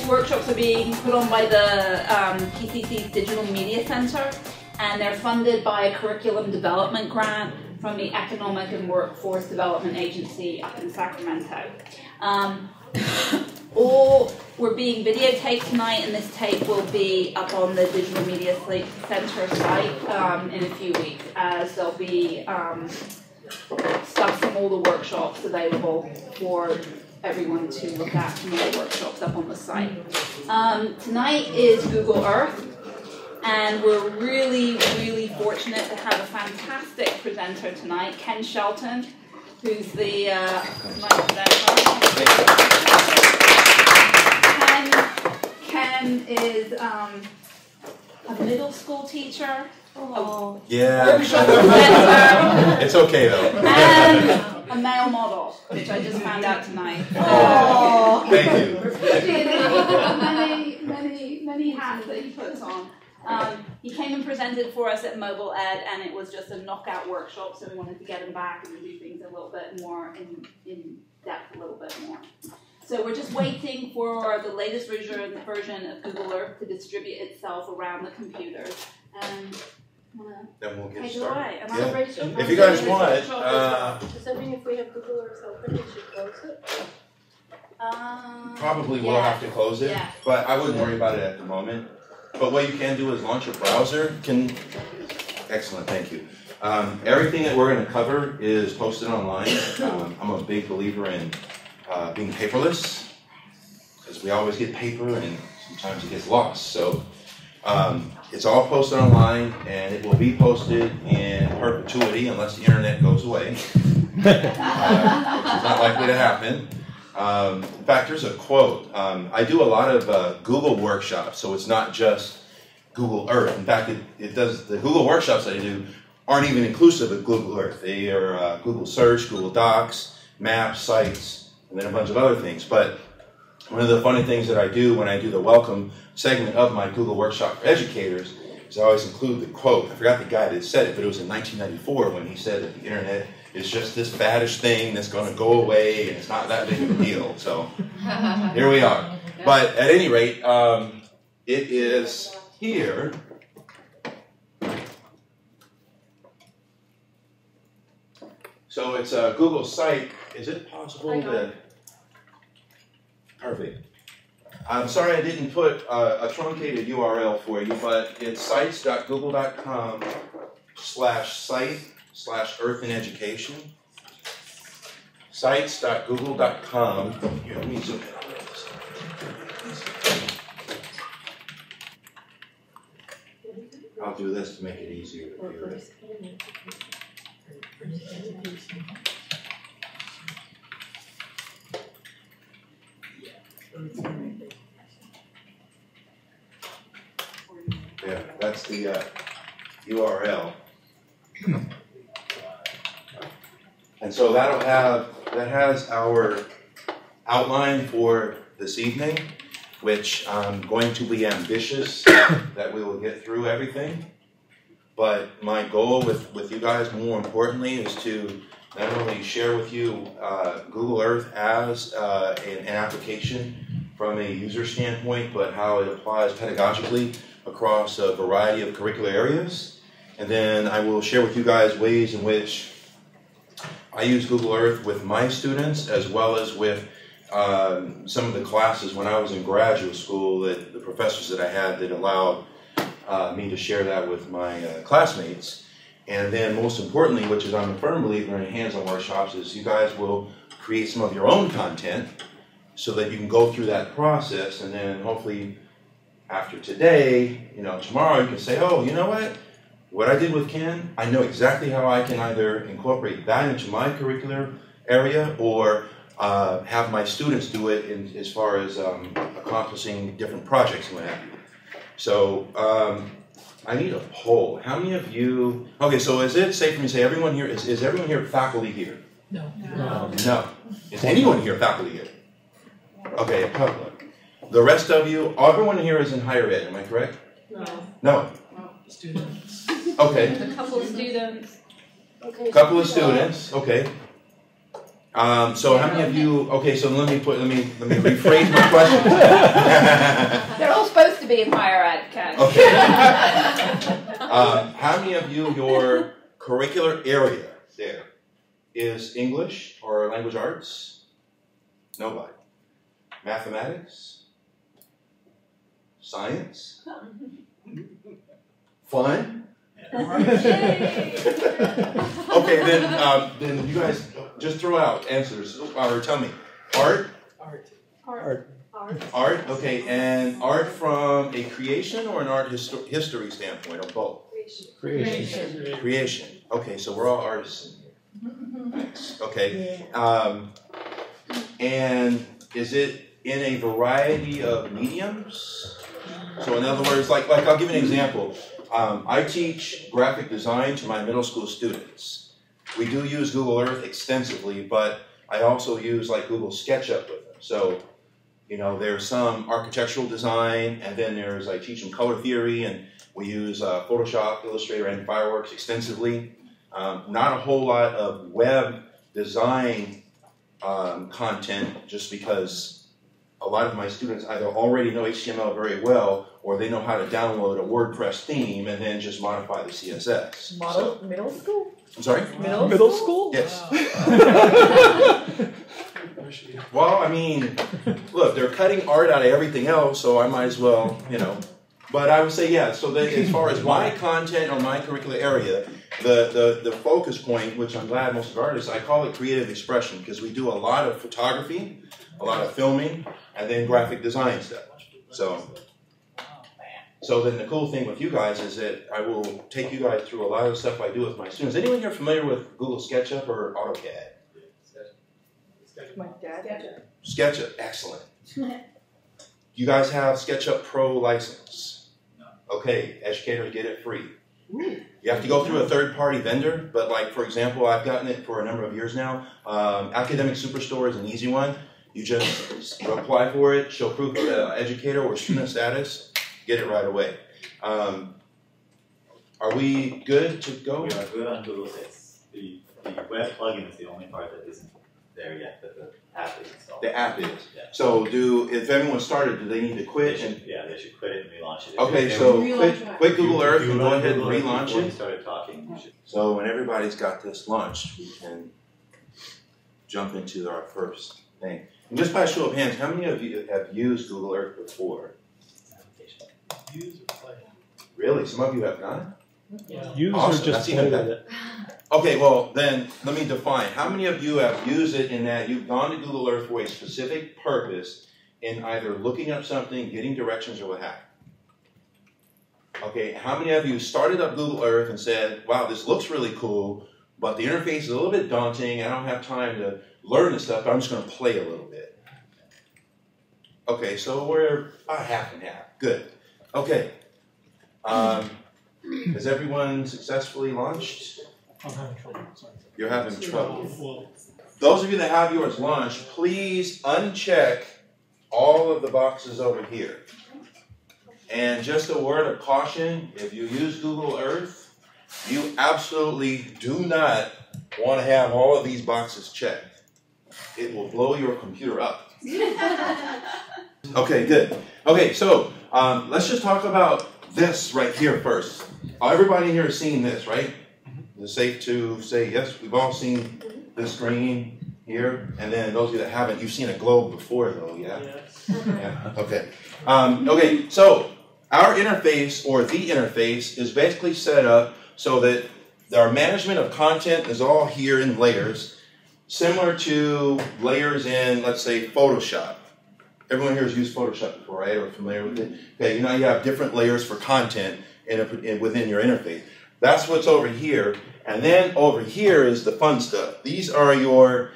workshops are being put on by the PCC's Digital Media Center, and they're funded by a curriculum development grant from the Economic and Workforce Development Agency up in Sacramento. All we're being videotaped tonight, and this tape will be up on the Digital Media Center site in a few weeks, as there'll be stuff from all the workshops available for everyone to look at from all the workshops up on the site. Tonight is Google Earth, and we're really, really fortunate to have a fantastic presenter tonight, Ken Shelton, who's the Ken is a middle school teacher. Oh. Yeah. It's okay though. And a male model, which I just found out tonight. Oh. Thank you. Many hats that he puts on. He came and presented for us at Mobile Ed, and it was just a knockout workshop, so we wanted to get him back and do things a little bit more in depth, a little bit more. So we're just waiting for the latest version of Google Earth to distribute itself around the computers. And then we'll get take started. It away. Am I ready to if you guys want, does that mean if we have Google Earth open, we should close it? Probably we'll have to close it, but I wouldn't worry about it at the moment. But what you can do is launch a browser. Excellent, thank you. Everything that we're going to cover is posted online. I'm a big believer in being paperless, because we always get paper and sometimes it gets lost. So it's all posted online, and it will be posted in perpetuity unless the internet goes away, which is not likely to happen. In fact, there's a quote. I do a lot of Google workshops, so it's not just Google Earth. In fact, the Google workshops that I do aren't even inclusive of Google Earth. They are Google Search, Google Docs, Maps, Sites, and then a bunch of other things. But one of the funny things that I do when I do the welcome segment of my Google workshop for educators is I always include the quote. I forgot the guy that said it, but it was in 1994 when he said that the internet is just this faddish thing that's going to go away and it's not that big of a deal. So here we are. But at any rate, it is here. So it's a Google site. Is it possible to... Perfect. I'm sorry I didn't put a truncated URL for you, but it's sites.google.com/site/earth and education. Sites.google.com. Here, let me zoom in on this. I'll do this to make it easier to view it. Yeah, that's the URL. And so that has our outline for this evening, which I'm going to be ambitious that we will get through everything. But my goal with you guys, more importantly, is to not only share with you Google Earth as an application from a user standpoint, but how it applies pedagogically across a variety of curricular areas. And then I will share with you guys ways in which I use Google Earth with my students, as well as with some of the classes when I was in graduate school, that the professors that I had that allowed me to share that with my classmates. And then most importantly, which is I'm a firm believer in hands-on workshops, is you guys will create some of your own content so that you can go through that process, and then hopefully after today, tomorrow you can say, oh, you know what I did with Ken, I know exactly how I can either incorporate that into my curricular area or have my students do it as far as accomplishing different projects and what have you. So I need a poll. How many of you, okay, so is it safe for me to say everyone here, is everyone here faculty here? No. No. Is anyone here faculty here? Okay, public. The rest of you, everyone here is in higher ed, am I correct? No. Students. Okay. A couple of students. Okay. Couple of students, okay. So how many of you? Okay, so let me rephrase my question. They're all supposed to be in higher ed, Ken. Okay. How many of you, your curricular area there is English or language arts? Nobody. Mathematics? Science? Fun? Okay, then you guys just throw out answers or tell me. Art? Art, okay, and art from a creation or an art history standpoint, or both? Creation. Okay, so we're all artists in here. Nice. Okay. And is it in a variety of mediums? So in other words, like I'll give you an example. I teach graphic design to my middle school students. We do use Google Earth extensively, but I also use like Google SketchUp with them. So, you know, there's some architectural design, and then I teach them color theory, and we use Photoshop, Illustrator, and Fireworks extensively. Not a whole lot of web design content, just because a lot of my students either already know HTML very well, or they know how to download a WordPress theme and then just modify the CSS. Middle school? I'm sorry? Middle school? Yes. Well, I mean, look, they're cutting art out of everything else, so I might as well, you know. But I would say, yeah, so that as far as my content or my curricular area, the focus point, which I'm glad most of our artists, I call it creative expression, because we do a lot of photography, a lot of filming, and then graphic design stuff. So then the cool thing with you guys is that I will take you guys through a lot of the stuff I do with my students. Anyone here familiar with Google SketchUp or AutoCAD? My dad. SketchUp, excellent. You guys have SketchUp Pro license? No. Okay, educators get it free. You have to go through a third-party vendor, but like, for example, I've gotten it for a number of years now. Academic Superstore is an easy one. You just apply for it, show proof of educator or student status, get it right away. Are we good to go? We are good on Google 6. The web plugin is the only part that isn't there yet, but the app is installed. The app is. Yeah. So if everyone started, do they need to quit? They should quit it and relaunch it. Okay, so quit Google Earth and go ahead and relaunch Before it. you started talking, you should. So when everybody's got this launched, we can jump into our first thing. And just by a show of hands, how many of you have used Google Earth before? Use or play? Really? Some of you have not? Yeah. Use Awesome. or just That's play even with better. it? Okay, well then, let me define. How many of you have used it in that you've gone to Google Earth for a specific purpose in either looking up something, getting directions, or what have you? Okay, how many of you started up Google Earth and said, wow, this looks really cool, but the interface is a little bit daunting, I don't have time to learn this stuff, but I'm just going to play a little bit. Okay, so we're about half and half. Good. Okay. Has everyone successfully launched? I'm having trouble. Sorry. You're having trouble. Well, Those of you that have yours launched, please uncheck all of the boxes over here. And just a word of caution, if you use Google Earth, you absolutely do not want to have all of these boxes checked. It will blow your computer up. Okay, good. Okay, so let's just talk about this right here first. Everybody in here has seen this, right? Is it safe to say, yes, we've all seen this screen here? And then those of you that haven't, you've seen a globe before, though, yeah? yes. Yeah, okay. Okay, so our interface, or the interface, is basically set up so that our management of content is all here in layers, similar to layers in, let's say, Photoshop. Everyone here has used Photoshop before, right? Or familiar with it? Okay, you know you have different layers for content within your interface. That's what's over here. And then over here is the fun stuff. These are your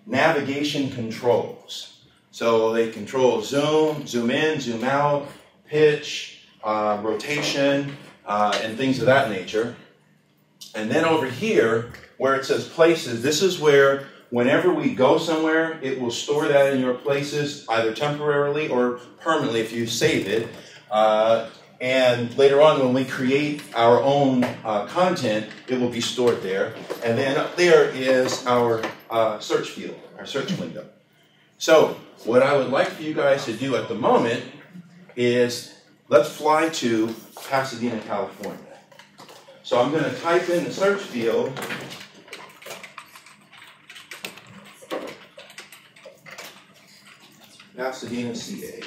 navigation controls. So they control zoom, zoom in, zoom out, pitch, rotation, and things of that nature. And then over here, where it says places, this is where whenever we go somewhere, it will store that in your places, either temporarily or permanently if you save it. And later on, when we create our own content, it will be stored there. And then up there is our search field, our search window. So what I would like for you guys to do at the moment is let's fly to Pasadena, California. So I'm going to type in the search field Pasadena, CA.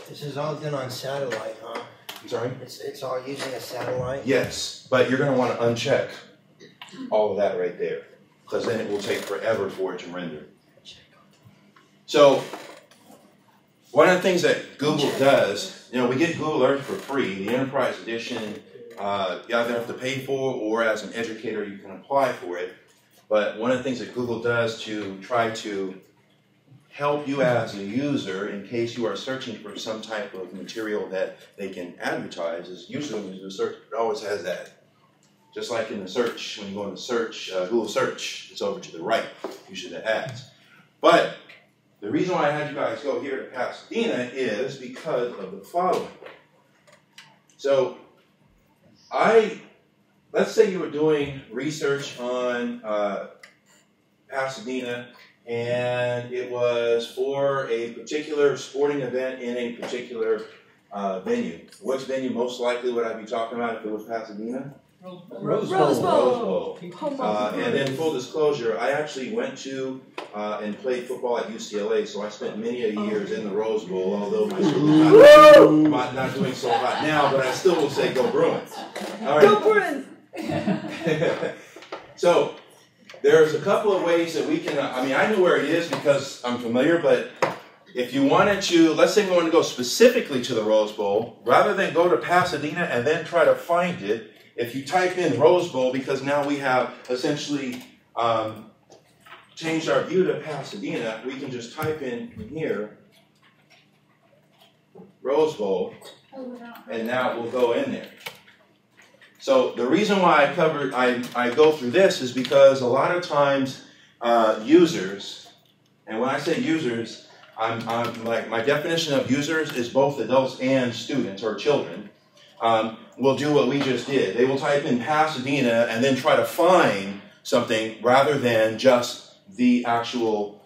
This is all done on satellite, huh? I'm sorry? It's all using a satellite? Yes, but you're going to want to uncheck all of that right there, because then it will take forever for it to render. So one of the things that Google does, you know, we get Google Earth for free. The Enterprise Edition, you either have to pay for, or as an educator you can apply for it. But one of the things that Google does to try to help you as a user in case you are searching for some type of material that they can advertise is usually when you do a search, it always has that. Just like in the search, when you go into search, Google search, it's over to the right, usually the ads. But the reason why I had you guys go here to Pasadena is because of the following. So let's say you were doing research on Pasadena, and it was for a particular sporting event in a particular venue. Which venue most likely would I be talking about if it was Pasadena? Rose Bowl. And then full disclosure, I actually went to and played football at UCLA, so I spent many a years in the Rose Bowl, although my school is not doing so hot now, but I still will say go Bruins. All right. Go Bruins! So there's a couple of ways that we can, I mean, I know where it is because I'm familiar, but if you wanted to, let's say we want to go specifically to the Rose Bowl, rather than go to Pasadena and then try to find it, if you type in Rose Bowl, because now we have essentially changed our view to Pasadena, we can just type in here, Rose Bowl, and now we'll go in there. So the reason why I go through this is because a lot of times users, and when I say users, I'm like, my definition of users is both adults and students or children, will do what we just did. They will type in Pasadena and then try to find something rather than just the actual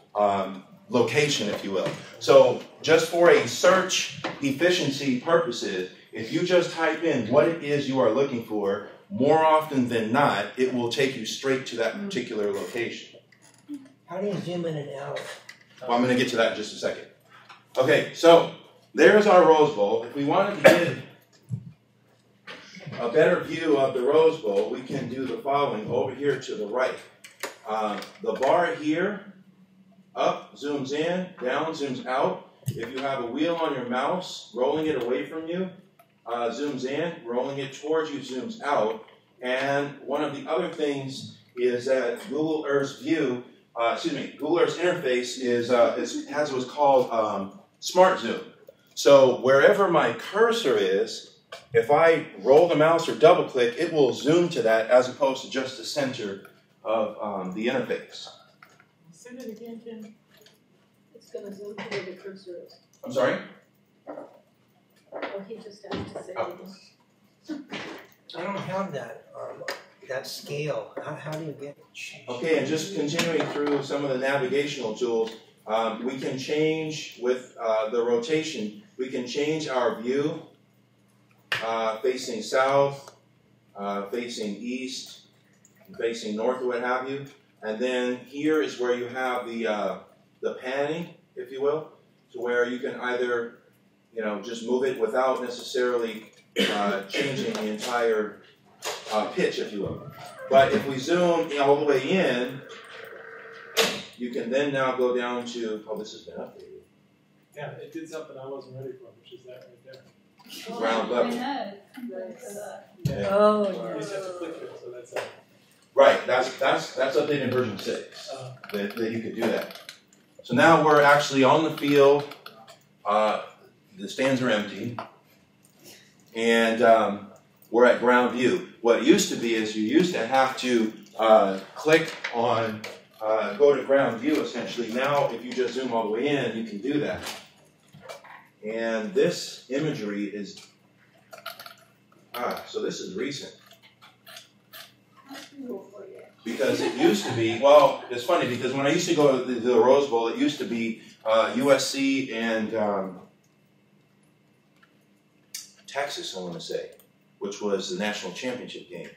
location, if you will. So just for a search efficiency purposes, if you just type in what it is you are looking for, more often than not, it will take you straight to that particular location. How do you zoom in and out? Well, I'm going to get to that in just a second. Okay, so there's our Rose Bowl. If we wanted to get a better view of the Rose Bowl, we can do the following over here to the right. The bar here, up zooms in, down zooms out. If you have a wheel on your mouse, rolling it away from you, zooms in, rolling it towards you, zooms out. And one of the other things is that Google Earth's view, Google Earth's interface has what's called Smart Zoom. So wherever my cursor is, if I roll the mouse or double click, it will zoom to that as opposed to just the center of the interface. Say that again, Kim. It's going to zoom to where the cursor is. I'm sorry? Oh, he just asked to say it. I don't have that scale. How do you get it? Okay, and just continuing through some of the navigational tools, we can change with the rotation. We can change our view facing south, facing east, facing north, or what have you. And then here is where you have the panning, if you will, to where you can either just move it without necessarily changing the entire pitch, if you will. But if we zoom all the way in, you can then now go down to, oh, this has been updated. Yeah, it did something I wasn't ready for, which is that right there. Ground level. Yeah. Oh, You just have to click it, so that's it. Right, that's updated version 6, that you could do that. So now we're actually on the field, the stands are empty, and we're at ground view. What it used to be is you used to have to click on, go to ground view essentially. Now if you just zoom all the way in, you can do that. And this imagery is So this is recent. Because it used to be, well, it's funny because when I used to go to the Rose Bowl, it used to be USC and Texas, I want to say, which was the national championship game.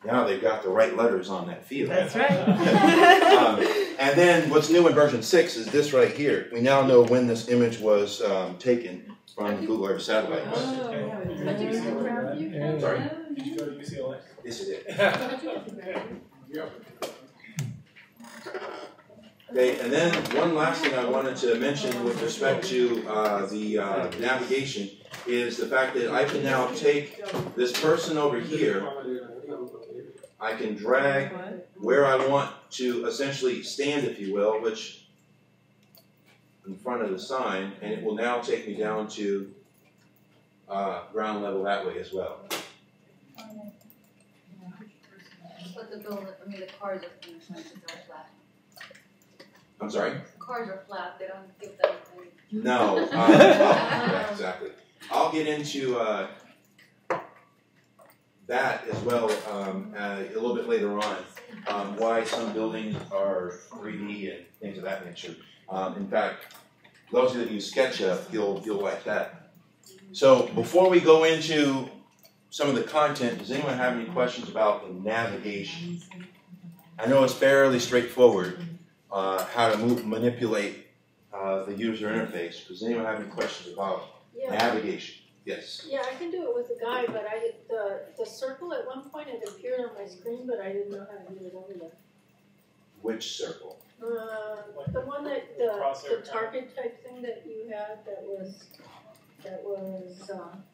Now they've got the right letters on that field. That's right. And then what's new in version 6 is this right here. We now know when this image was taken from Google Earth satellites. Sorry? Did you go to UCLA? Yes, it did. Yeah. Okay, and then one last thing I wanted to mention with respect to the navigation is the fact that I can now take this person over here, I can drag where I want to essentially stand, if you will, which in front of the sign, and it will now take me down to ground level that way as well. But the building, I mean, the cars are finished, they're flat. I'm sorry? Cars are flat, they don't give them any. No, yeah, exactly. I'll get into that as well a little bit later on, why some buildings are 3D and things of that nature. In fact, those of you that use SketchUp, you'll like that. So before we go into some of the content, does anyone have any questions about the navigation? I know it's fairly straightforward how to manipulate the user interface. Does anyone have any questions about navigation? Yes. Yeah, I can do it with a guide, but the circle at one point it appeared on my screen, but I didn't know how to get it over there. Which circle? The one that the target type thing that you had that was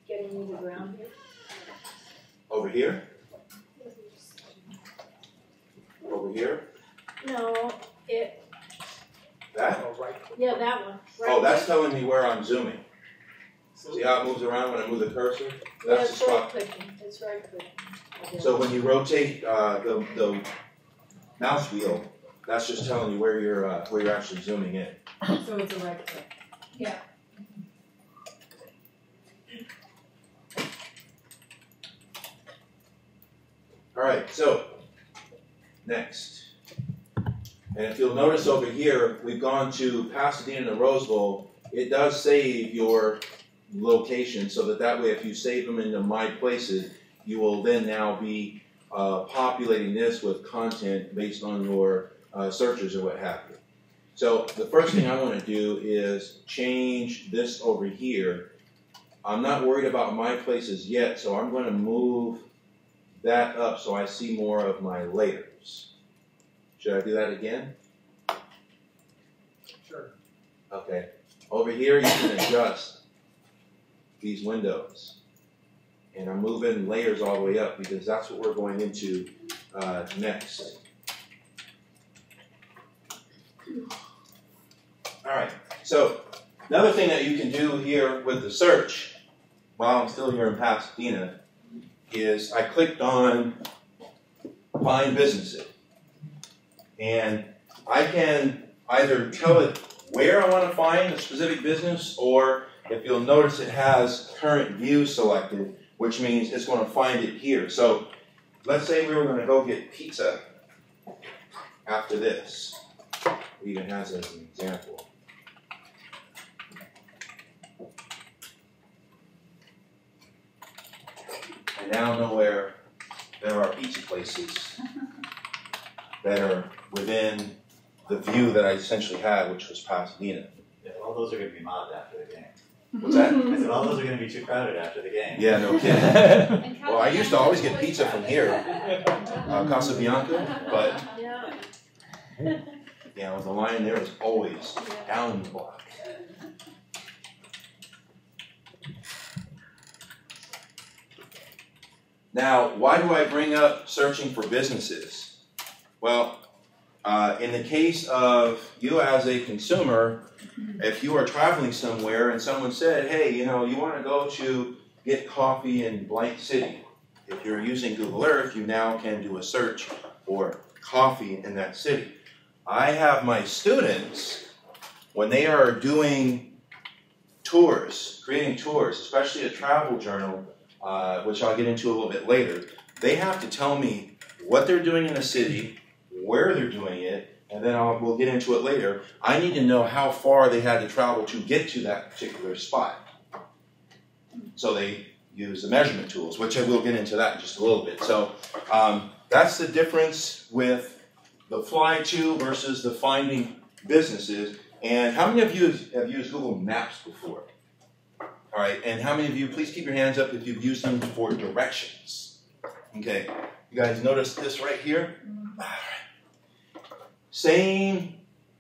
getting me the ground here. Over here? Over here? No, That? yeah, that one. Right Oh, that's there. telling me where I'm zooming. See how it moves around when I move the cursor? Yeah, That's the it's right spot. clicking. It's right clicking. Okay. So when you rotate the mouse wheel, that's just telling you where you're actually zooming in. So it's a right click. Yeah. All right, so next. And if you'll notice over here, we've gone to Pasadena and the Rose Bowl. It does save your location so that way if you save them into My Places, you will then now be populating this with content based on your searches or what have you. So the first thing I want to do is change this over here. I'm not worried about My Places yet, so I'm going to move that up so I see more of my layers. Should I do that again? Sure. Okay. Over here you can adjust these windows. And I'm moving layers all the way up because that's what we're going into next. Alright, so another thing that you can do here with the search, while I'm still here in Pasadena, is I clicked on Find Businesses. And I can either tell it where I want to find a specific business, or if you'll notice it has current view selected, which means it's going to find it here. So let's say we were going to go get pizza after this. It even has it as an example. I now know where there are pizza places that are within the view that I essentially had, which was Pasadena. Yeah, all those are going to be mobbed after the game. What's that? I said all those are going to be too crowded after the game. Yeah, no kidding. Well, I used to always get pizza from here, Casabianca, but yeah, the line there is always down the block. Now, why do I bring up searching for businesses? Well, in the case of you as a consumer, if you are traveling somewhere and someone said, hey, you want to go to get coffee in blank city. If you're using Google Earth, you now can do a search for coffee in that city. I have my students, when they are doing tours, creating tours, especially a travel journal, which I'll get into a little bit later, they have to tell me what they're doing in the city, where they're doing it, and then we'll get into it later. I need to know how far they had to travel to get to that particular spot. So they use the measurement tools, which I will get into that in just a little bit. So that's the difference with the fly to versus the finding businesses. And how many of you have used Google Maps before? All right, and how many of you, please keep your hands up if you've used them for directions. Okay, you guys notice this right here? All right. Same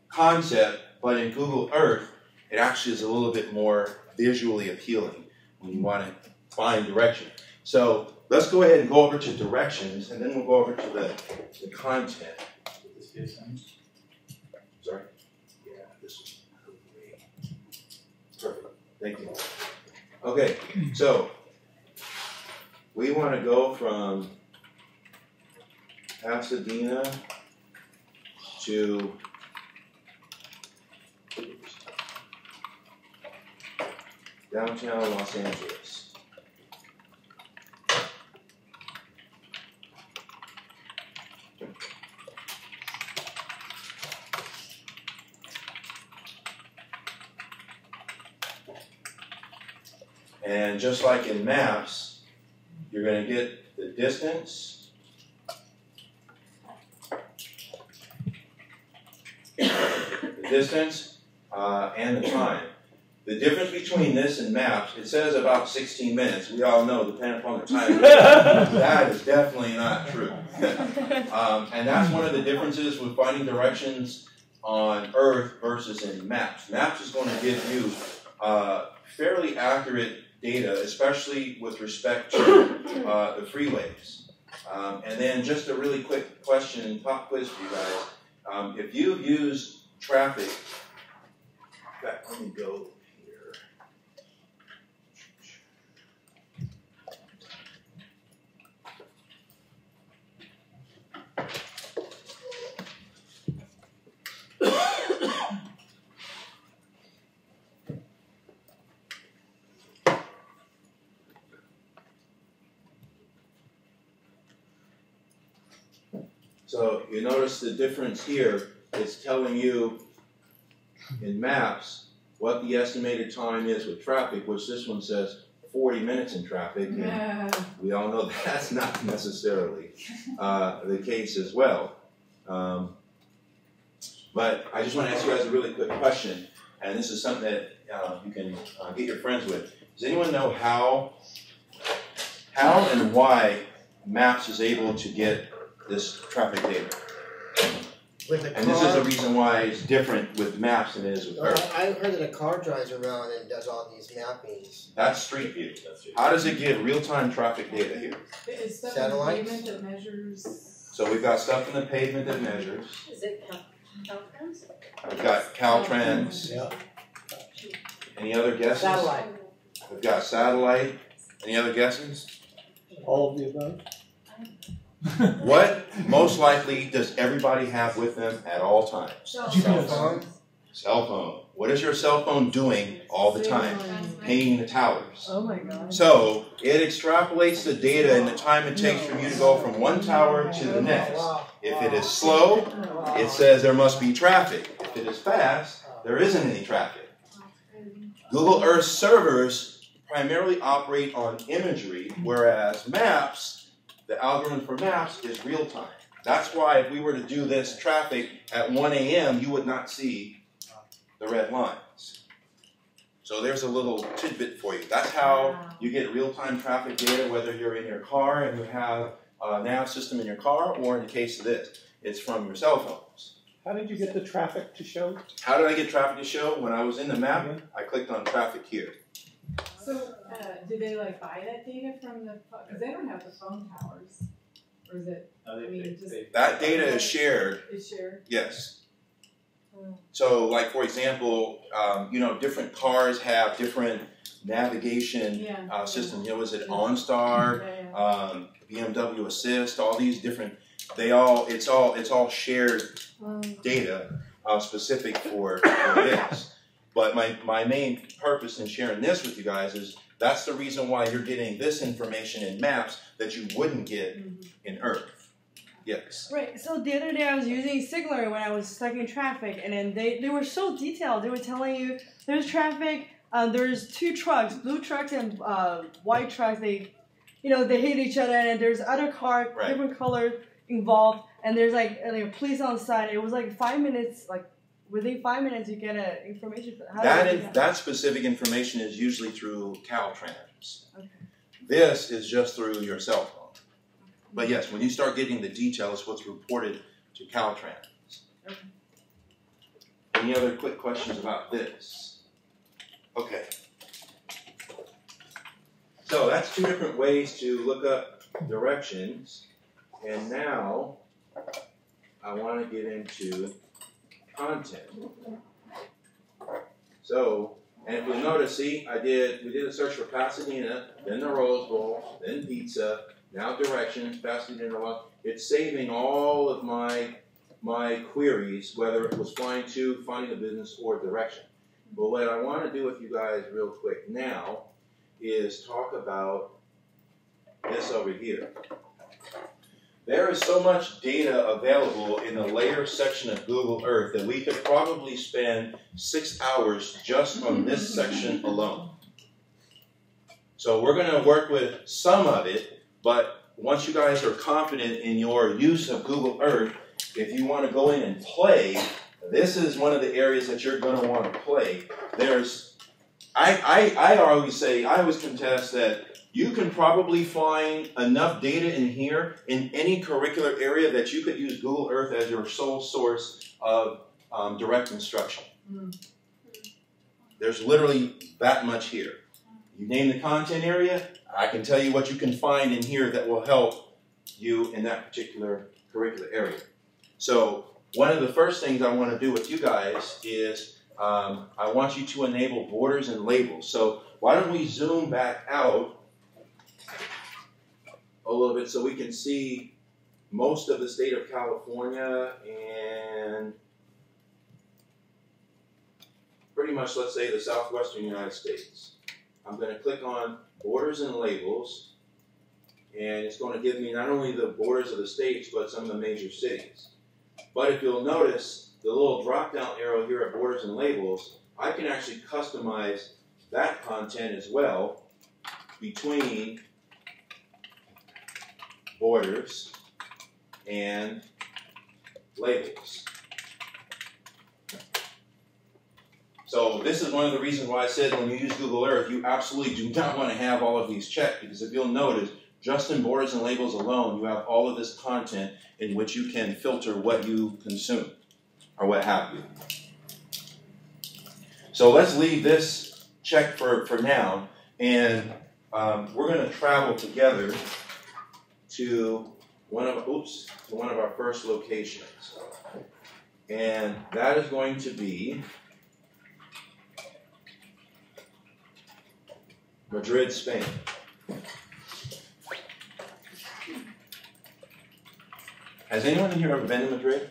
concept, but in Google Earth, it actually is a little bit more visually appealing when you want to find direction. So let's go ahead and go over to directions, and then we'll go over to the content. Sorry? Yeah, this one. Perfect. Thank you. Okay, so we want to go from Pasadena to downtown Los Angeles. And just like in maps, you're going to get the distance, and the time. The difference between this and maps, it says about 16 minutes. We all know, depending upon the time, that is definitely not true. And that's one of the differences with finding directions on Earth versus in maps. Maps is going to give you fairly accurate data, especially with respect to the freeways. And then just a really quick question, pop quiz for you guys. If you've used traffic, in fact, let me go here. So you notice the difference here. It's telling you in maps what the estimated time is with traffic, which this one says 40 minutes in traffic. And we all know that's not necessarily the case as well. But I just want to ask you guys a really quick question, and this is something that you can get your friends with. Does anyone know how and why Maps is able to get this traffic data? With a car, and this is the reason why it's different with Maps than it is with Earth. I heard that a car drives around and does all these mappings. That's Street View. How does it get real-time traffic data here? Is stuff Satellites? in the pavement that measures? So we've got stuff in the pavement that measures. Is it Caltrans? We've got Caltrans. Yeah. Any other guesses? Satellite. We've got satellite. Any other guesses? All of the above. What most likely does everybody have with them at all times? Cell phone. Cell phone. What is your cell phone doing all the time? Pinging the towers. Oh my God. So it extrapolates the data and the time it takes for you to go from one tower to the next. If it is slow, it says there must be traffic. If it is fast, there isn't any traffic. Google Earth servers primarily operate on imagery, whereas Maps, the algorithm for Maps, is real time. That's why if we were to do this traffic at 1 a.m., you would not see the red lines. So there's a little tidbit for you. That's how you get real-time traffic data, whether you're in your car and you have a nav system in your car, or in the case of this, it's from your cell phones. How did you get the traffic to show? How did I get traffic to show? When I was in the map, I clicked on traffic here. So, do they like buy that data from the? Because they don't have the phone towers, or is it? That data is shared. Is shared. Yes. So, like for example, different cars have different navigation systems. Was it OnStar, BMW Assist, all these different. It's all shared data specific for this. But my main purpose in sharing this with you guys is That's the reason why you're getting this information in maps that you wouldn't get in Earth. Yes. Right. So the other day I was using Sigler when I was stuck in traffic, and then they were so detailed. They were telling you there's traffic. There's 2 trucks, blue trucks and white trucks. They hit each other, and there's other cars, different colors involved, and there's like a police on the side. It was like 5 minutes, like within 5 minutes you get information. That specific information is usually through Caltrans. Okay. This is just through your cell phone. But yes, when you start getting the details, what's reported to Caltrans. Okay. Any other quick questions about this? Okay. So that's 2 different ways to look up directions. And now I want to get into content. So, and if you'll notice, see, we did a search for Pasadena, then the Rose Bowl, then pizza, now directions, Pasadena. It's saving all of my queries, whether it was flying to, finding a business, or direction. But what I want to do with you guys real quick now is talk about this over here. There is so much data available in the layer section of Google Earth that we could probably spend 6 hours just on this section alone. So we're going to work with some of it, but once you guys are confident in your use of Google Earth, if you want to go in and play, this is one of the areas that you're going to want to play. I always contest that you can probably find enough data in here in any curricular area that you could use Google Earth as your sole source of direct instruction. There's literally that much here. You name the content area, I can tell you what you can find in here that will help you in that particular curricular area. So one of the first things I want to do with you guys is I want you to enable borders and labels. So why don't we zoom back out a little bit so we can see most of the state of California and pretty much, let's say, the southwestern United States. I'm going to click on borders and labels, and it's going to give me not only the borders of the states, but some of the major cities. But if you'll notice the little drop-down arrow here at borders and labels, I can actually customize that content as well between borders and labels. So this is one of the reasons why I said when you use Google Earth, you absolutely do not want to have all of these checked, because if you'll notice, just in borders and labels alone, you have all of this content in which you can filter what you consume or what have you. So let's leave this checked for now, and we're going to travel together to one of our first locations, and that is going to be Madrid, Spain. Has anyone in here ever been to Madrid?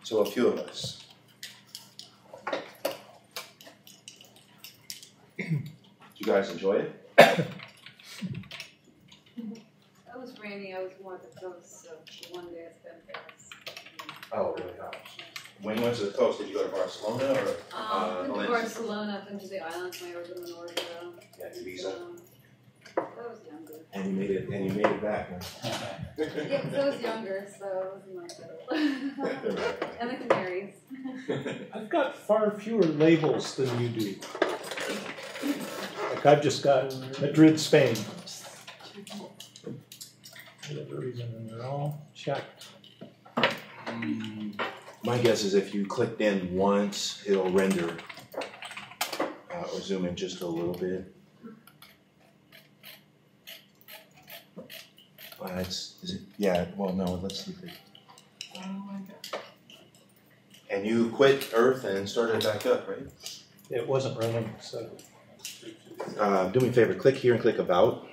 So a few of us. Did you guys enjoy it? It was rainy. I was more at the coast, so one day I spent there. Oh, really? When you went to the coast, did you go to Barcelona or I've been to Barcelona, I've been to the islands, Mallorca, Menorca. Yeah, Ibiza. I was younger. And you made it back. Huh? Yeah, because I was younger, so I wasn't like that. And the Canaries. I've got far fewer labels than you do. Like I've just got Madrid, Spain. For whatever reason, and they're all checked. My guess is if you clicked in once, it'll render or zoom in just a little bit. Let's see if it. Oh my God. And you quit Earth and started it back up, right? It wasn't running, so. Do me a favor, click here and click About.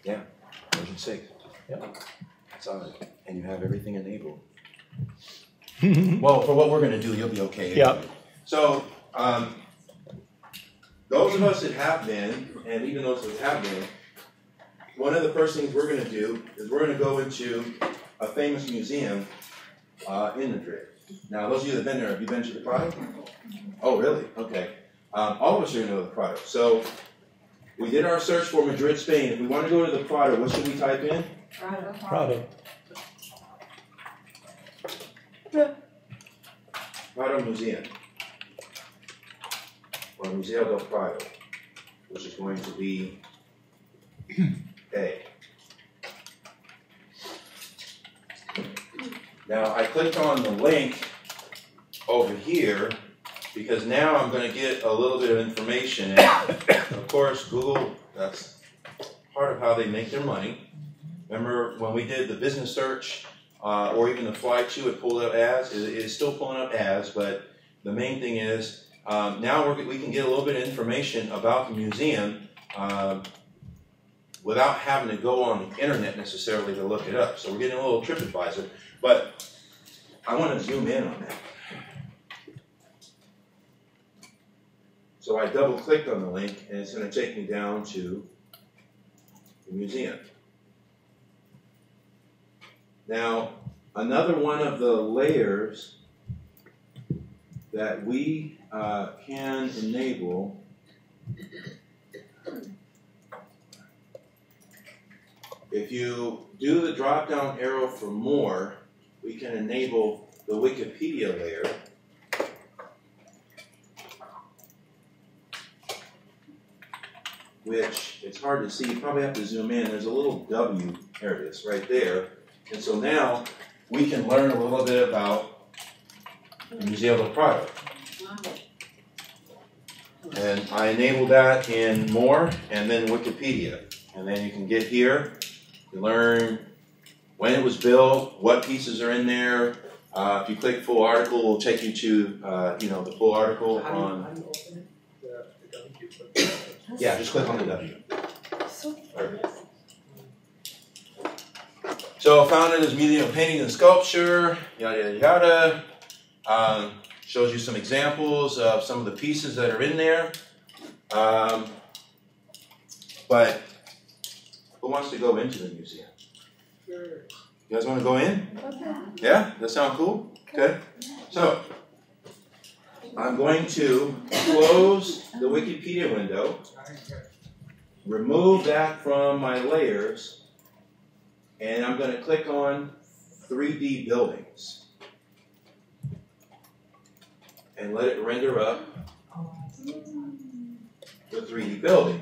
Yeah, version 6. Yep. That's all right. And you have everything enabled. Well, for what we're going to do, you'll be okay. Yeah. So, those of us that have been, and even those that have been, one of the first things we're going to do is we're going to go into a famous museum in Madrid. Now, those of you that have been there, have you been to the Prado? Oh, really? Okay. All of us are going to know the Prado. So we did our search for Madrid, Spain. If we want to go to the Prado, what should we type in? Prado. Prado Museum. Or Museo del Prado, which is going to be A. Now, I clicked on the link over here because now I'm going to get a little bit of information. And of course, Google, that's part of how they make their money. Remember when we did the business search or even the fly to, it pulled up ads. It is still pulling up ads, but the main thing is now we can get a little bit of information about the museum without having to go on the internet necessarily to look it up. So we're getting a little TripAdvisor. But I want to zoom in on that. So I double-clicked on the link, and it's going to take me down to the museum. Now, another one of the layers that we can enable if you do the drop-down arrow for more, we can enable the Wikipedia layer. Which, it's hard to see, you probably have to zoom in. There's a little W, there it is, right there. And so now we can learn a little bit about the Museo del Prado. And I enable that in more, and then Wikipedia. And then you can get here, you learn when it was built, what pieces are in there. If you click full article, it will take you to the full article on. How do you open it? Yeah, just click on the W. So founded as Museum of Painting and Sculpture, yada yada yada. Shows you some examples of some of the pieces that are in there. But who wants to go into the museum? Sure. You guys want to go in? Yeah? That sound cool? Okay. So, I'm going to close the Wikipedia window, remove that from my layers, and I'm going to click on 3D buildings and let it render up the 3D building.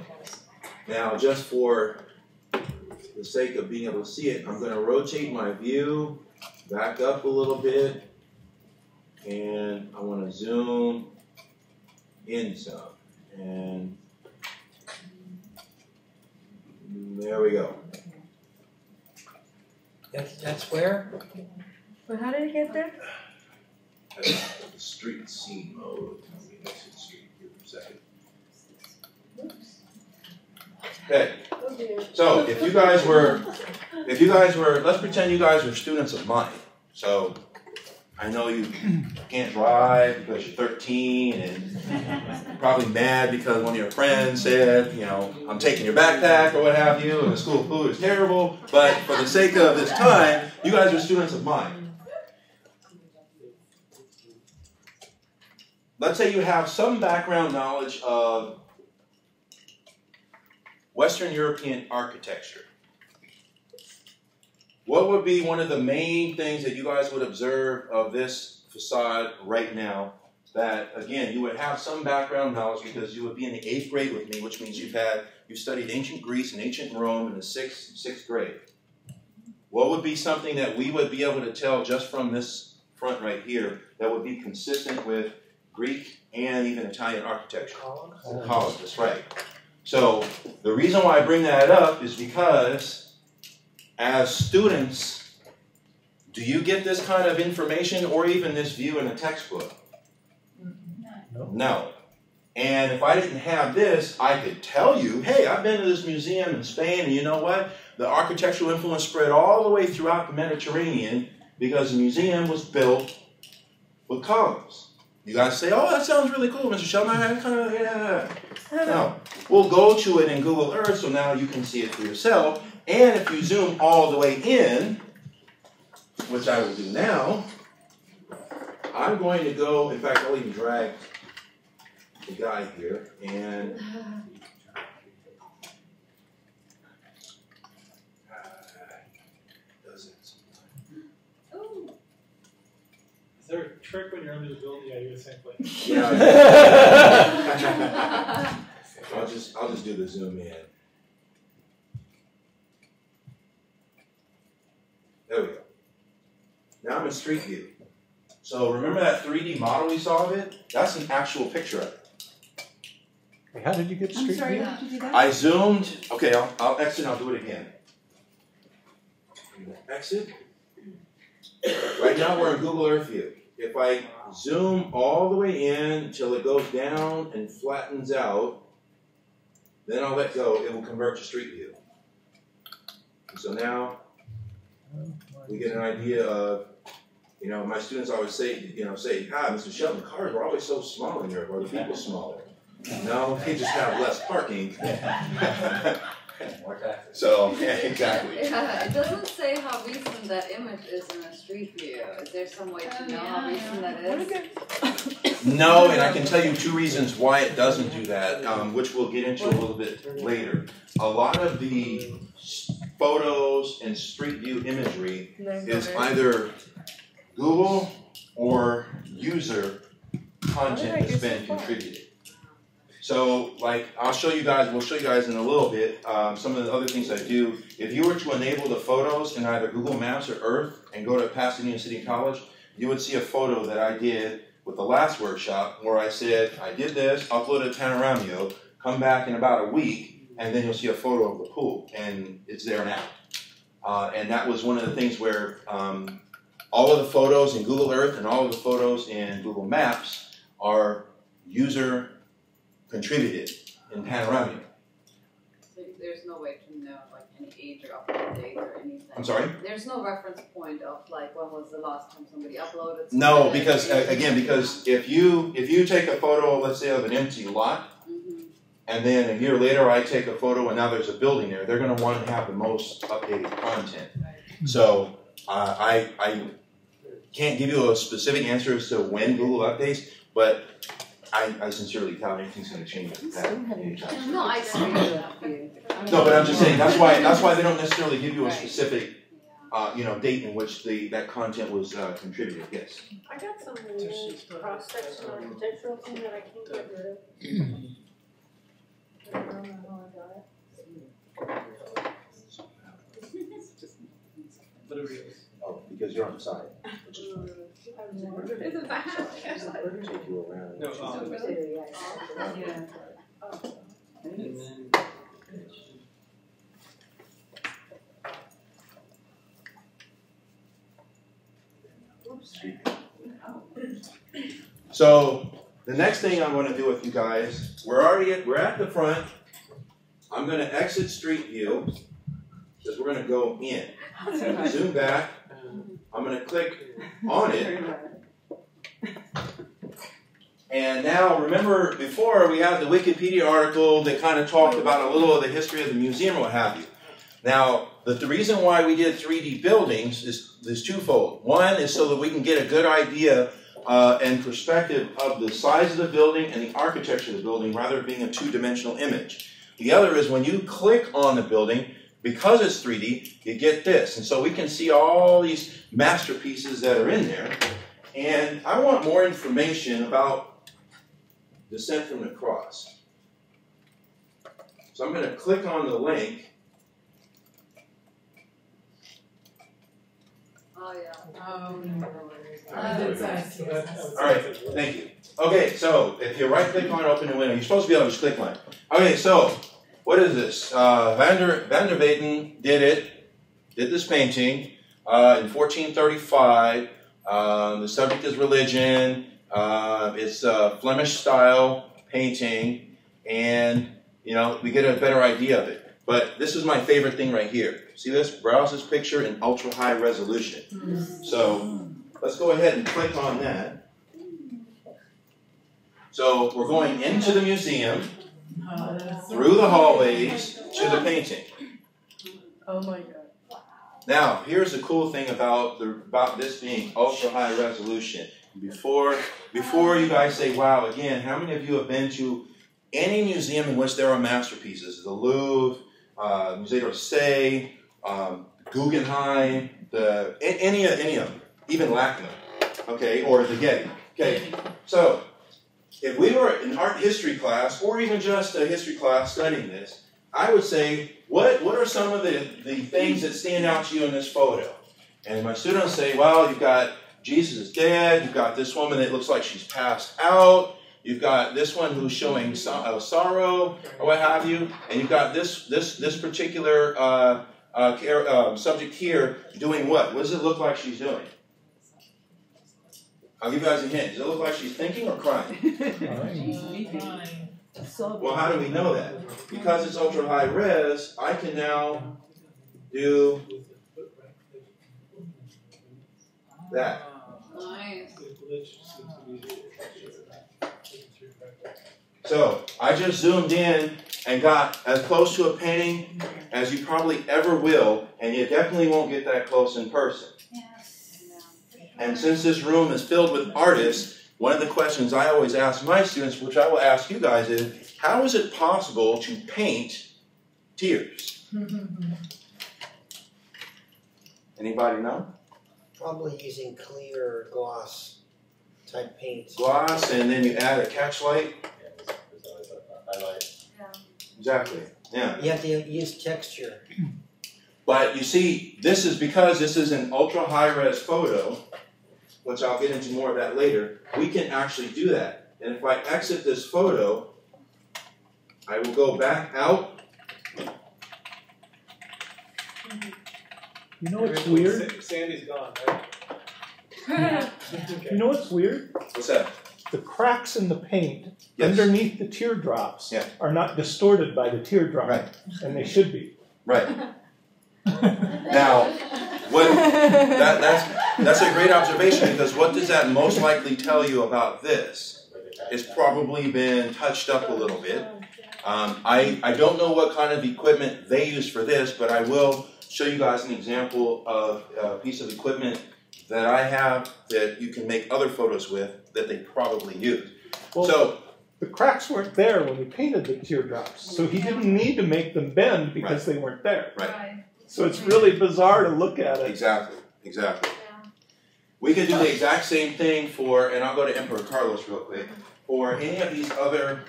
Now, just for the sake of being able to see it, I'm going to rotate my view back up a little bit, and I want to zoom in some, and there we go. That's where? But how did it get there? That's the street scene mode. Let me exit street here for a second. Okay. So if you guys were, let's pretend you guys were students of mine. So I know you can't drive because you're 13 and you're probably mad because one of your friends said, I'm taking your backpack or what have you, and the school food is terrible. But for the sake of this time, you guys are students of mine. Let's say you have some background knowledge of Western European architecture. What would be one of the main things that you guys would observe of this facade right now that, again, you would have some background knowledge because you would be in the 8th grade with me, which means you've studied ancient Greece and ancient Rome in the 6th grade. What would be something that we would be able to tell just from this front right here that would be consistent with Greek and even Italian architecture? Columns, that's right. So the reason why I bring that up is because as students, do you get this kind of information or even this view in a textbook? No. And if I didn't have this, I could tell you, hey, I've been to this museum in Spain, and you know what? The architectural influence spread all the way throughout the Mediterranean because the museum was built with columns. You guys say, oh, that sounds really cool, Mr. Shelton. I kind of, yeah. No, we'll go to it in Google Earth, so now you can see it for yourself. And if you zoom all the way in, which I will do now, I'm going to go, in fact, I'll even drag the guy here, and Is there a trick when you're under the building? Yeah, you're the same place. yeah, I'll just do the zoom in. There we go. Now I'm in Street View. So remember that 3D model we saw of it? That's an actual picture of it. Wait, how did you get Street View? How did you do that? I zoomed. Okay, I'll exit and I'll do it again. Exit. Right now we're in Google Earth View. If I zoom all the way in until it goes down and flattens out, then I'll let go. It will convert to Street View. And so now we get an idea of, my students always say, Mr. Shelton, cars are always so small in Europe. Are the people smaller? No, they just have less parking. So, yeah, exactly. Yeah, it doesn't say how recent that image is in a Street View. Is there some way to know how recent that is? No, and I can tell you 2 reasons why it doesn't do that, which we'll get into a little bit later. A lot of the photos and Street View imagery is either Google or user content that's been contributed. So, like, we'll show you guys in a little bit some of the other things I do. If you were to enable the photos in either Google Maps or Earth and go to Pasadena City College, you would see a photo that I did with the last workshop where I said, I did this, uploaded Panoramio, come back in about a week, and then you'll see a photo of the pool, and it's there now. And that was one of the things where all of the photos in Google Earth and all of the photos in Google Maps are user contributed in Panoramio. So there's no way to know like any age or upload date or anything. I'm sorry? There's no reference point of like when was the last time somebody uploaded something? No, because because if you take a photo, let's say, of an empty lot, and then a year later I take a photo and now there's a building there, they're going to want to have the most updated content. So I can't give you a specific answer as to when Google updates, but I sincerely doubt anything's going to change with that anytime. No, I agree with you. No, but I'm just saying that's why they don't necessarily give you a specific date in which that content was contributed. Yes. I got some really cross-section architectural thing that I can't get rid of. I don't know how I got it. Oh, because you're on the side. Isn't that? Take you around. No, So the next thing I'm going to do with you guys, we're at the front. I'm going to exit Street View because we're going to go in. Zoom back. I'm going to click on it. And now, remember, before we had the Wikipedia article that kind of talked about a little of the history of the museum or what have you. Now, the reason why we did 3D buildings is twofold. One is so that we can get a good idea and perspective of the size of the building and the architecture of the building rather than being a two-dimensional image. The other is when you click on the building, because it's 3D, you get this. And so we can see all these masterpieces that are in there. And I want more information about Descent from the Cross. So I'm going to click on the link. Oh, yeah. All right, thank you. Okay, so if you right-click on it, open the window. You're supposed to be able to just click on it. Okay, so what is this? Van der Weyden did this painting in 1435. The subject is religion. It's a Flemish-style painting, and we get a better idea of it. But this is my favorite thing right here. See this? Browse this picture in ultra-high resolution. So let's go ahead and click on that. So we're going into the museum, through the hallways, to the painting. Oh my god. Now, here's the cool thing about this being ultra high resolution. Before you guys say, wow, again, how many of you have been to any museum in which there are masterpieces? The Louvre, Musée d'Orsay, Guggenheim, any of them, even LACMA, okay, or the Getty. Okay, so if we were in art history class, or even just a history class studying this, I would say, what are some of the things that stand out to you in this photo? And my students say, well, you've got Jesus is dead, you've got this woman that looks like she's passed out, you've got this one who's showing sorrow, or what have you, and you've got this particular subject here doing what? What does it look like she's doing? I'll give you guys a hint. Does it look like she's thinking or crying? Well, how do we know that? Because it's ultra high res, I can now do that. Nice. So I just zoomed in and got as close to a painting as you probably ever will, and you definitely won't get that close in person. And since this room is filled with artists, one of the questions I always ask my students, which I will ask you guys, is how is it possible to paint tears? Anybody know? Probably using clear gloss type paint. Gloss, and then you add a catch light. Yeah, there's always a highlight. Exactly. Yeah. You have to use texture. But you see, this is because this is an ultra high res photo, which I'll get into more of that later. We can actually do that. And if I exit this photo, I will go back out. You know what's weird? Sandy's gone, right? You know what's weird? What's that? The cracks in the paint Yes. underneath the teardrops Yeah. are not distorted by the teardrop, Right. and they should be. Right. Now, that's a great observation, because what does that most likely tell you about this? It's probably been touched up a little bit. I don't know what kind of equipment they use for this, but I will show you guys an example of a piece of equipment that I have that you can make other photos with that they probably use. Well, So the cracks weren't there when he painted the teardrops, so he didn't need to make them bend because they weren't there. Right. So it's really bizarre to look at it. Exactly. We can do the exact same thing for, and I'll go to Emperor Carlos real quick, for any of these other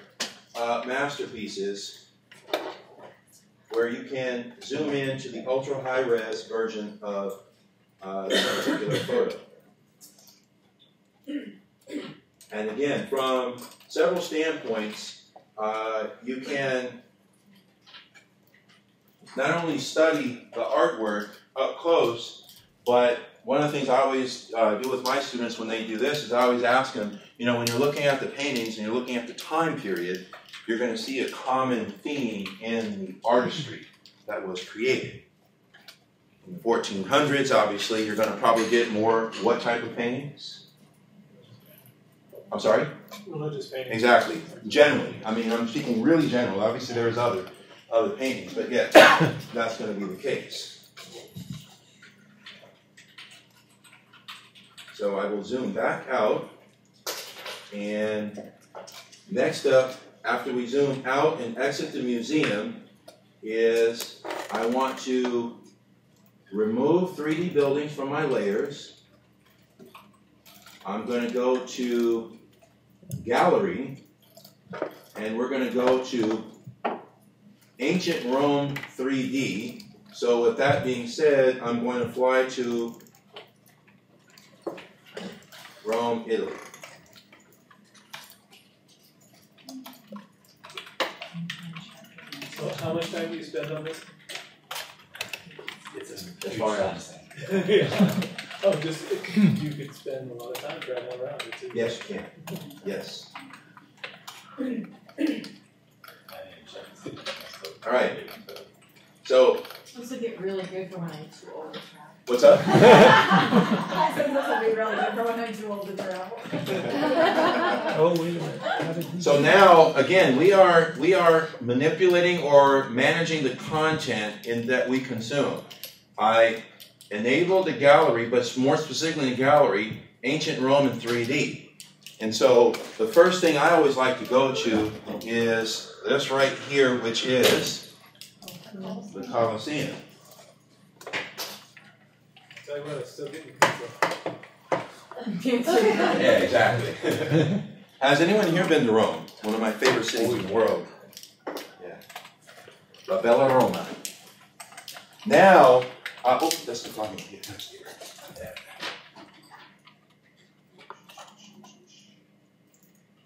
masterpieces where you can zoom in to the ultra high res version of this particular photo. And again, from several standpoints, you can not only study the artwork up close, but one of the things I always do with my students when they do this is I always ask them, you know, when you're looking at the paintings and you're looking at the time period, you're going to see a common theme in the artistry that was created. In the 1400s, obviously, you're going to probably get more what type of paintings? I'm sorry? Religious painting. Exactly. Generally. I mean, I'm speaking really general. Obviously, there's other paintings, but yes, that's going to be the case. So I will zoom back out, and next up, after we zoom out and exit the museum, is I want to remove 3D buildings from my layers. I'm going to go to Gallery, and we're going to go to Ancient Rome 3D. So with that being said, I'm going to fly to Rome, Italy. So how much time do you spend on this? It's a As far as Yeah. Oh, just you could spend a lot of time traveling around. yes, you can. Yes. All right. So This will get really good for when I'm too old to travel. what's up? I said this will be really good for when I'm too old to travel. Oh, wait a minute. How did he So now, again, we are manipulating or managing the content in that we consume. I enabled the gallery, but more specifically the gallery, ancient Rome in 3D. And so the first thing I always like to go to is this right here, which is the Colosseum. Tell you what, it's still getting pizza. Yeah, exactly. Has anyone here been to Rome? One of my favorite cities in the world. Yeah. La Bella Roma. Now, oh, that's the fucking here.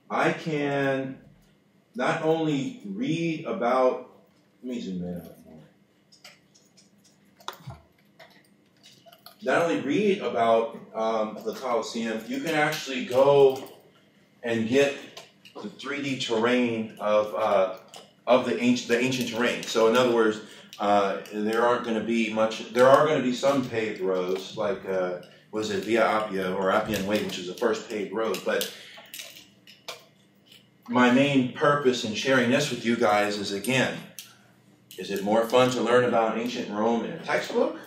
I can not only read about, let me zoom in a bit more. Not only read about the Colosseum, you can actually go and get the 3D terrain of the ancient terrain. So in other words, there are going to be some paved roads, like was it Via Appia or Appian Way, which is the first paved road. But my main purpose in sharing this with you guys is, again, is it more fun to learn about ancient Rome in a textbook?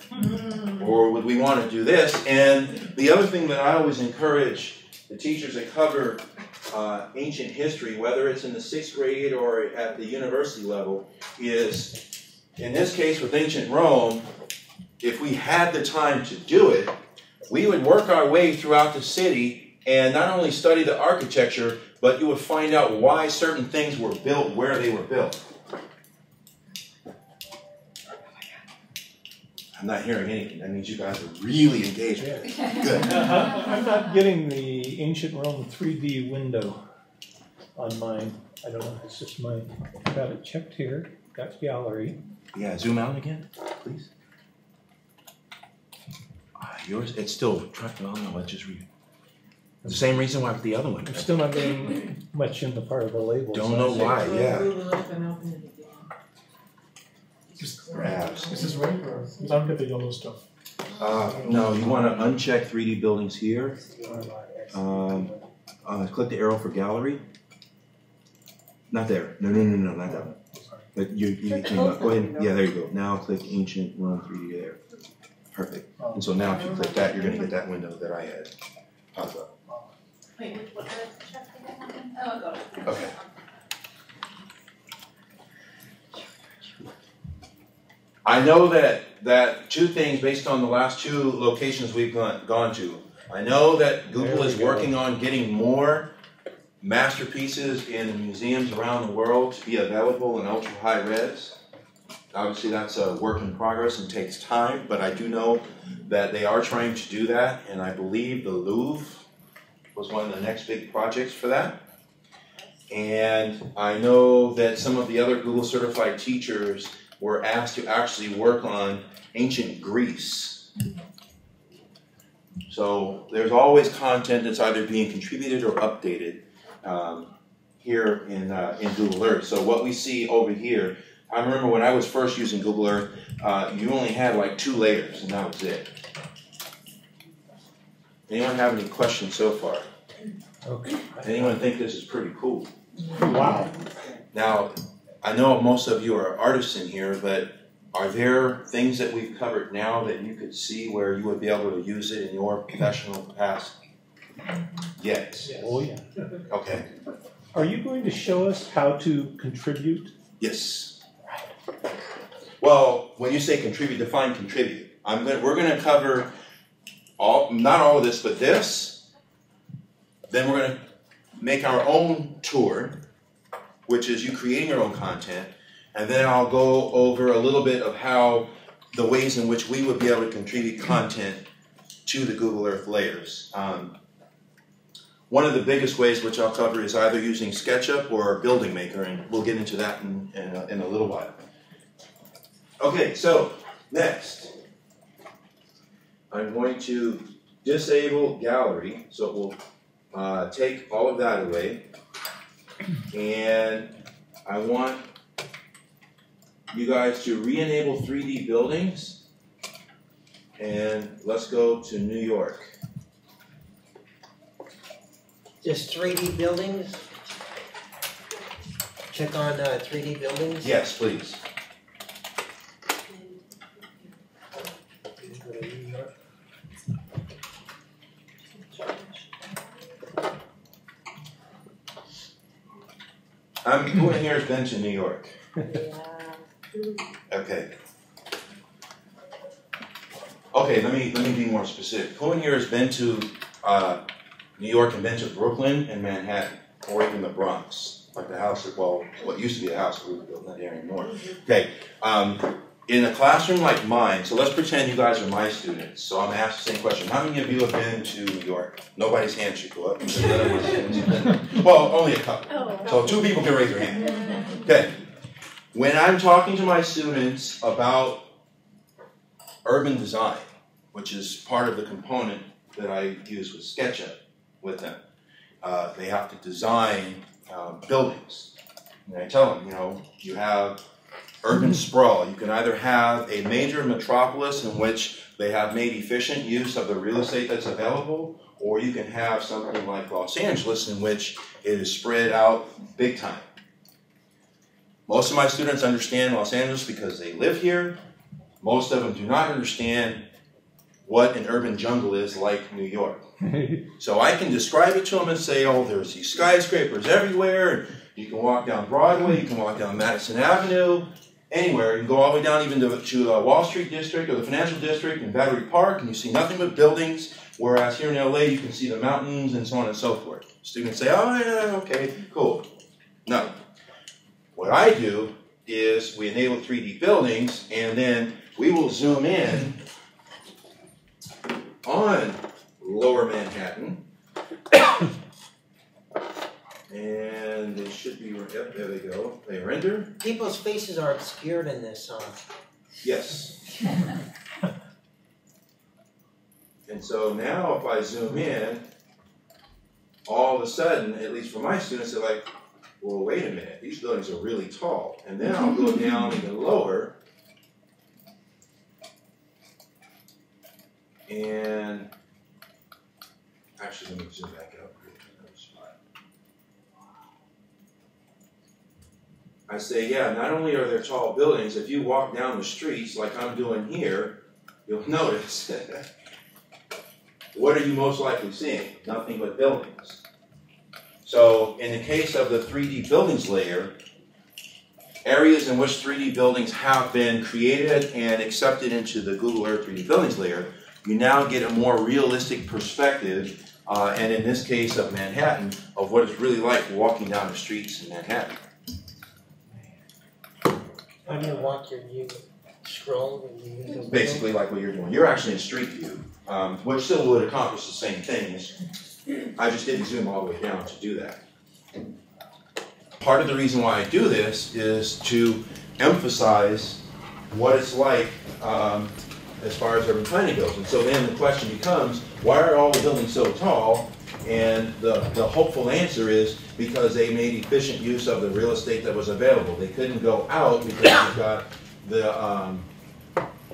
Or would we want to do this? And the other thing that I always encourage the teachers that cover ancient history, whether it's in the 6th grade or at the university level, is, in this case with ancient Rome, if we had the time to do it, we would work our way throughout the city and not only study the architecture, but you would find out why certain things were built where they were built. I'm not hearing anything. That means you guys are really engaged with it. Good. I'm not getting the ancient Rome 3D window on mine. I don't know. It's just mine. Got it checked here. Got gallery. Yeah, zoom out again, please. Yours, it's still, oh no, let's just read it. The same reason why with the other one. I'm still not getting much in the part of the label. Don't know why, yeah. Perhaps. This is right, or don't get the yellow stuff. No, you want to uncheck 3D buildings here. Click the arrow for gallery. Not there. No, not that one. But you can go ahead. Yeah, there you go. Now click ancient Rome 3D there. Perfect. And so now if you click that, you're going to get that window that I had pop up. Wait, which one? Check again? Oh, got it. Okay. I know that two things based on the last 2 locations we've gone to. I know that Google is working on getting more masterpieces in museums around the world to be available in ultra high res. Obviously that's a work in progress and takes time, but I do know that they are trying to do that, and I believe the Louvre was one of the next big projects for that. And I know that some of the other Google certified teachers were asked to actually work on ancient Greece. So there's always content that's either being contributed or updated here in Google Earth. So what we see over here, I remember when I was first using Google Earth, you only had like 2 layers, and that was it. Anyone have any questions so far? Okay. Anyone think this is pretty cool? Wow. Now, I know most of you are artists in here, but are there things that we've covered now that you could see where you would be able to use it in your professional capacity? Yes. Oh, yeah. Okay. Are you going to show us how to contribute? Yes. Well, when you say contribute, define contribute. We're going to cover not all of this, but this. Then we're going to make our own tour, which is you creating your own content, and then I'll go over a little bit of how the ways in which we would be able to contribute content to the Google Earth layers. One of the biggest ways which I'll cover is either using SketchUp or Building Maker, and we'll get into that in a little while. Okay, so next, I'm going to disable gallery, so it will take all of that away. And I want you guys to re-enable 3D buildings, and let's go to New York. Just 3D buildings? Check on 3D buildings? Yes, please. Who in here has been to New York? Okay. Okay, let me be more specific. Who in here has been to New York and been to Brooklyn and Manhattan, or even the Bronx, like the house, well, what used to be a house, we built not there anymore. Okay, in a classroom like mine, so let's pretend you guys are my students. So I'm asked the same question. How many of you have been to New York? Nobody's hand should go up. Well, only a couple. So 2 people can raise their hand. Okay. When I'm talking to my students about urban design, which is part of the component that I use with SketchUp with them, they have to design buildings. And I tell them, you know, you have urban sprawl. You can either have a major metropolis in which they have made efficient use of the real estate that's available, or you can have something like Los Angeles in which it is spread out big time. Most of my students understand Los Angeles because they live here. Most of them do not understand what an urban jungle is like New York. So I can describe it to them and say, oh, there's these skyscrapers everywhere. You can walk down Broadway, you can walk down Madison Avenue, anywhere. You can go all the way down even to the Wall Street District or the Financial District in Battery Park, and you see nothing but buildings, whereas here in LA you can see the mountains and so on and so forth. Students say, oh, yeah, okay, cool. No. What I do is we enable 3D buildings, and then we will zoom in on Lower Manhattan. And they should be, yep, there they go. They render. People's faces are obscured in this song. Yes. And so now if I zoom in, all of a sudden, at least for my students, they're like, well, wait a minute, these buildings are really tall. And then I'll go down even lower. And actually, let me zoom back up. I say, yeah, not only are there tall buildings, if you walk down the streets like I'm doing here, you'll notice, what are you most likely seeing? Nothing but buildings. So in the case of the 3D buildings layer, areas in which 3D buildings have been created and accepted into the Google Earth 3D buildings layer, you now get a more realistic perspective, and in this case of Manhattan, of what it's really like walking down the streets in Manhattan. How do you walk your view? Scroll and you use Basically like what you're doing. You're actually in Street View, which still would accomplish the same things. I just didn't zoom all the way down to do that. Part of the reason why I do this is to emphasize what it's like as far as urban planning goes. And so then the question becomes, why are all the buildings so tall? And the hopeful answer is because they made efficient use of the real estate that was available. They couldn't go out because you've got the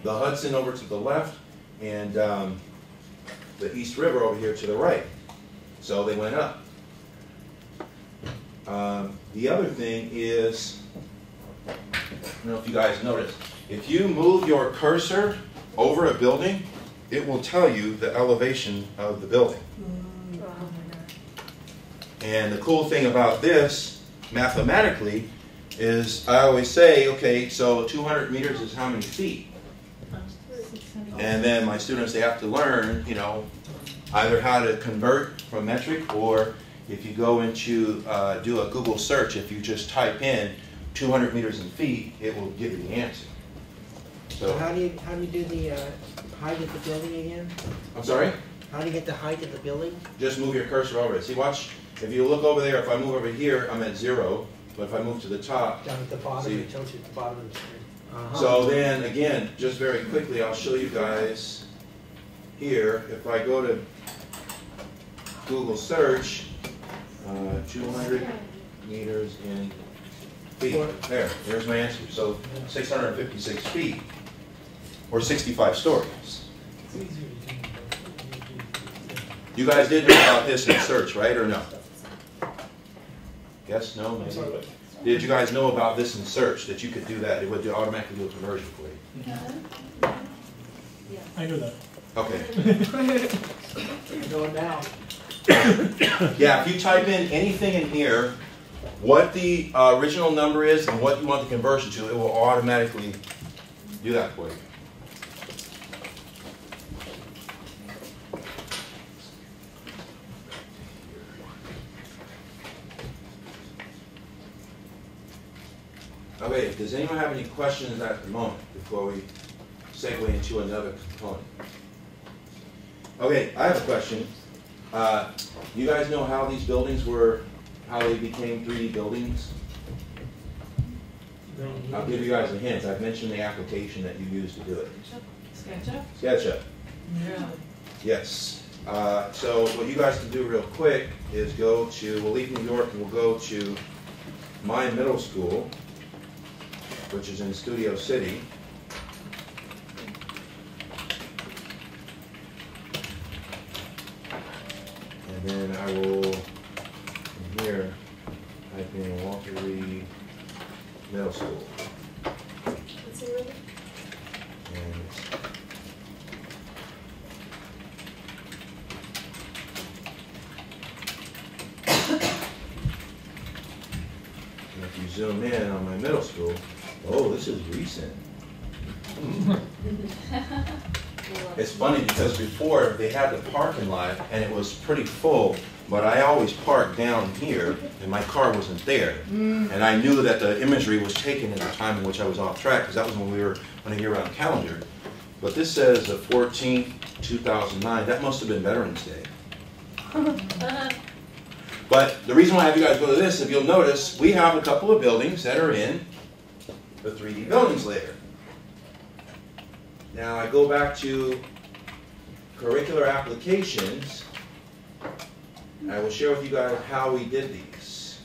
Hudson over to the left and the East River over here to the right. So they went up. The other thing is, I don't know if you guys noticed, if you move your cursor over a building, it will tell you the elevation of the building. And the cool thing about this, mathematically, is I always say, okay, so 200 meters is how many feet? And then my students, they have to learn, you know, either how to convert from metric, or if you go into do a Google search, if you just type in 200 meters in feet, it will give you the answer. So how do you do the height of the building again? I'm sorry? How do you get the height of the building? Just move your cursor over it. See, watch. If you look over there, if I move over here, I'm at 0. But if I move to the top, down at the bottom, it tells you at the bottom of the screen. So then, again, just very quickly, I'll show you guys here. If I go to Google search, 200 meters in feet. There's my answer. So 656 feet, or 65 stories. You guys did know about this in search, right, or no? Yes, no, I'm maybe? sorry, what? Did you guys know about this in search, that you could do that? It would automatically do a conversion for you. I know that. Okay. Going down. Yeah, if you type in anything in here, what the original number is and what you want the conversion to, it will automatically do that for you. Okay, does anyone have any questions at the moment before we segue into another component? Okay, I have a question. You guys know how these buildings were, how they became 3D buildings? I'll give you guys a hint. I've mentioned the application that you use to do it. SketchUp? SketchUp. Yeah. Yes. So what you guys can do real quick is go to, we'll leave New York and we'll go to my middle school, which is in Studio City. And then I will, from here, type in Walter Reed Middle School. What's the word? And if you zoom in on my middle school, oh, this is recent. It's funny because before they had the parking lot and it was pretty full, but I always parked down here and my car wasn't there. And I knew that the imagery was taken at the time in which I was off track, because that was when we were on a year-round calendar. But this says the 14th, 2009. That must have been Veterans Day. But the reason why I have you guys go to this, if you'll notice, we have a couple of buildings that are in the 3D buildings layer. Now I go back to curricular applications. I will share with you guys how we did these.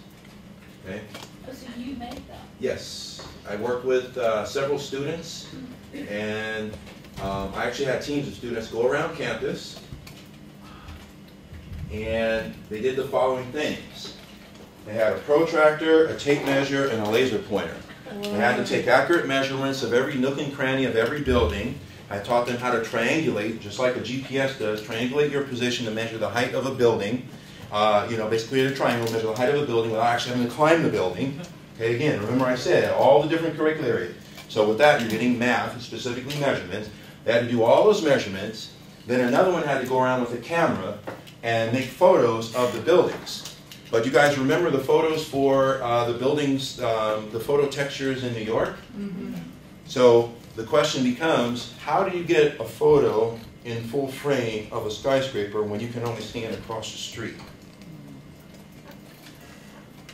Okay? Oh, so you made them? Yes. I worked with several students, and I actually had teams of students go around campus, and they did the following things. They had a protractor, a tape measure, and a laser pointer. They had to take accurate measurements of every nook and cranny of every building. I taught them how to triangulate, just like a GPS does, triangulate your position to measure the height of a building. Basically create a triangle, measure the height of a building without actually having to climb the building. Okay, again, remember I said all the different curricular areas. So with that, you're getting math, specifically measurements. They had to do all those measurements. Then another one had to go around with a camera and make photos of the buildings. But you guys remember the photos for the buildings, the photo textures in New York? Mm-hmm. So the question becomes, how do you get a photo in full frame of a skyscraper when you can only stand across the street?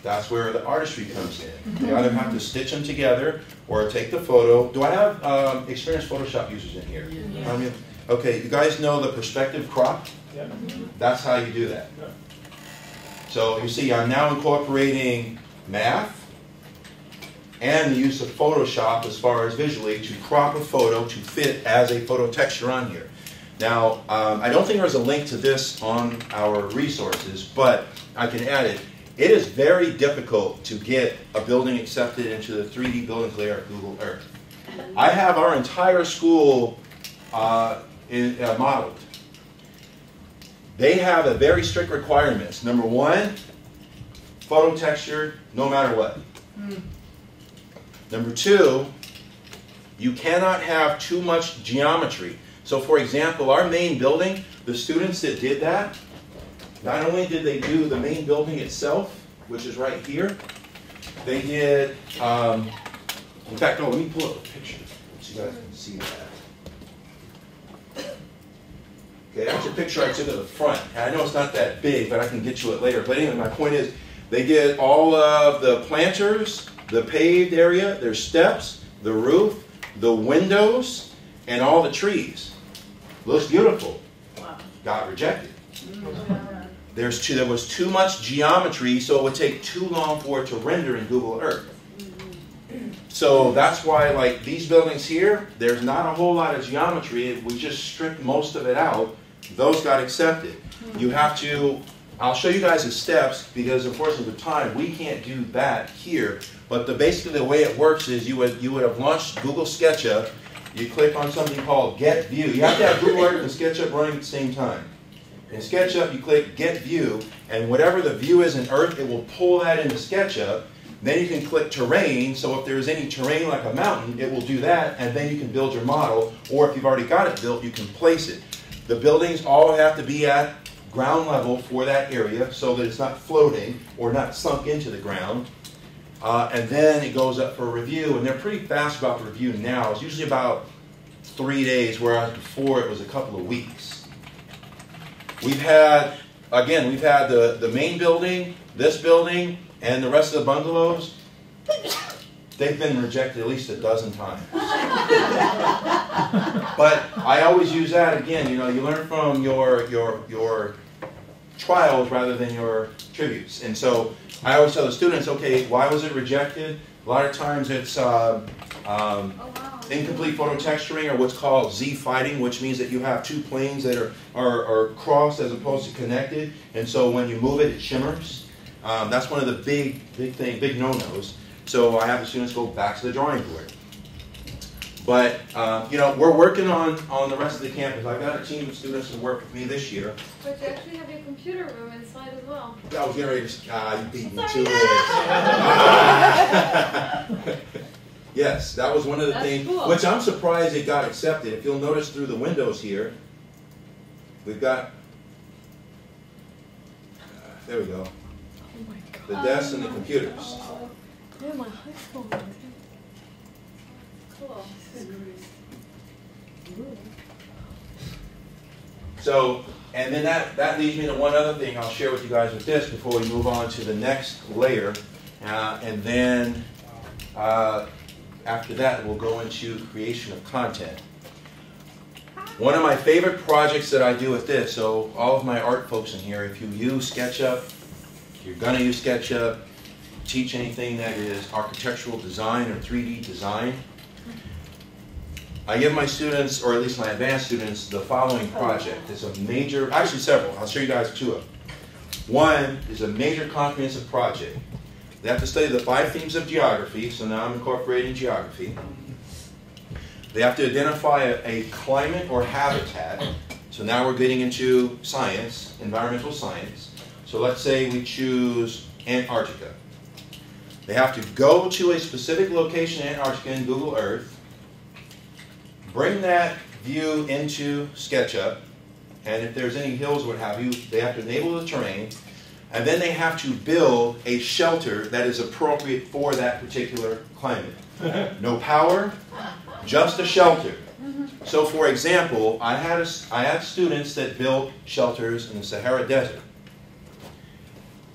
That's where the artistry comes in. You either have to stitch them together or take the photo. Do I have experienced Photoshop users in here? Yeah. Okay, you guys know the perspective crop? Yeah. That's how you do that. Yeah. So you see, I'm now incorporating math and the use of Photoshop as far as visually to crop a photo to fit as a photo texture on here. Now, I don't think there's a link to this on our resources, but I can add it. It is very difficult to get a building accepted into the 3D buildings layer of Google Earth. I have our entire school modeled. They have a very strict requirements. Number one, photo texture, no matter what. Number two, you cannot have too much geometry. So for example, our main building, the students that did that, not only did they do the main building itself, which is right here, they did, in fact, let me pull up a picture so you guys can see that. Okay, that's a picture I took of the front. And I know it's not that big, but I can get you it later. But anyway, my point is, they did all of the planters, the paved area, their steps, the roof, the windows, and all the trees. Looks beautiful. Wow. Got rejected. There was too much geometry, so it would take too long for it to render in Google Earth. So that's why, like these buildings here, there's not a whole lot of geometry. We just stripped most of it out. Those got accepted. You have to I'll show you guys the steps because, of course, of the time, we can't do that here. But basically, the way it works is you would have launched Google SketchUp. You click on something called Get View. You have to have Google Earth and SketchUp running at the same time. In SketchUp, you click Get View, and whatever the view is in Earth, it will pull that into SketchUp. Then you can click Terrain, so if there's any terrain like a mountain, it will do that, and then you can build your model, or if you've already got it built, you can place it. The buildings all have to be at ground level for that area, so that it's not floating or not sunk into the ground. And then it goes up for review, and they're pretty fast about the review now. It's usually about 3 days, whereas before it was a couple of weeks. We've had the main building, this building, and the rest of the bungalows. They've been rejected at least a dozen times. But I always use that again. You know, you learn from your trials rather than your tributes. And so I always tell the students, okay, why was it rejected? A lot of times it's incomplete photo texturing, or what's called Z-fighting, which means that you have two planes that are crossed as opposed to connected, and so when you move it, it shimmers. That's one of the big no-nos. So I have the students go back to the drawing board. But you know, we're working on the rest of the campus. I've got a team of students who work with me this year. But you actually have your computer room inside as well. I was getting ready to, you beat me to it. Yes, that was one of the things, cool. which I'm surprised it got accepted. If you'll notice through the windows here, we've got, there we go, the desks and the computers. Yeah, my high school. Cool. So, and then that leads me to one other thing I'll share with you guys with this before we move on to the next layer. And then after that, we'll go into creation of content. One of my favorite projects that I do with this, so all of my art folks in here, if you use SketchUp, if you're going to use SketchUp, teach anything that is architectural design or 3D design, I give my students, or at least my advanced students, the following project. It's a major, actually several, I'll show you guys two of them. One is a major comprehensive project. They have to study the 5 themes of geography, so now I'm incorporating geography. They have to identify a climate or habitat, so now we're getting into science, environmental science. So let's say we choose Antarctica. They have to go to a specific location in Antarctica in Google Earth, bring that view into SketchUp, and if there's any hills or what have you, they have to enable the terrain, and then they have to build a shelter that is appropriate for that particular climate. No power, just a shelter. So for example, I had students that built shelters in the Sahara Desert.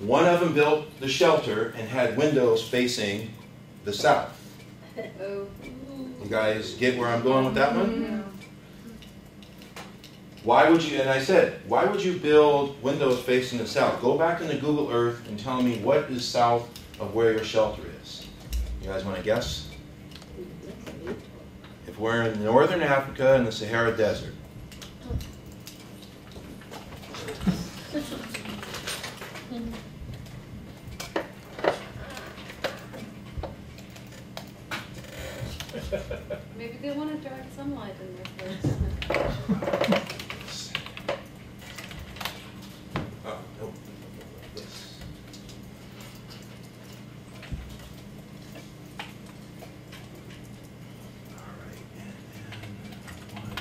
One of them built the shelter and had windows facing the south. You guys get where I'm going with that one? Why would you, and I said, why would you build windows facing the south? Go back into Google Earth and tell me what is south of where your shelter is. You guys want to guess? If we're in northern Africa in the Sahara Desert. Maybe they want to direct sunlight in their place. Oh, no. Yes. All right, and one.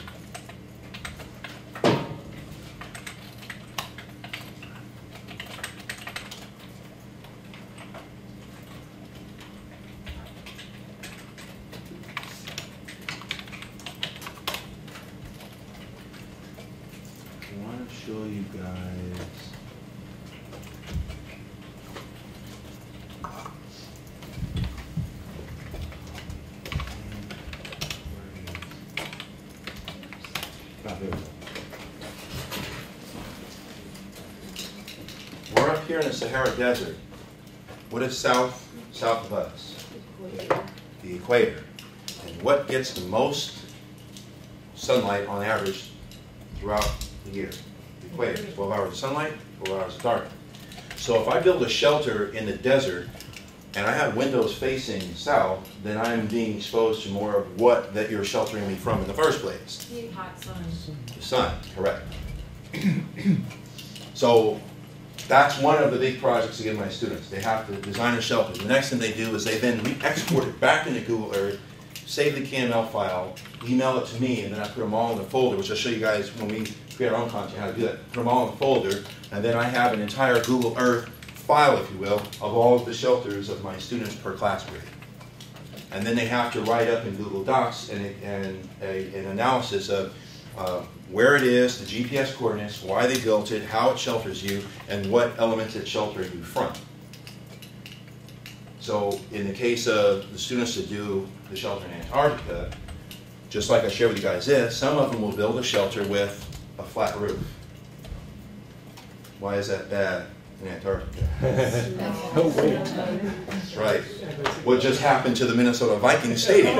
I want to show you guys. There we go. We're up here in the Sahara Desert. What is south of us? The equator. And what gets the most sunlight on average throughout the year? The equator, 12 hours of sunlight, 12 hours of dark. So if I build a shelter in the desert and I have windows facing south, then I'm being exposed to more of what that you're sheltering me from in the first place. Hot sun. The sun, correct. So that's one of the big projects to give my students. They have to design a shelter. The next thing they do is they then export it back into Google Earth, save the KML file, email it to me, and then I put them all in a folder, which I'll show you guys when we create our own content how to do that. Put them all in a folder, and then I have an entire Google Earth file, if you will, of all of the shelters of my students per class grade. And then they have to write up in Google Docs an analysis of where it is, the GPS coordinates, why they built it, how it shelters you, and what elements it shelters you from. So in the case of the students that do the shelter in Antarctica, just like I shared with you guys this, some of them will build a shelter with a flat roof. Why is that bad in Antarctica? Oh, wait. That's right. What just happened to the Minnesota Vikings stadium?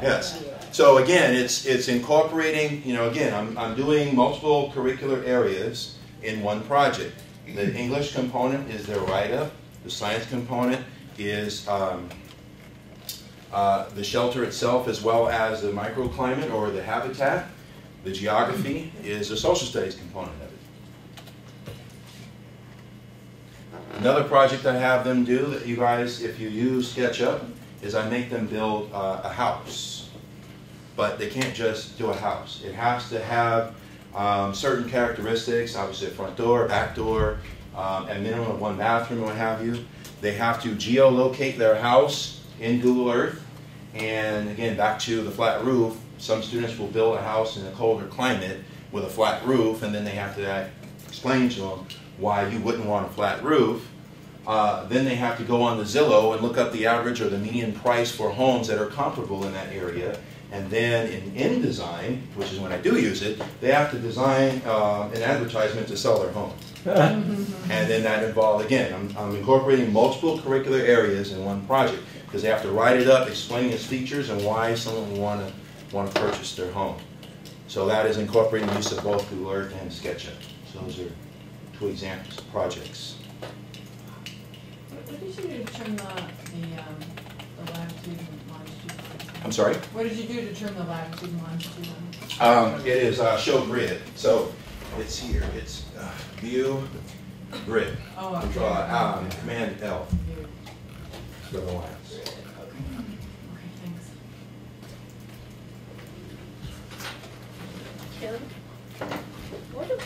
Yes. So again, it's incorporating, again, I'm doing multiple curricular areas in one project. The English component is their write-up. The science component is the shelter itself, as well as the microclimate or the habitat. The geography is the social studies component of it. Another project I have them do that you guys, if you use SketchUp, is I make them build a house. But they can't just do a house. It has to have certain characteristics, obviously a front door, back door, a minimum of 1 bathroom, what have you. They have to geolocate their house in Google Earth. And again, back to the flat roof, some students will build a house in a colder climate with a flat roof, and then they have to explain to them why you wouldn't want a flat roof. Then they have to go on the Zillow and look up the average or the median price for homes that are comparable in that area. And then in InDesign, which is when I do use it, they have to design an advertisement to sell their home. And then that involves, again, I'm incorporating multiple curricular areas in one project because they have to write it up, explain its features and why someone would want to purchase their home. So that is incorporating the use of both Google Earth and SketchUp. So those are 2 examples of projects. What did you do to trim the latitude and longitude? I'm sorry? What did you do to trim the latitude and longitude? It is show grid. So it's here. It's view grid. Oh, okay. Command L for the lines. Okay, thanks. Kim,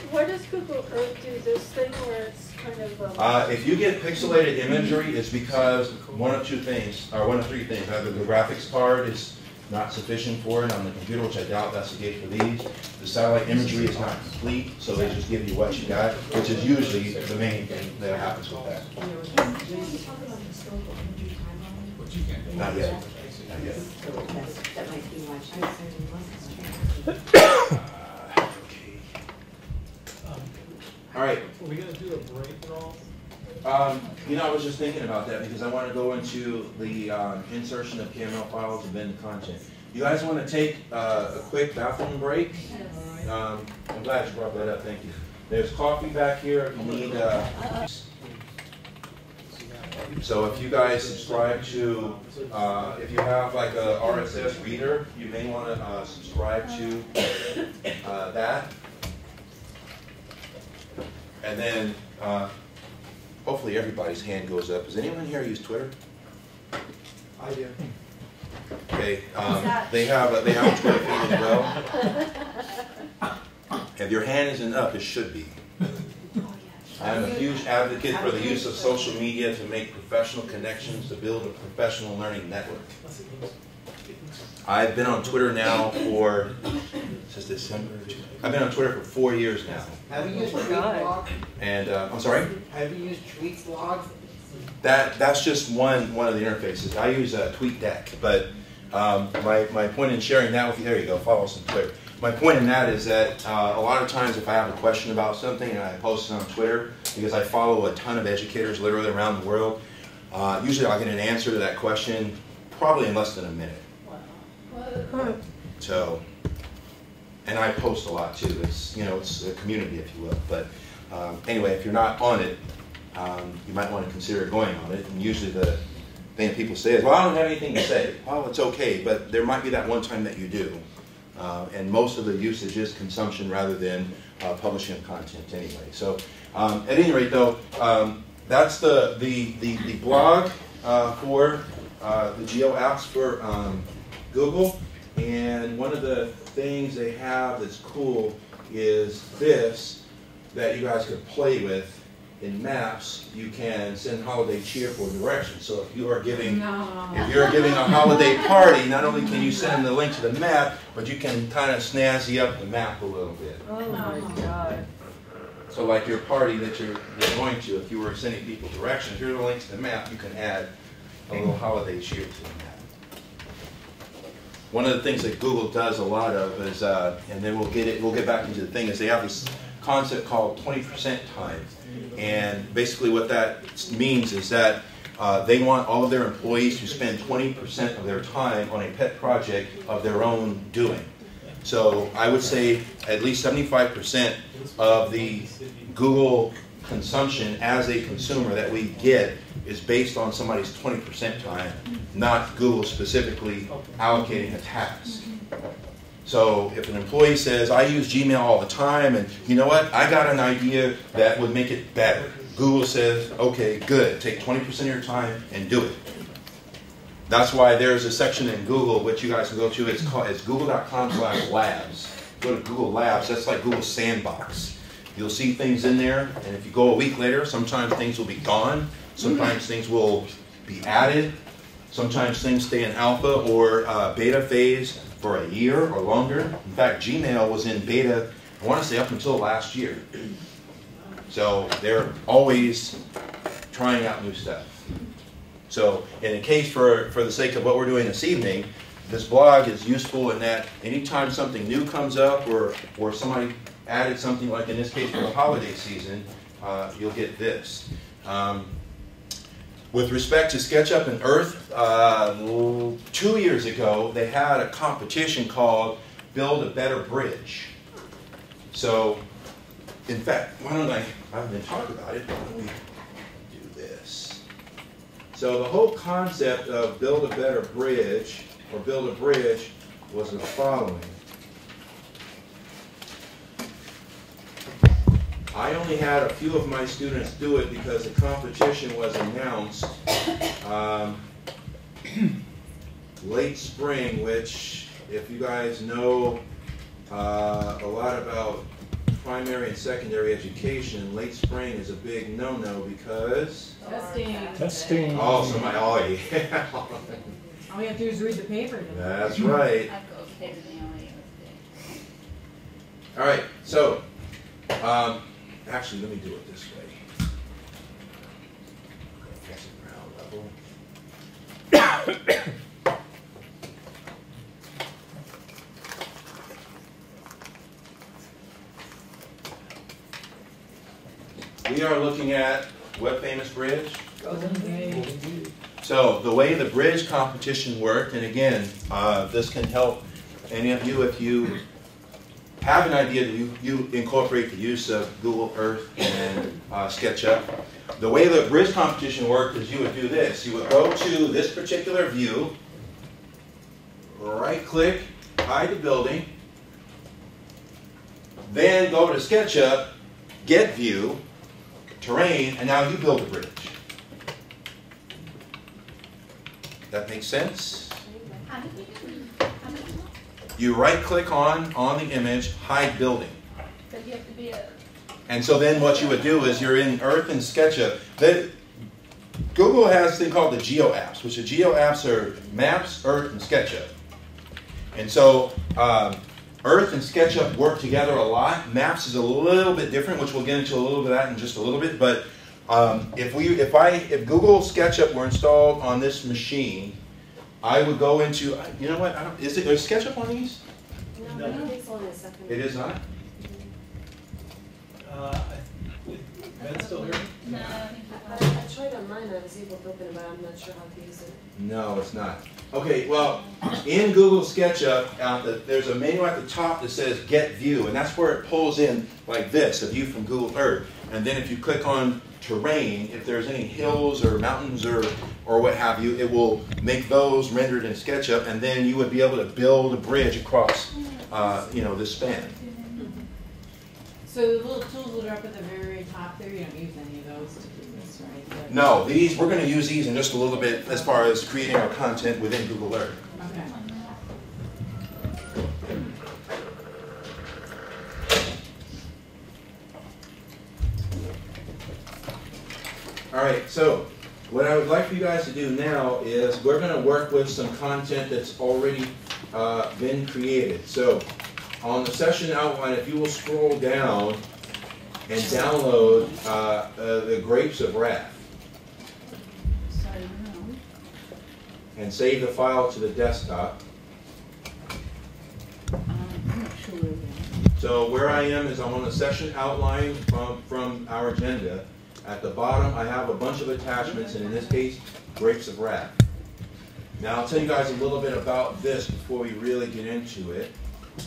what does Google Earth do? This thing where it's kind of if you get pixelated imagery, it's because one of 3 things. Either the graphics card is not sufficient for it on the computer, which I doubt that's the case for these. The satellite imagery is not complete, so they just give you what you got, which is usually the main thing that happens with that. Not yet. Not yet. All right. Are we going to do a break at all? I was just thinking about that because I want to go into the insertion of KML files and then the content. You guys want to take a quick bathroom break? I'm glad you brought that up. Thank you. There's coffee back here if you need. So if you guys subscribe to, if you have like a RSS reader, you may want to subscribe to that. And then hopefully everybody's hand goes up. Does anyone here use Twitter? I do. Okay, they have a Twitter feed as well. If your hand isn't up, it should be. I'm a huge advocate for the use of social media to make professional connections, to build a professional learning network. I've been on Twitter now for, since December, I've been on Twitter for 4 years now. Have you used TweetBlog? And, I'm sorry? Have you used TweetBlog? That's just one of the interfaces. I use TweetDeck, but my point in sharing that with you, there you go, follow us on Twitter. My point in that is that a lot of times if I have a question about something and I post it on Twitter, because I follow a ton of educators literally around the world, usually I'll get an answer to that question probably in less than a minute. So And I post a lot too. It's, it's a community, if you will. But anyway, if you're not on it, you might want to consider going on it. And usually the thing people say is, well, I don't have anything to say. Well, it's okay, but there might be that one time that you do. And most of the usage is consumption rather than publishing of content anyway. So at any rate, though, that's the blog for the Geo apps for Google. And one of the things they have that's cool is this that you guys could play with. In Maps, you can send holiday cheer for directions. So if you're giving a holiday party, not only can you send the link to the map, but you can kind of snazzy up the map a little bit. Oh my God. So like your party that you're going to, if you were sending people directions, here's a link to the map, you can add a little holiday cheer to the map. One of the things that Google does a lot of is, and then we'll get back into the thing, is they have this concept called 20% time. And basically what that means is that they want all of their employees to spend 20% of their time on a pet project of their own doing. So I would say at least 75% of the Google consumption as a consumer that we get is based on somebody's 20% time, not Google specifically allocating a task. So if an employee says, I use Gmail all the time, and you know what, I got an idea that would make it better. Google says, okay, good, take 20% of your time and do it. That's why there's a section in Google which you guys can go to. It's google.com/labs. Go to Google Labs, that's like Google Sandbox. You'll see things in there, and if you go a week later, sometimes things will be gone, sometimes things will be added, sometimes things stay in alpha or beta phase for a year or longer. In fact, Gmail was in beta, I want to say up until last year. So they're always trying out new stuff. So in the case, for the sake of what we're doing this evening, this blog is useful in that anytime something new comes up or somebody added something, like in this case for the holiday season, you'll get this. With respect to SketchUp and Earth, 2 years ago, they had a competition called Build a Better Bridge. So, in fact, why don't I haven't been talking about it, why don't we do this? So the whole concept of Build a Better Bridge, or Build a Bridge, was the following. I only had a few of my students do it because the competition was announced late spring, which, if you guys know a lot about primary and secondary education, late spring is a big no-no because... Testing. Oh, yeah. All you have to do is read the paper. That's right. All right, so... actually, let me do it this way. Guess ground level. We are looking at what famous bridge? Golden Gate. So the way the bridge competition worked, and again, this can help any of you if you have an idea that you incorporate the use of Google Earth and SketchUp. The way the bridge competition worked is you would do this. You would go to this particular view, right-click, hide the building, then go to SketchUp, get view, terrain, and now you build a bridge. That makes sense? You right-click on the image, hide building. But you have to be a... And so then what you would do is you're in Earth and SketchUp. Google has a thing called the Geo apps, which the Geo apps are Maps, Earth, and SketchUp. And so Earth and SketchUp work together a lot. Maps is a little bit different, which we'll get into a little bit of that in just a little bit. But if Google SketchUp were installed on this machine, I would go into, you know what, is SketchUp on these? No, I don't think so on the second. It is not? Ben's still here? No, I think I tried on mine, I was able to open it, but I'm not sure how to use it. No, it's not. Okay, well, in Google SketchUp, there's a menu at the top that says Get View, and that's where it pulls in like this, a view from Google Earth. And then if you click on Terrain, if there's any hills or mountains or what have you, it will make those rendered in SketchUp, and then you would be able to build a bridge across, this span. So the little tools that are up at the very top there, you don't use any of those to do this, right? No, we're going to use these in just a little bit as far as creating our content within Google Earth. Okay. All right, so what I would like for you guys to do now is we're going to work with some content that's already been created. So on the session outline, if you will scroll down and download the Grapes of Wrath and save the file to the desktop. So where I am is I'm on the session outline from our agenda. At the bottom, I have a bunch of attachments, and in this case, Grapes of Wrath. Now, I'll tell you guys a little bit about this before we really get into it.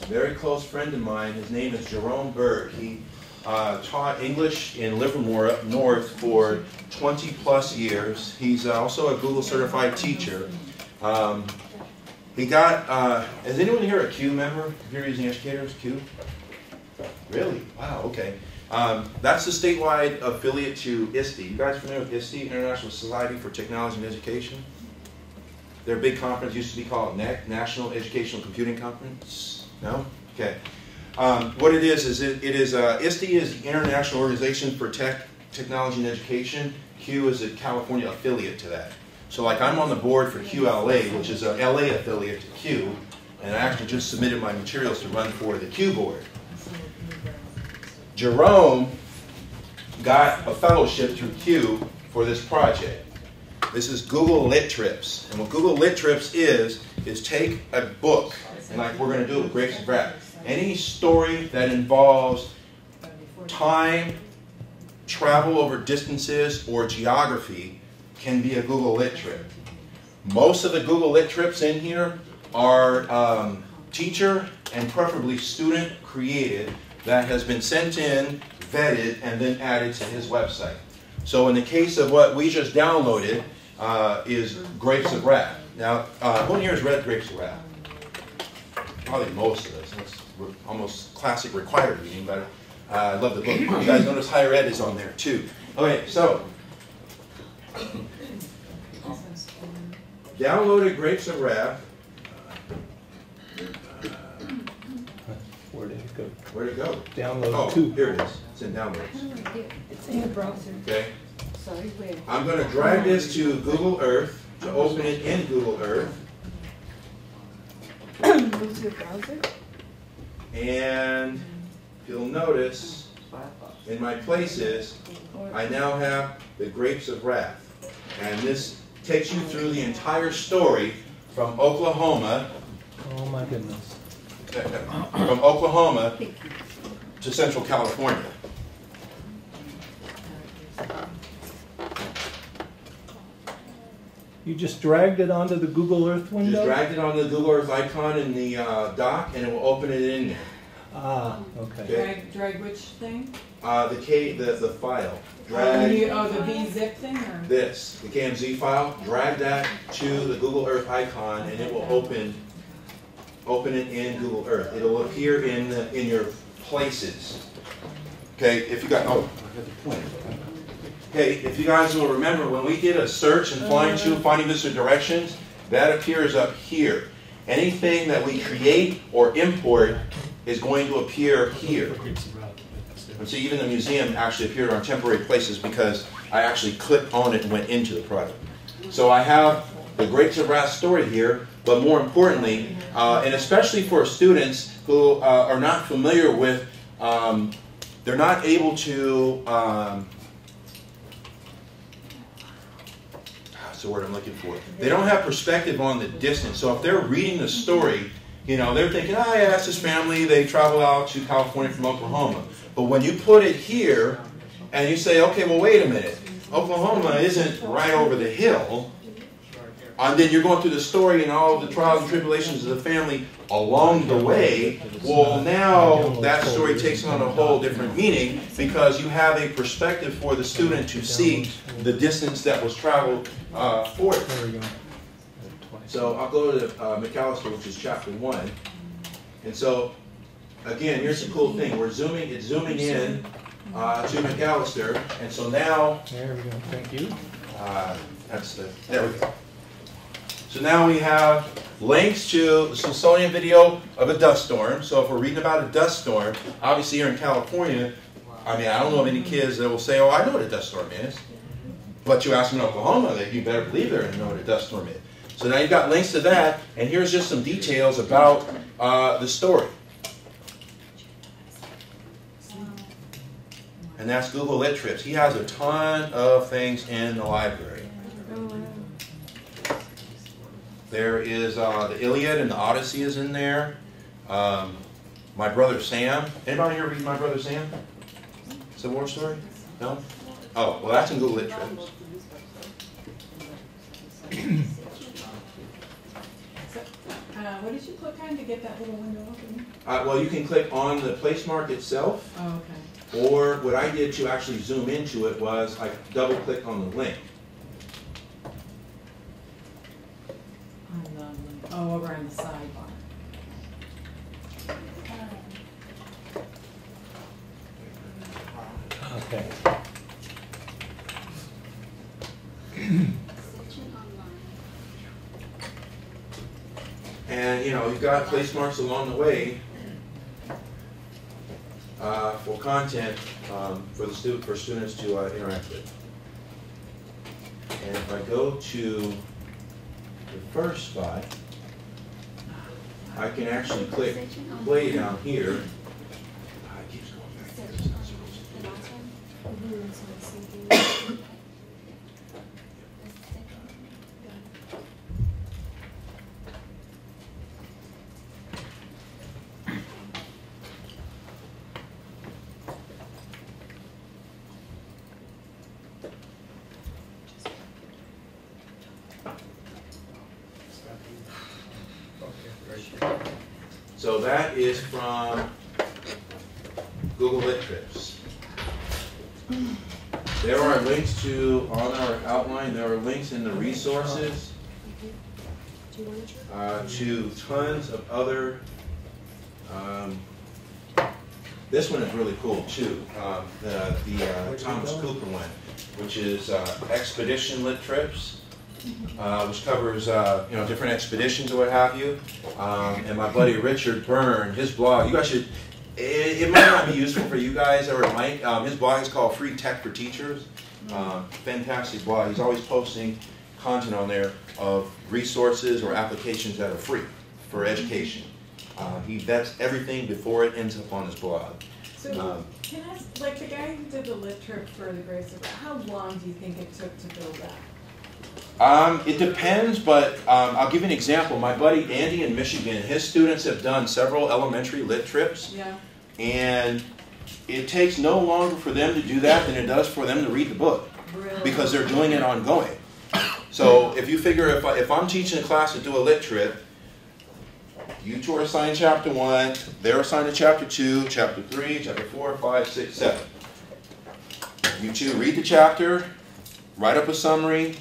A very close friend of mine, his name is Jerome Berg. He taught English in Livermore up north for 20 plus years. He's also a Google certified teacher. He got, is anyone here a Q member? Here using educators, Q? Really? Wow, okay. That's the statewide affiliate to ISTE. You guys familiar with ISTE, International Society for Technology and Education? Their big conference used to be called NEC, National Educational Computing Conference. No? Okay. What it is ISTE is the International Organization for Technology and Education. Q is a California affiliate to that. So like I'm on the board for QLA, which is a LA affiliate to Q, and I actually just submitted my materials to run for the Q board. Jerome got a fellowship through Q for this project. This is Google Lit Trips. And what Google Lit Trips is take a book, and like we're going to do with Grapes of Wrath, any story that involves time, travel over distances, or geography can be a Google Lit Trip. Most of the Google Lit Trips in here are teacher and preferably student created that has been sent in, vetted, and then added to his website. So in the case of what we just downloaded is Grapes of Wrath. Now, who in here has read Grapes of Wrath? Probably most of us. That's almost classic required reading, but I love the book. You guys notice higher ed is on there too. Okay, so downloaded Grapes of Wrath. Where did it go? Where'd it go? Download two. Here it is. It's in downloads. It's in the browser. Okay. Sorry, where? I'm going to drag this to Google Earth to open it in Google Earth. Go to the browser. And you'll notice in my places, I now have the Grapes of Wrath. And this takes you through the entire story from Oklahoma. Oh my goodness. From Oklahoma to Central California. You just dragged it onto the Google Earth window? Just dragged it on the Google Earth icon in the dock, and it will open it in there. Ah, okay. Drag which thing? The file. Drag the VZip thing? Or? This, the KMZ file. Drag that to the Google Earth icon, and it will open it in Google Earth. It'll appear in your places. Okay, if you got, I got the pointer. Okay, if you guys will remember, when we did a search and finding missing directions, that appears up here. Anything that we create or import is going to appear here. And so even the museum actually appeared on temporary places because I actually clicked on it and went into the product. So I have the Grapes of Wrath story here, but more importantly, and especially for students who are not familiar with, they're not able to, that's the word I'm looking for. They don't have perspective on the distance. So if they're reading the story, they're thinking, oh yeah, that's his family, they travel out to California from Oklahoma. But when you put it here, and you say, okay, well wait a minute, Oklahoma isn't right over the hill. And then you're going through the story and all of the trials and tribulations of the family along the way. Well, now that story takes on a whole different meaning because you have a perspective for the student to see the distance that was traveled for it. There we go. So I'll go to McAllister, which is chapter 1. And so, again, here's the cool thing. It's zooming in to McAllister. And so now, there we go. Thank you. There we go. So now we have links to the Smithsonian video of a dust storm. So if we're reading about a dust storm, obviously here in California, I mean, I don't know of any kids that will say, oh, I know what a dust storm is. But you ask them in Oklahoma, you better believe they're going to know what a dust storm is. So now you've got links to that, and here's just some details about the story. And that's Google Lit Trips. He has a ton of things in the library. There is the Iliad and the Odyssey is in there. My Brother Sam. Anybody here read My Brother Sam? Civil War story? No? Oh, well that's in Google Lit Trips. What did you click on to get that little window open? Well, you can click on the place mark itself. Oh, okay. Or what I did to actually zoom into it was I double clicked on the link. Oh, over on the sidebar. Okay. And you know, you've got place marks along the way for content for students to interact with. And if I go to the first spot, I can actually click play down here. It keeps going back there. It's not supposed to. So that is from Google Lit Trips. There are links to, on our outline, there are links in the resources to tons of other, this one is really cool too, the Thomas Cooper one, which is Expedition Lit Trips. Which covers different expeditions or what have you. And my buddy Richard Byrne, his blog, you guys should, it might not be useful for you guys, or it might, his blog is called Free Tech for Teachers. Fantastic blog. He's always posting content on there of resources or applications that are free for education. He vets everything before it ends up on his blog. So can I ask, like the guy who did the lit trip for the Grace of God, how long do you think it took to build that? It depends, but I'll give you an example. My buddy Andy in Michigan, his students have done several elementary lit trips. Yeah. And it takes no longer for them to do that than it does for them to read the book. Really? Because they're doing it ongoing. So if you figure if I'm teaching a class to do a lit trip, you two are assigned chapter 1, they're assigned to chapter 2, chapter 3, chapter 4, 5, 6, 7. You two read the chapter, write up a summary,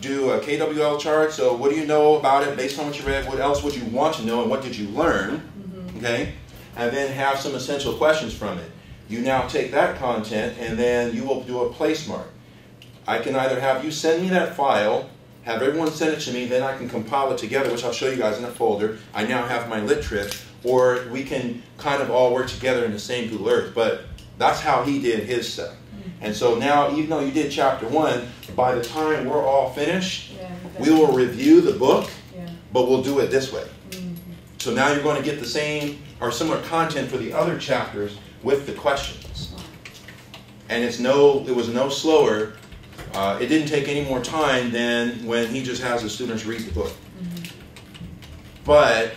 do a KWL chart. So what do you know about it based on what you read? What else would you want to know, and what did you learn? Okay, and then have some essential questions from it. You now take that content and then you will do a place mark. I can either have you send me that file, have everyone send it to me, then I can compile it together, which I'll show you guys in a folder. I now have my lit trip, or we can kind of all work together in the same Google Earth. But that's how he did his stuff. And so now, even though you did chapter 1, by the time we're all finished, we will review the book, but we'll do it this way. So now you're going to get the same or similar content for the other chapters with the questions. And it was no slower. It didn't take any more time than when he just has the students read the book. But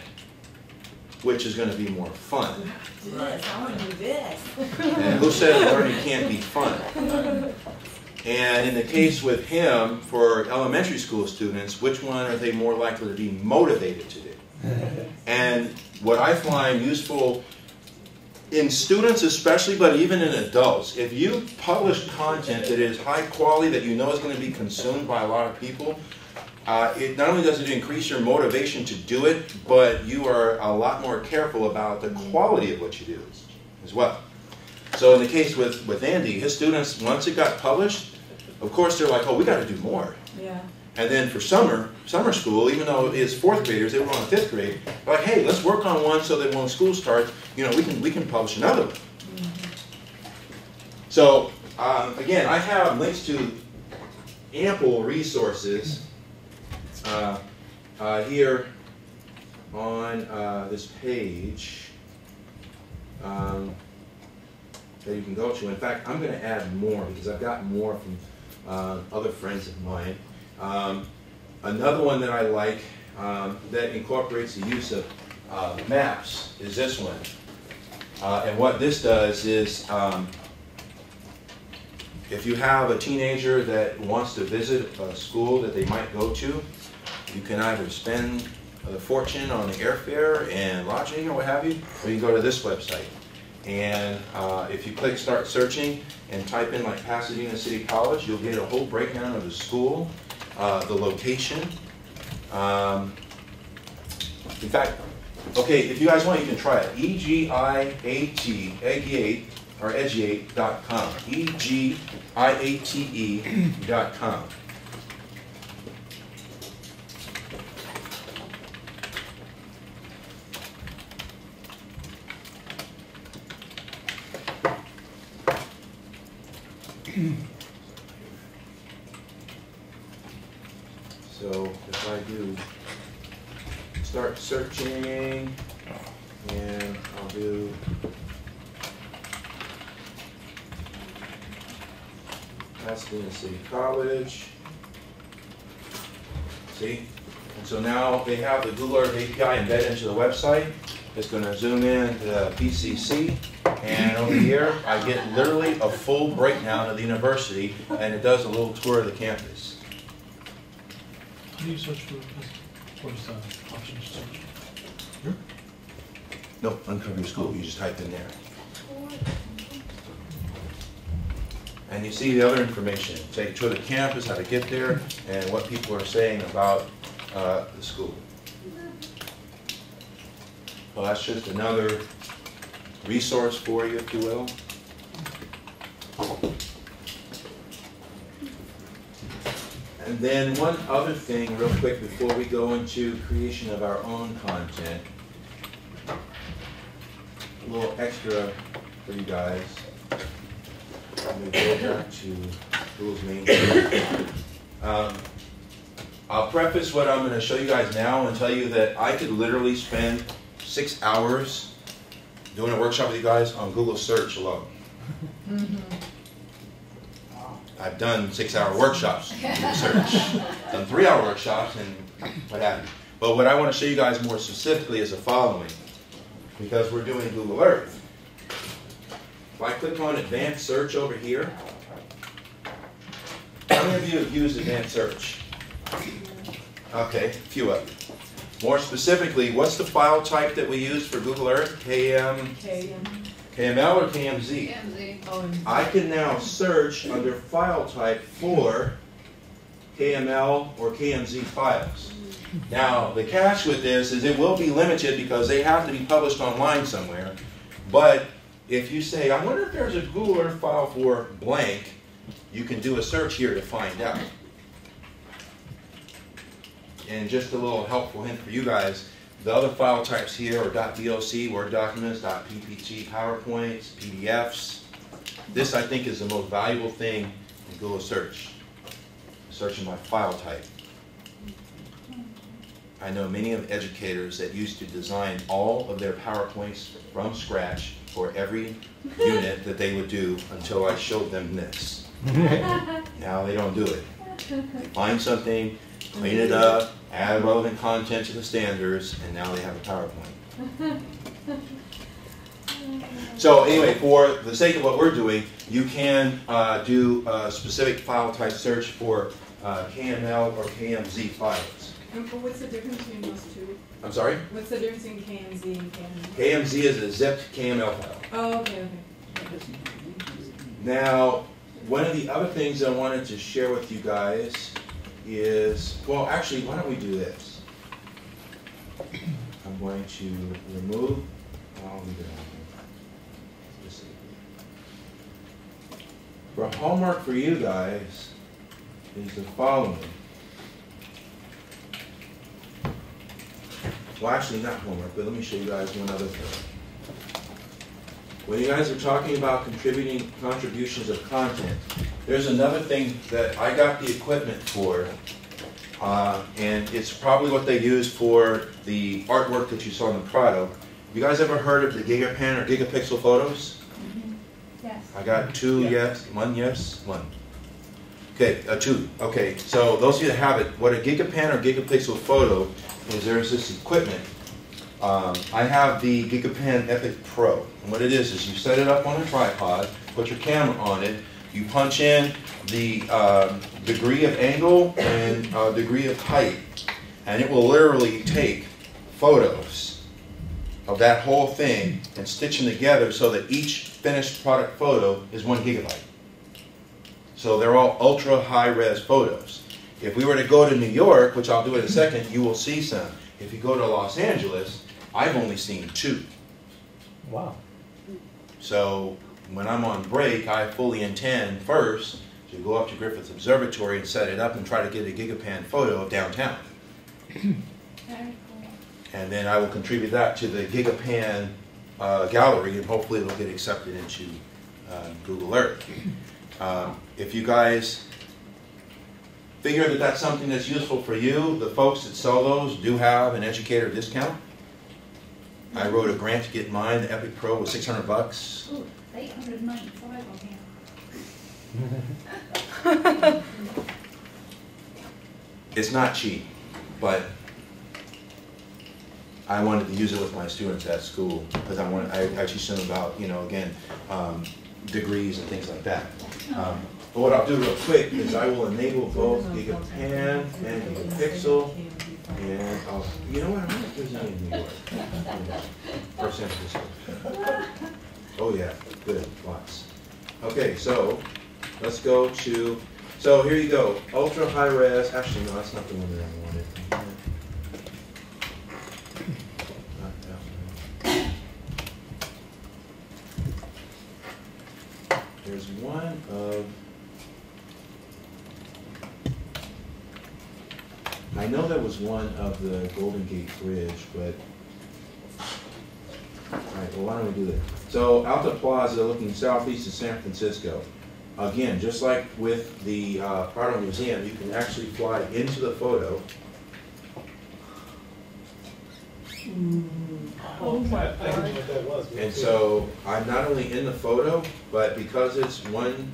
which is going to be more fun. Yes, I want to do this. And who said learning can't be fun? And in the case with him, for elementary school students, which one are they more likely to be motivated to do? And what I find useful in students especially, but even in adults, if you publish content that is high quality, that you know is going to be consumed by a lot of people, it not only does it increase your motivation to do it, but you are a lot more careful about the quality of what you do as well. So in the case with Andy, his students, once it got published, of course they're like, oh, we got to do more. Yeah. And then for summer school, even though it's fourth graders, they were on fifth grade, they're like, hey, let's work on one so that when school starts, you know, we can publish another one. So again, I have links to ample resources here on this page that you can go to. In fact, I'm going to add more because I've got more from other friends of mine. Another one that I like that incorporates the use of maps is this one. And what this does is if you have a teenager that wants to visit a school that they might go to, you can either spend a fortune on the airfare and lodging or what have you, or you go to this website. And if you click Start Searching and type in like Pasadena City College, you'll get a whole breakdown of the school, the location. In fact, okay, if you guys want, you can try it. EGIATE or Eduate.com. EGIATE.com. So if I do start searching, and I'll do Pasadena City College. See? And so now they have the Google Earth API embedded into the website. It's going to zoom in to PCC. And over here, I get literally a full breakdown of the university, and it does a little tour of the campus. How do you search for where's the option to search? Here? No, Uncover Your School. You just type in there. And you see the other information. Take to the campus, how to get there, and what people are saying about the school. Well, that's just another resource for you, if you will. And then one other thing real quick before we go into creation of our own content. A little extra for you guys. Let me go back to Google's main page. I'll preface what I'm going to show you guys now and tell you that I could literally spend 6 hours doing a workshop with you guys on Google search alone. I've done 6-hour workshops on Google search, done 3-hour workshops, and what have you. But what I want to show you guys more specifically is the following, because we're doing Google Earth. If I click on Advanced Search over here, how many of you have used Advanced Search? Okay, a few of you. More specifically, what's the file type that we use for Google Earth? KML or KMZ? KMZ. I can now search under file type for KML or KMZ files. Now, the catch with this is it will be limited because they have to be published online somewhere. But if you say, I wonder if there's a Google Earth file for blank, you can do a search here to find out. And just a little helpful hint for you guys, the other file types here are .doc, Word documents, .ppt, PowerPoints, PDFs. This, I think, is the most valuable thing in Google Search, searching by file type. I know many of the educators that used to design all of their PowerPoints from scratch for every unit that they would do until I showed them this. Now they don't do it. They find something, clean it up, add relevant content to the standards, and now they have a PowerPoint. So anyway, for the sake of what we're doing, you can do a specific file type search for KML or KMZ files. And what's the difference between those two? I'm sorry? What's the difference in KMZ and KML? KMZ is a zipped KML file. Oh, okay, okay. Now, one of the other things I wanted to share with you guys is, well, actually, why don't we do this? I'm going to remove, I'll leave it on here. Let's see. For homework for you guys is the following. Well, actually, not homework, but let me show you guys one other thing. When you guys are talking about contributions of content, there's another thing that I got the equipment for, and it's probably what they use for the artwork that you saw in the Prado. You guys ever heard of the Gigapan or Gigapixel photos? Mm-hmm. Yes. I got two yes, one. Okay, two. Okay, so those of you that have it, what a Gigapan or Gigapixel photo is, there's this equipment. I have the Gigapan Epic Pro. And what it is you set it up on a tripod, put your camera on it, you punch in the degree of angle and degree of height, and it will literally take photos of that whole thing and stitch them together so that each finished product photo is 1 gigabyte. So they're all ultra high-res photos. If we were to go to New York, which I'll do in a second, you will see some. If you go to Los Angeles, I've only seen 2. Wow. So when I'm on break, I fully intend first to go up to Griffith Observatory and set it up and try to get a Gigapan photo of downtown. And then I will contribute that to the Gigapan gallery, and hopefully it'll get accepted into Google Earth. If you guys figure that that's something that's useful for you, the folks that sell those do have an educator discount. I wrote a grant to get mine. The Epic Pro was $600. Ooh, $895 on here. It's not cheap, but I wanted to use it with my students at school because I teach them about, again, degrees and things like that. But what I'll do real quick is I will enable both Gigapan and Gigapixel, and you know what, I'm going to visit in New York, or San Francisco. Oh yeah, good, lots. Okay, so let's go to, so here you go, ultra high res, actually no, that's not the one that I wanted. Not that one. There's one of, I know there was one of the Golden Gate Bridge, but, all right, well, why don't we do that? So, Alta Plaza, looking southeast of San Francisco. Again, just like with the Prado Museum, you can actually fly into the photo. Oh my, I didn't know what that was. And so, I'm not only in the photo, but because it's 1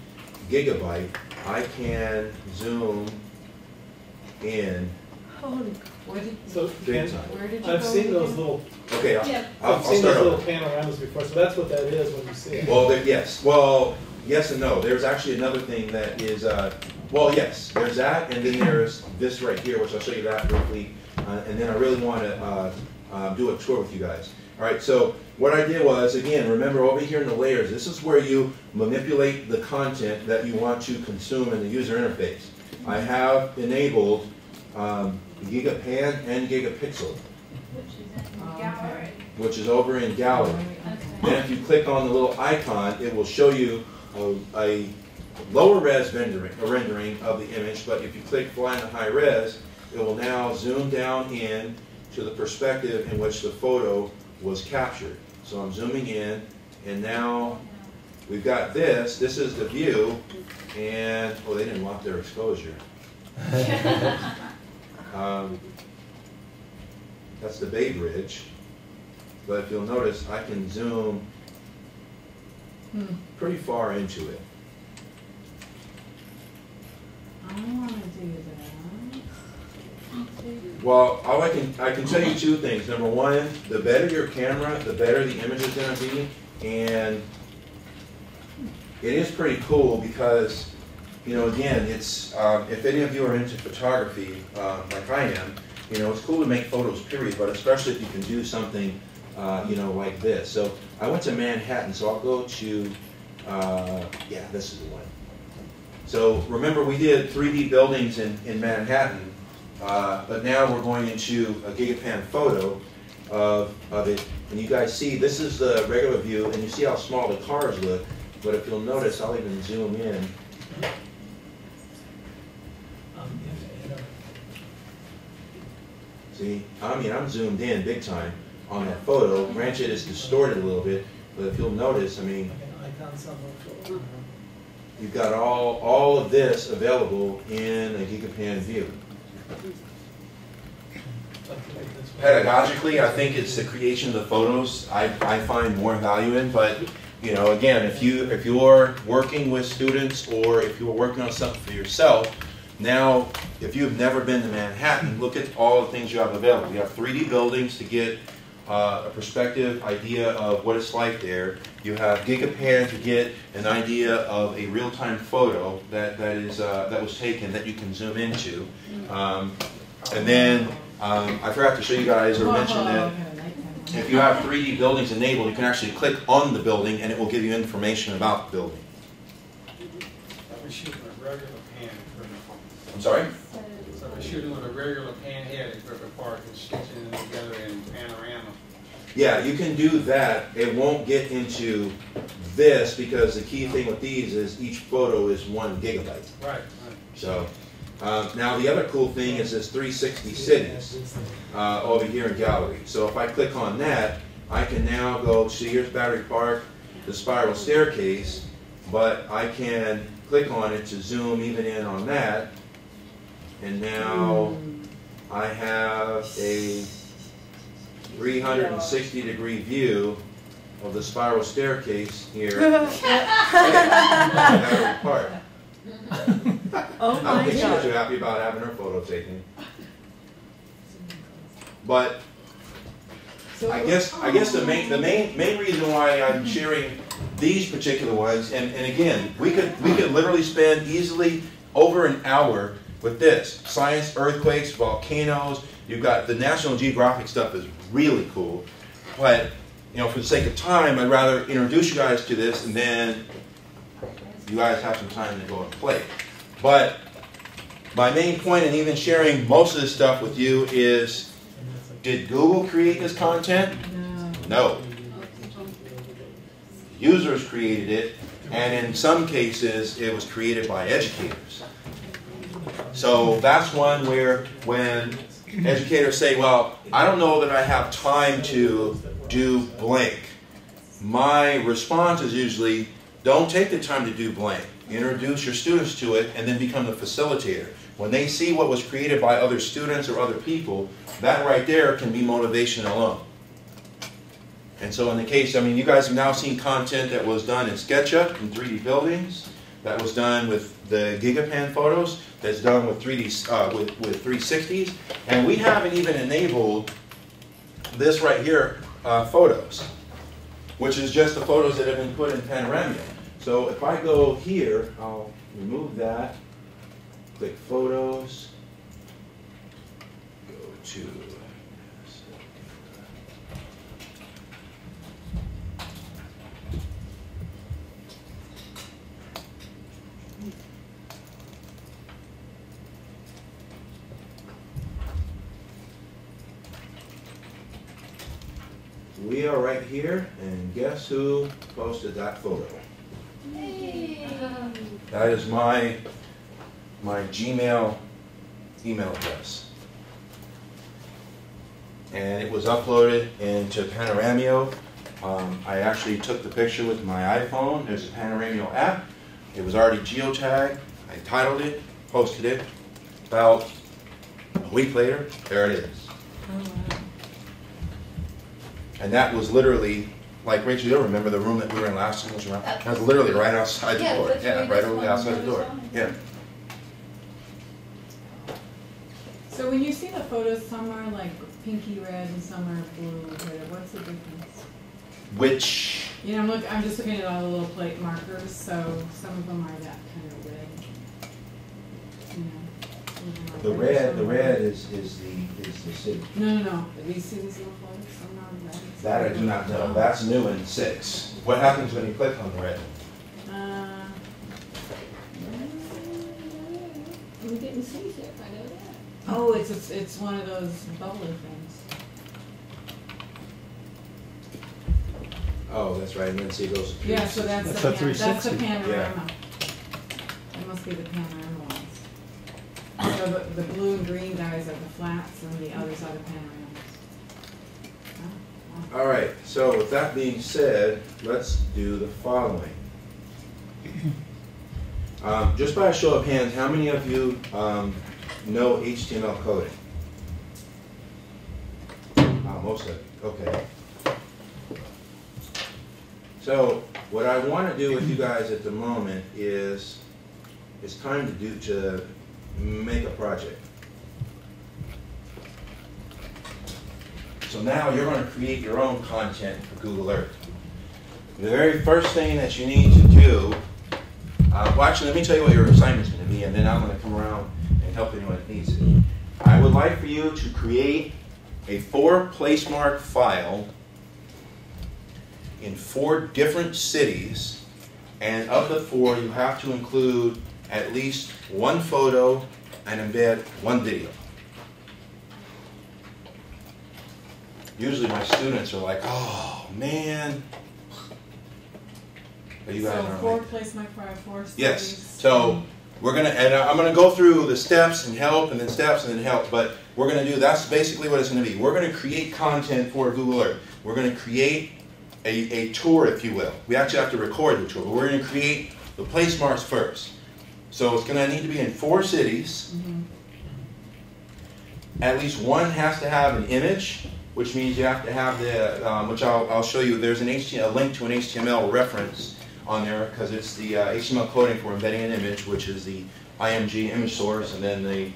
gigabyte, I can zoom in. Where did So big time. where did you I've go seen again? those little, Okay, I'll I've seen start those over. little panoramas before, so that's what that is when you see it. Well, yes. Well, yes and no. There's actually another thing that is, well, yes, there's that, and then there's this right here, which I'll show you that briefly, and then I really want to do a tour with you guys. All right, so what I did was, again, remember over here in the layers, this is where you manipulate the content that you want to consume in the user interface. I have enabled Gigapan and Gigapixel, which is over in Gallery. Then if you click on the little icon, it will show you a lower res rendering of the image, but if you click fly into high res, it will now zoom down in to the perspective in which the photo was captured. So I'm zooming in, and now we've got this. This is the view, and, oh, they didn't lock their exposure. That's the Bay Bridge. But if you'll notice, I can zoom pretty far into it. I want to do that. Well, I can tell you 2 things. Number 1, the better your camera, the better the image is going to be. And it is pretty cool because, you know, again, it's, if any of you are into photography, like I am, you know, it's cool to make photos, period, but especially if you can do something, you know, like this. So I went to Manhattan, so I'll go to, yeah, this is the one. So remember, we did 3D buildings in Manhattan, but now we're going into a Gigapan photo of it. And you guys see, this is the regular view, and you see how small the cars look. But if you'll notice, I'll even zoom in. See, I mean, I'm zoomed in big time on that photo. Granted, it's distorted a little bit, but if you'll notice, I mean, you've got all of this available in a Gigapan view. Pedagogically, I think it's the creation of the photos I find more value in, but you know, again, if you're working with students or if you're working on something for yourself, now, if you've never been to Manhattan, look at all the things you have available. You have 3D buildings to get a perspective idea of what it's like there. You have Gigapan to get an idea of a real-time photo that was taken that you can zoom into. And then I forgot to show you guys or mention that if you have 3D buildings enabled, you can actually click on the building and it will give you information about the building. I'm sorry? So we're shooting with a regular pan head at Griffith Park and stitching them together in panorama. Yeah, you can do that. It won't get into this because the key thing with these is each photo is 1 gigabyte. Right. So now the other cool thing is this 360 cities over here in gallery. So if I click on that, I can now go, see here's Battery Park, the spiral staircase, but I can click on it to zoom even in on that. And now I have a 360-degree view of the spiral staircase here at Battery Park. Oh my I don't think she was God. too happy about having her photo taken. But I guess the main reason why I'm sharing these particular ones, and again, we could literally spend easily over an hour with this. Science, earthquakes, volcanoes. You've got the National Geographic stuff is really cool. But you know, for the sake of time, I'd rather introduce you guys to this and then you guys have some time to go and play. But my main point in even sharing most of this stuff with you is, did Google create this content? No. Users created it, and in some cases, it was created by educators. So that's one where when educators say, well, I don't know that I have time to do blank, my response is usually, don't take the time to do blank. Introduce your students to it and then become the facilitator. When they see what was created by other students or other people, that right there can be motivation alone. And so in the case, I mean, you guys have now seen content that was done in SketchUp, in 3D buildings, that was done with the Gigapan photos, that's done with 360s, and we haven't even enabled this right here, photos, which is just the photos that have been put in Panorama. So if I go here, I'll remove that, click Photos, go to we are right here, and guess who posted that photo? Hey. That is my Gmail email address. And it was uploaded into Panoramio. I actually took the picture with my iPhone. There's a Panoramio app. It was already geotagged. I titled it, posted it. About a week later, there it is. Oh, wow. And that was literally, like Rachel, you'll remember the room that we were in last time. That was literally right outside the door. Yeah, right over outside the door. Yeah. So when you see the photos, some are like pinky red and some are blue red. What's the difference? Which You know, I'm just looking at all the little plate markers, so some of them are that kind of red. You know, some of them are The red is the city. No. Do you see these little flags? Some are red. That I do not know. That's new in 6. What happens when you click on the red? We didn't see it, I know that. Oh, it's one of those bubbly things. Oh, that's right. And then see those. Yeah, so that's the 360. panorama. Yeah. That must be the panorama ones. So the blue and green guys are the flats, and the others are the panoramas. Oh, wow. All right. So with that being said, let's do the following. Just by a show of hands, how many of you know HTML coding? Most of you. Okay. So what I want to do with you guys at the moment is it's time to make a project. So now you're going to create your own content for Google Earth. The very first thing that you need to do, well actually let me tell you what your assignment's going to be, and then I'm going to come around and help anyone that needs it. I would like for you to create a 4 placemark file in 4 different cities, and of the 4 you have to include at least 1 photo and embed 1 video. Usually my students are like, oh man. But you guys So aren't 4 like, placemark file, 4 cities. yes. So we're gonna, and I'm gonna go through the steps and help, and then steps and then help. But we're gonna do, that's basically what it's gonna be. We're gonna create content for Google Earth. We're gonna create a tour, if you will. We actually have to record the tour, but we're gonna create the place marks first. So it's gonna need to be in 4 cities. Mm-hmm. At least 1 has to have an image, which means you have to have the, which I'll show you. There's a link to an HTML reference on there, because it's the HTML coding for embedding an image, which is the IMG image source, and then the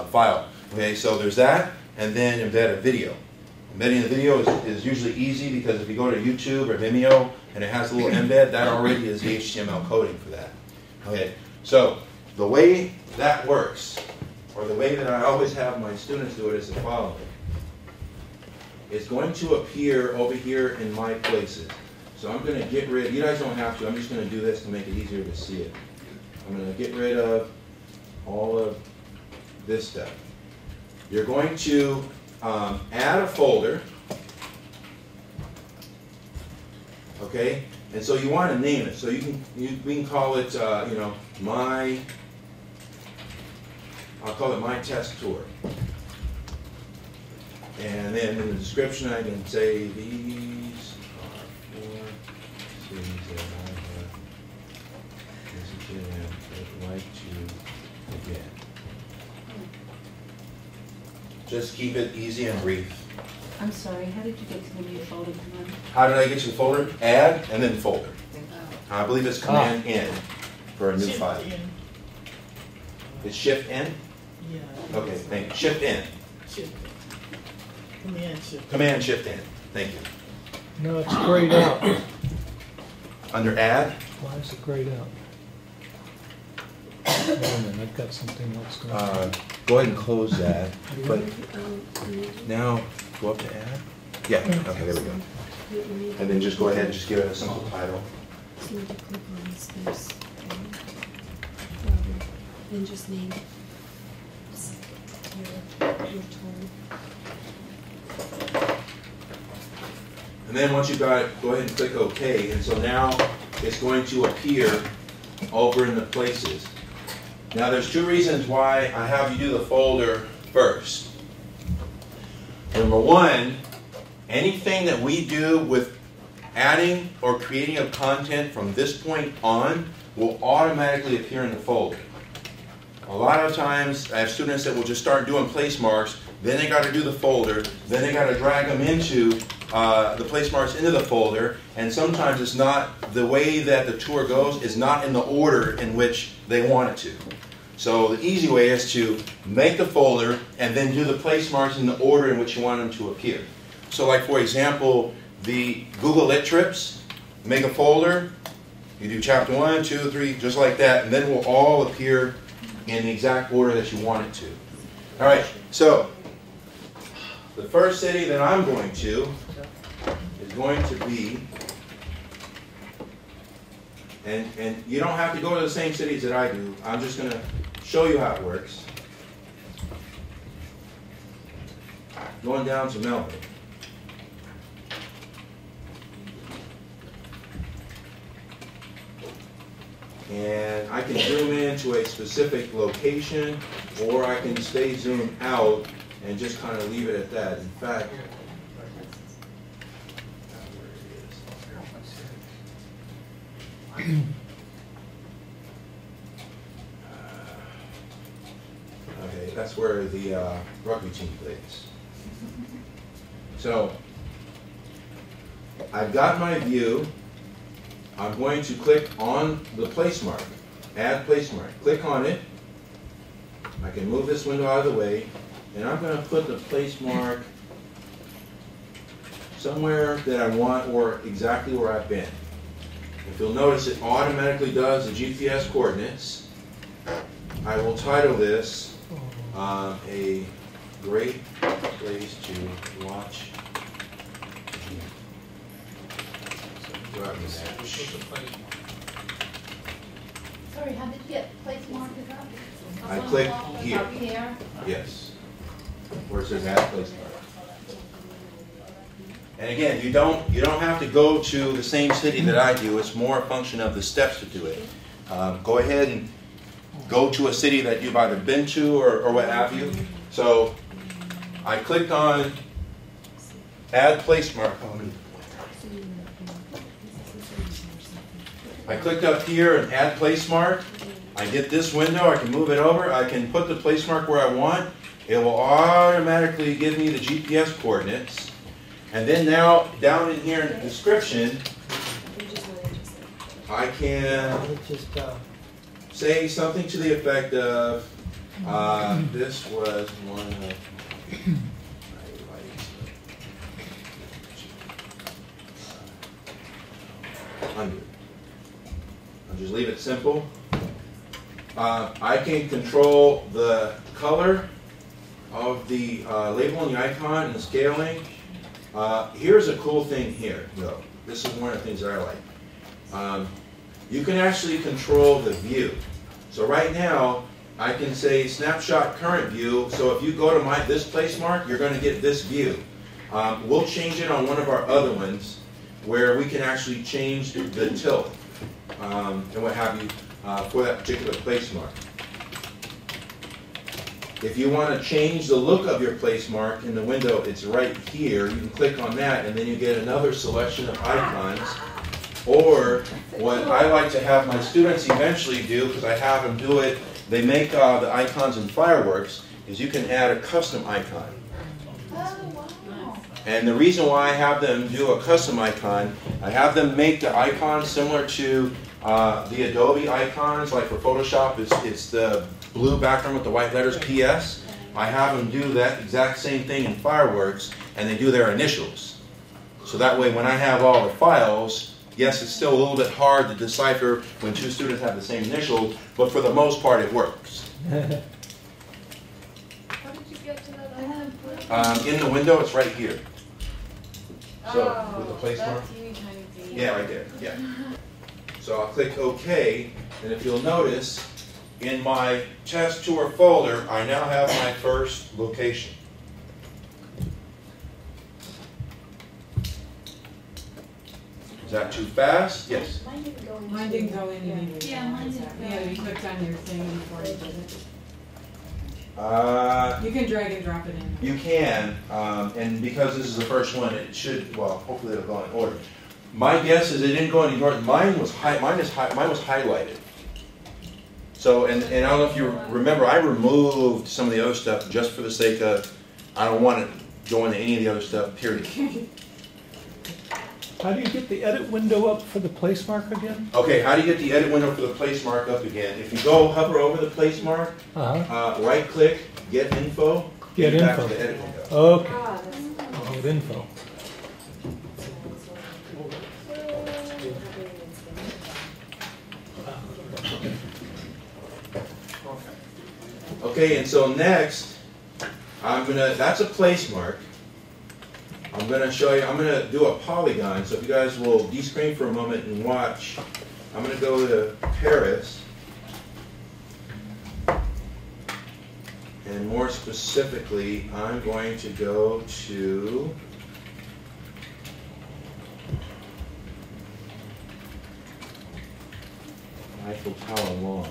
file. Okay, so there's that, and then embed a video. Embedding a video is usually easy, because if you go to YouTube or Vimeo and it has a little embed, that already is the HTML coding for that. Okay, so the way that works, or the way that I always have my students do it, is the following. It's going to appear over here in my places. So I'm going to get rid, you guys don't have to, I'm just going to do this to make it easier to see it. I'm going to get rid of all of this stuff. You're going to add a folder, okay? And so you want to name it. So we can call it, you know, I'll call it my test tour. And then in the description I can say these are 4 cities that I have visited and would like to again. Just keep it easy and brief. I'm sorry, how did you get to the new folder command? How did I get to the folder? Add and then folder. I believe it's Command N for a new file. It's Shift N? Yeah. Okay, thank you. Shift N. Shift. Command Shift. Command Shift N. Thank you. No, it's grayed out. Under Add? Why is it grayed out? Wait a minute, I've got something else going on. Go ahead and close that. But now go up to Add. Yeah. Okay, there we go. And then just go ahead and just give it a simple title. So you click on the space and just name your tool. And then once you've got it, go ahead and click OK. And so now it's going to appear over in the places. Now there's 2 reasons why I have you do the folder first. Number 1, anything that we do with adding or creating of content from this point on will automatically appear in the folder. A lot of times I have students that will just start doing place marks, then they got to do the folder, then they got to drag them into the place marks into the folder, and sometimes it's not, the way that the tour goes is not in the order in which they want it to. So the easy way is to make the folder and then do the place marks in the order in which you want them to appear. So like for example, the Google Lit trips, make a folder. You do chapter 1, 2, 3, just like that, and then it will all appear in the exact order that you want it to. All right, so the first city that I'm going to is going to be, and you don't have to go to the same cities that I do. I'm just going to show you how it works. Going down to Melbourne. And I can zoom into a specific location, or I can stay zoomed out and just kind of leave it at that. In fact, okay, that's where the rugby team plays. So I've got my view. I'm going to click on the place mark, add place mark. Click on it. I can move this window out of the way, and I'm going to put the place mark somewhere that I want, or exactly where I've been. If you'll notice, it automatically does the GPS coordinates. I will title this A Great Place to Watch Rugby Match. Sorry, how did you get place markers up? I click here. Up here? Yes. Where it says add place mark. And again, you don't have to go to the same city that I do. It's more a function of the steps to do it. Go ahead and go to a city that you've either been to or what have you. So I clicked on add place mark. I clicked up here and add place mark. I get this window. I can move it over. I can put the place mark where I want. It will automatically give me the GPS coordinates. And then now, down in here in the description, I can say something to the effect of, this was one of my $100. I'll just leave it simple. I can control the color of the label and the icon and the scaling. Here's a cool thing here, though. This is one of the things that I like. You can actually control the view. So right now, I can say snapshot current view. So if you go to this place mark, you're going to get this view. We'll change it on one of our other ones where we can actually change the tilt and what have you for that particular place mark. If you want to change the look of your place mark in the window, it's right here. You can click on that, and then you get another selection of icons. Or what I like to have my students eventually do, because I have them do it, they make the icons in Fireworks, is you can add a custom icon. And the reason why I have them do a custom icon, I have them make the icon similar to the Adobe icons, like for Photoshop, it's the blue background with the white letters PS. I have them do that exact same thing in Fireworks, and they do their initials. So that way, when I have all the files, yes, it's still a little bit hard to decipher when two students have the same initials, but for the most part, it works. How did you get to that? In the window, it's right here. So, with the place mark. Tiny. Yeah, right there. Yeah. So I'll click OK, and if you'll notice, in my test tour folder, I now have my first location. Is that too fast? Yes. Mine didn't go in either. Yeah, mine didn't go in. Yeah, you clicked on your thing before you did it. You can drag and drop it in. You can, and because this is the first one, it should, well, hopefully it'll go in order. My guess is it didn't go in any order. Mine was highlighted. So, and I don't know if you remember, I removed some of the other stuff just for the sake of, I don't want to go into any of the other stuff, period. How do you get the edit window up for the place mark again? Okay, how do you get the edit window for the place mark up again? If you go hover over the place mark, right click, get info, get back info. to the edit window. Okay. Get info. Okay, and so next, that's a place mark. I'm gonna show you, I'm gonna do a polygon, so if you guys will de-screen for a moment and watch, I'm gonna go to Paris, and more specifically, I'm going to go to Eiffel Tower lawn.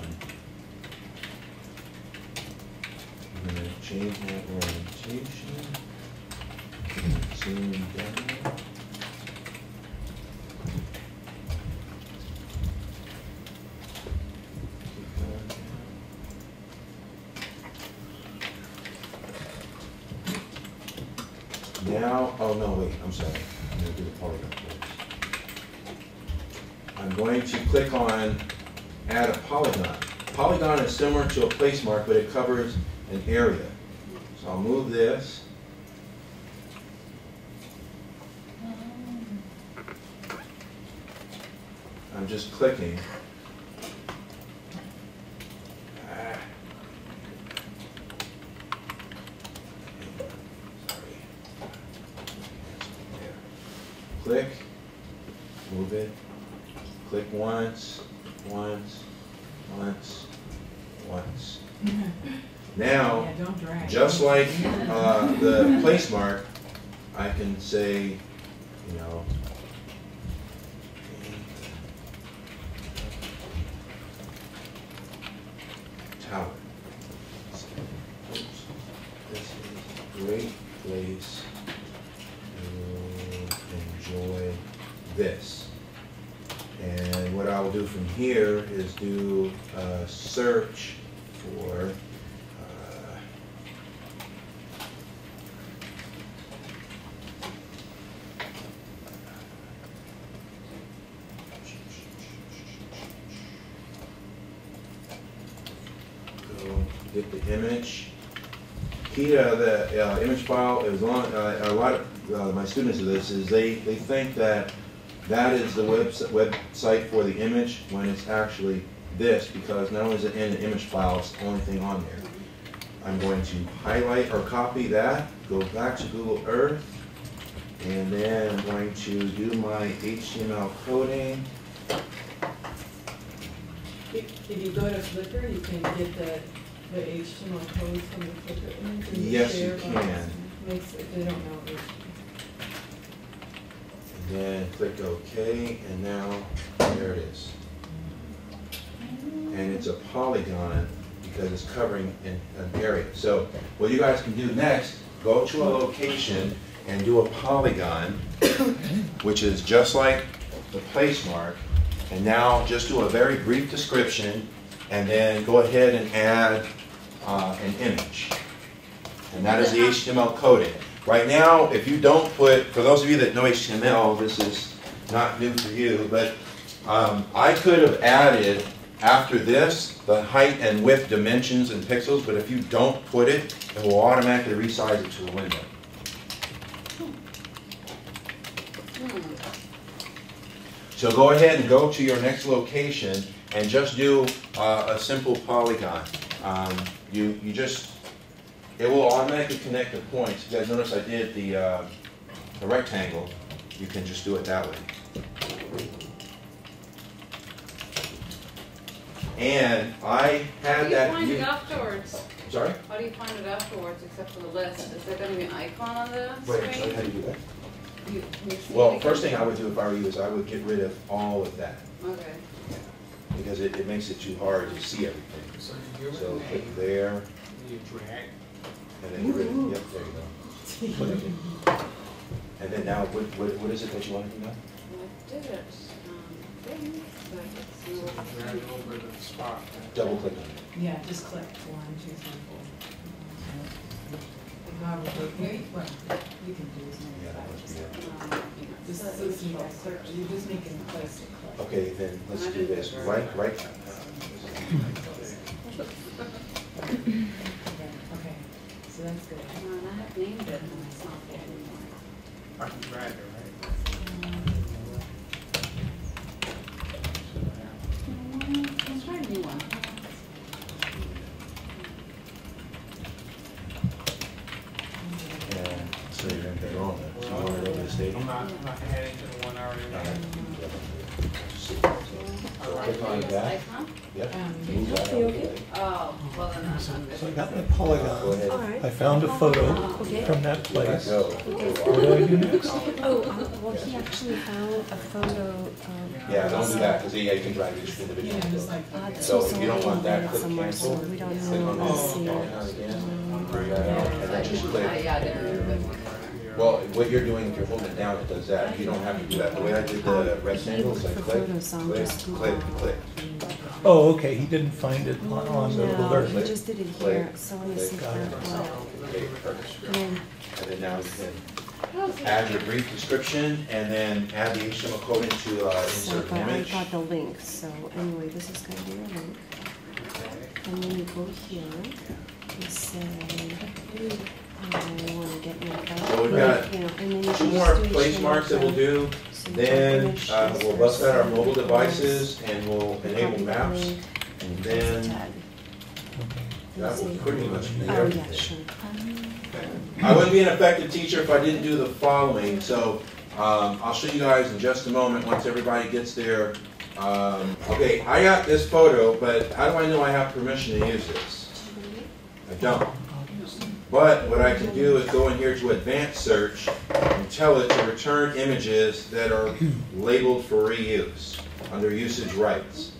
I'm going to change my orientation, zoom down. Keep going down. Now, oh no, wait, I'm sorry. I'm going to do the polygon first. I'm going to click on Add a polygon. Polygon is similar to a place mark, but it covers an area. So I'll move this. I'm just clicking. Sorry. Click, move it, click once. Now, Yeah, don't drag. just like the place mark, I can say, you know, tower. Oops. This is a great place to enjoy this. And what I'll do from here is do a search for go get the image. Key to the image file is on a lot of my students do this is they think that is the website for the image when it's actually this, because not only is it in the image file, it's the only thing on there. I'm going to highlight or copy that, go back to Google Earth, and then I'm going to do my HTML coding. If you go to Flickr, you can get the HTML codes from the Flickr image. And Yes, share you can. Makes it, they don't know it. And then click OK, and now there it is. And it's a polygon because it's covering an area. So what you guys can do next, go to a location and do a polygon, which is just like the place mark, and now just do a very brief description, and then go ahead and add an image. And that is the HTML coding. Right now, if you don't put, for those of you that know HTML, this is not new for you, but I could have added, after this, the height and width dimensions and pixels, but if you don't put it, it will automatically resize it to a window. So go ahead and go to your next location and just do a simple polygon. You just, it will automatically connect the points. You guys notice I did the rectangle. You can just do it that way. And I had that. How do you find it afterwards? Sorry? How do you find it afterwards, except for the list? Is there going to be an icon on the Wait, screen? show you how to do that. You see Well, it first again? thing I would do if I were you is I would get rid of all of that. Okay. Because it makes it too hard to see everything. So click there. You drag. And then get rid of, yep, there you go. Okay. And then now, what is it that you want to do now? I did it. Things, but it's not. Drag it over the spot. Double click on it. Yeah, just click one, choose one. Well, you can do as many Yeah, that must be it. Just so you guys search, you just make it a place to click. Okay, then let's do this. Right. Okay, so that's good. And I have named it and it's not there anymore. I can drag it, right? Let's try a new one. stage. I'm not adding to the one already. So click on that. Yep. Move that out of the way. Oh, well then that's not So I good. got my polygon. Alright. I found a photo Okay. from that place. Go. What do I do next? Oh, well, he actually found a photo of. Yeah, don't do that, because you can drive each individual. This So was if you don't want that, click somewhere, so cancel. we don't Click on know. Let's this see. polygon again. Bring that out, and then just click. Yeah, there. Well, what you're doing, if you're holding it down, it does that. You don't have to do that. The way I did the rectangles, I click, click, click. Oh, okay, he didn't find it on the No, alert. he just did it here, so let me see if Got it. that will. Okay, perfect. And And then now you can add your brief description and then add the HTML code into so, insert but I image. got the link, so anyway, this is gonna be your link. And then you go here, you say, I wanna get your So we've got you know, and then you two can more just do place HTML marks that we'll code. do. So you Then finish this we'll bust out our first, mobile and devices and we'll enable copy the maps. link, And and paste the then tag. that will pretty much be Oh, everything. yeah, sure. I wouldn't be an effective teacher if I didn't do the following, so I'll show you guys in just a moment once everybody gets there. Okay, I got this photo, but how do I know I have permission to use this? I don't. But what I can do is go in here to advanced search and tell it to return images that are labeled for reuse under usage rights.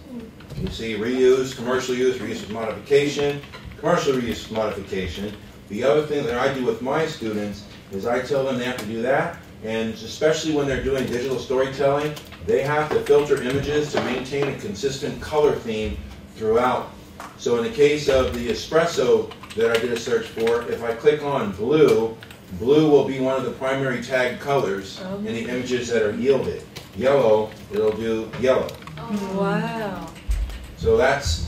You see reuse, commercial use, reuse with modification, commercial reuse with modification. The other thing that I do with my students is I tell them they have to do that, and especially when they're doing digital storytelling, they have to filter images to maintain a consistent color theme throughout. So in the case of the espresso that I did a search for, if I click on blue, blue will be one of the primary tag colors in the images that are yielded. Yellow, it'll do yellow. Oh, wow. So that's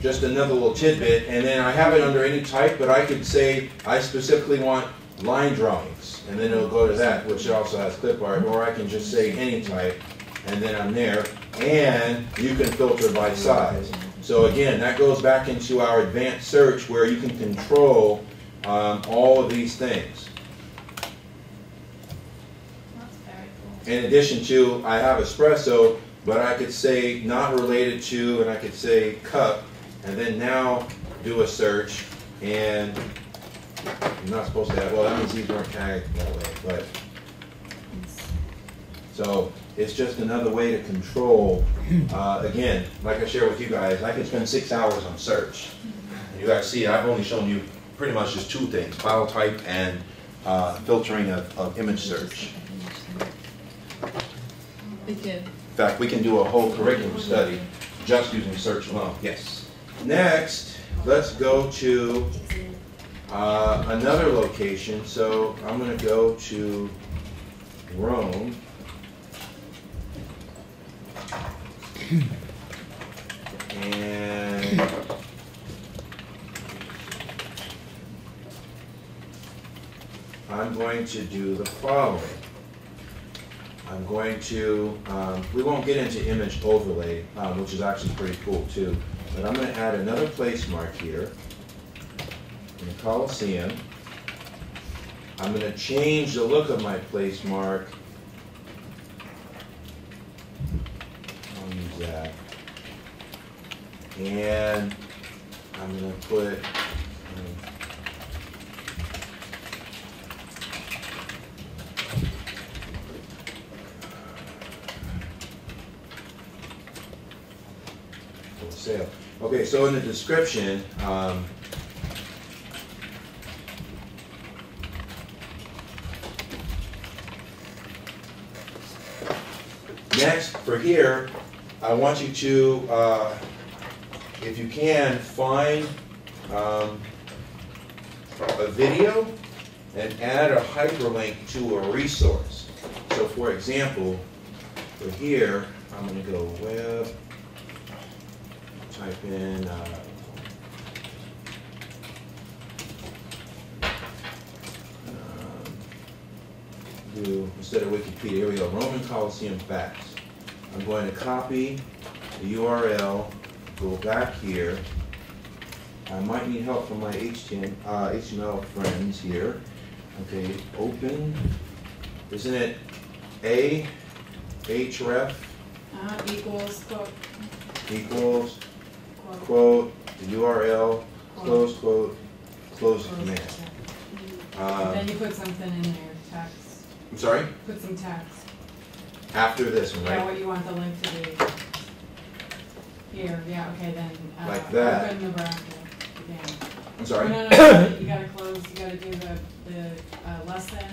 just another little tidbit, and then I have it under any type, but I could say I specifically want line drawings, and then it'll go to that, which also has clip art, or I can just say any type, and then I'm there, and you can filter by size. So again, that goes back into our advanced search where you can control all of these things. In addition to, I have espresso, but I could say not related to, and I could say cup, and then now do a search, and I'm not supposed to have, well, that means these weren't tagged that way, but, so it's just another way to control, again, like I share with you guys, I could spend 6 hours on search. And you guys see, I've only shown you pretty much just two things, file type and filtering of image search. Begin. In fact, we can do a whole curriculum study just using search alone. Yes. Next, let's go to another location. So I'm going to go to Rome. And I'm going to do the following. I'm going to, we won't get into image overlay, which is actually pretty cool too, but I'm going to add another place mark here in the Colosseum. I'm going to change the look of my place mark. I'll use that. And I'm going to put, sale. Okay, so in the description, next for here, I want you to, if you can, find a video and add a hyperlink to a resource. So for example, for here, I'm going to go web, type in instead of Wikipedia, here we go, Roman Colosseum facts. I'm going to copy the URL, go back here. I might need help from my HTML friends here. Okay, open. Isn't it A href Equals quote, the URL, close quote, close the command. then you put something in there, text. I'm sorry? Put some text. After this one, Yeah, right? what you want the link to be. Here, yeah, okay, then. Like that. Open the bracket again. I'm sorry? No, you gotta close, you gotta do the less than.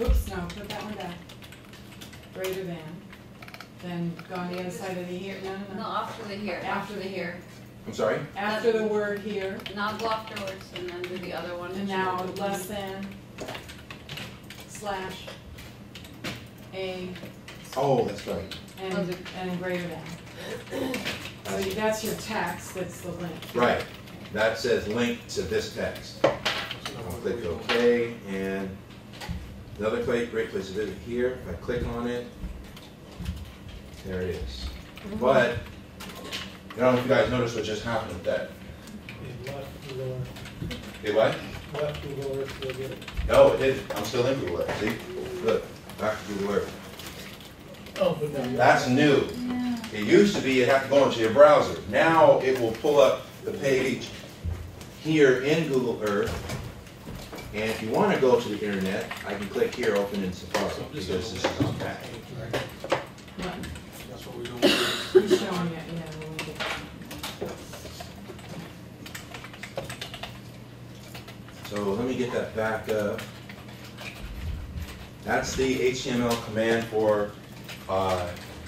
Oops, no, put that one back. Greater than. Then go on the other side of the here, No, after the here. After the here. I'm sorry? After the word here. Not go afterwards, and then do the other one. And now less than, slash, a. Oh, that's right. And greater than. So that's your text, that's the link. Right. That says link to this text. I'll click OK, and another great place to visit here. If I click on it, there it is. But I don't know if you guys noticed what just happened with that. It what? Left Google Earth will get it. No, it didn't. I'm still in Google Earth. See? Look, back to Google Earth. Oh, but now That's new. It used to be you'd have to go into your browser. Now it will pull up the page here in Google Earth. And if you want to go to the internet, I can click here, open in Safari, because this is on Mac. That's what we're doing. He's showing it, yeah. When we get So let me get that back up. That's the HTML command for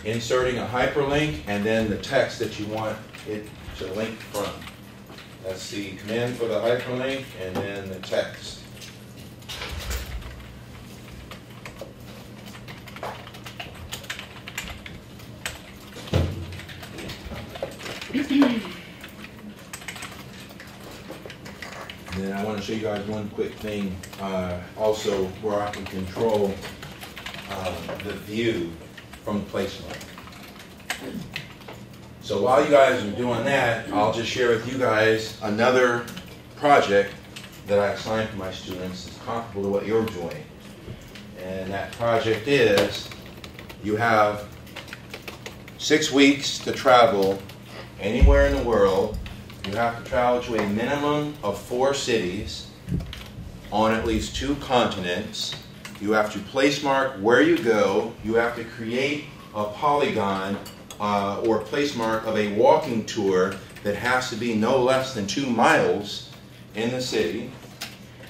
inserting a hyperlink and then the text that you want it to link from. That's the command for the hyperlink and then the text. And then I want to show you guys one quick thing also where I can control the view from the placement. So while you guys are doing that, I'll just share with you guys another project that I assigned to my students that's comparable to what you're doing. And that project is you have 6 weeks to travel anywhere in the world. You have to travel to a minimum of 4 cities on at least 2 continents. You have to place mark where you go. You have to create a polygon or place mark of a walking tour that has to be no less than 2 miles in the city.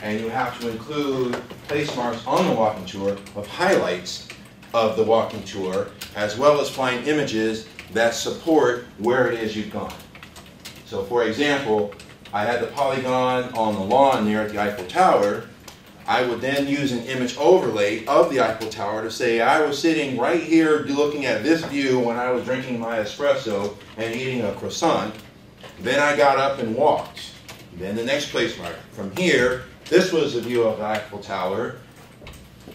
And you have to include place marks on the walking tour of highlights of the walking tour, as well as find images that support where it is you've gone. So for example, I had the polygon on the lawn there at the Eiffel Tower. I would then use an image overlay of the Eiffel Tower to say I was sitting right here looking at this view when I was drinking my espresso and eating a croissant. Then I got up and walked. Then the next place mark. From here, this was the view of the Eiffel Tower.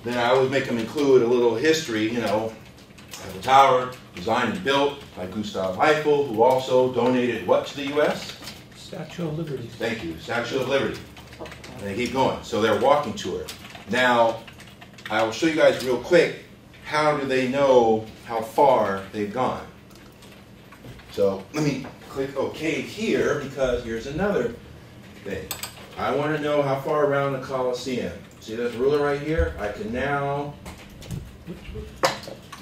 Then I would make them include a little history, you know, Eiffel Tower, designed and built by Gustav Eiffel, who also donated what to the U.S.? Statue of Liberty. Thank you, Statue of Liberty. And they keep going. So they're walking tour. Now, I will show you guys real quick, how do they know how far they've gone? So let me click OK here, because here's another thing. I want to know how far around the Colosseum. See this ruler right here? I can now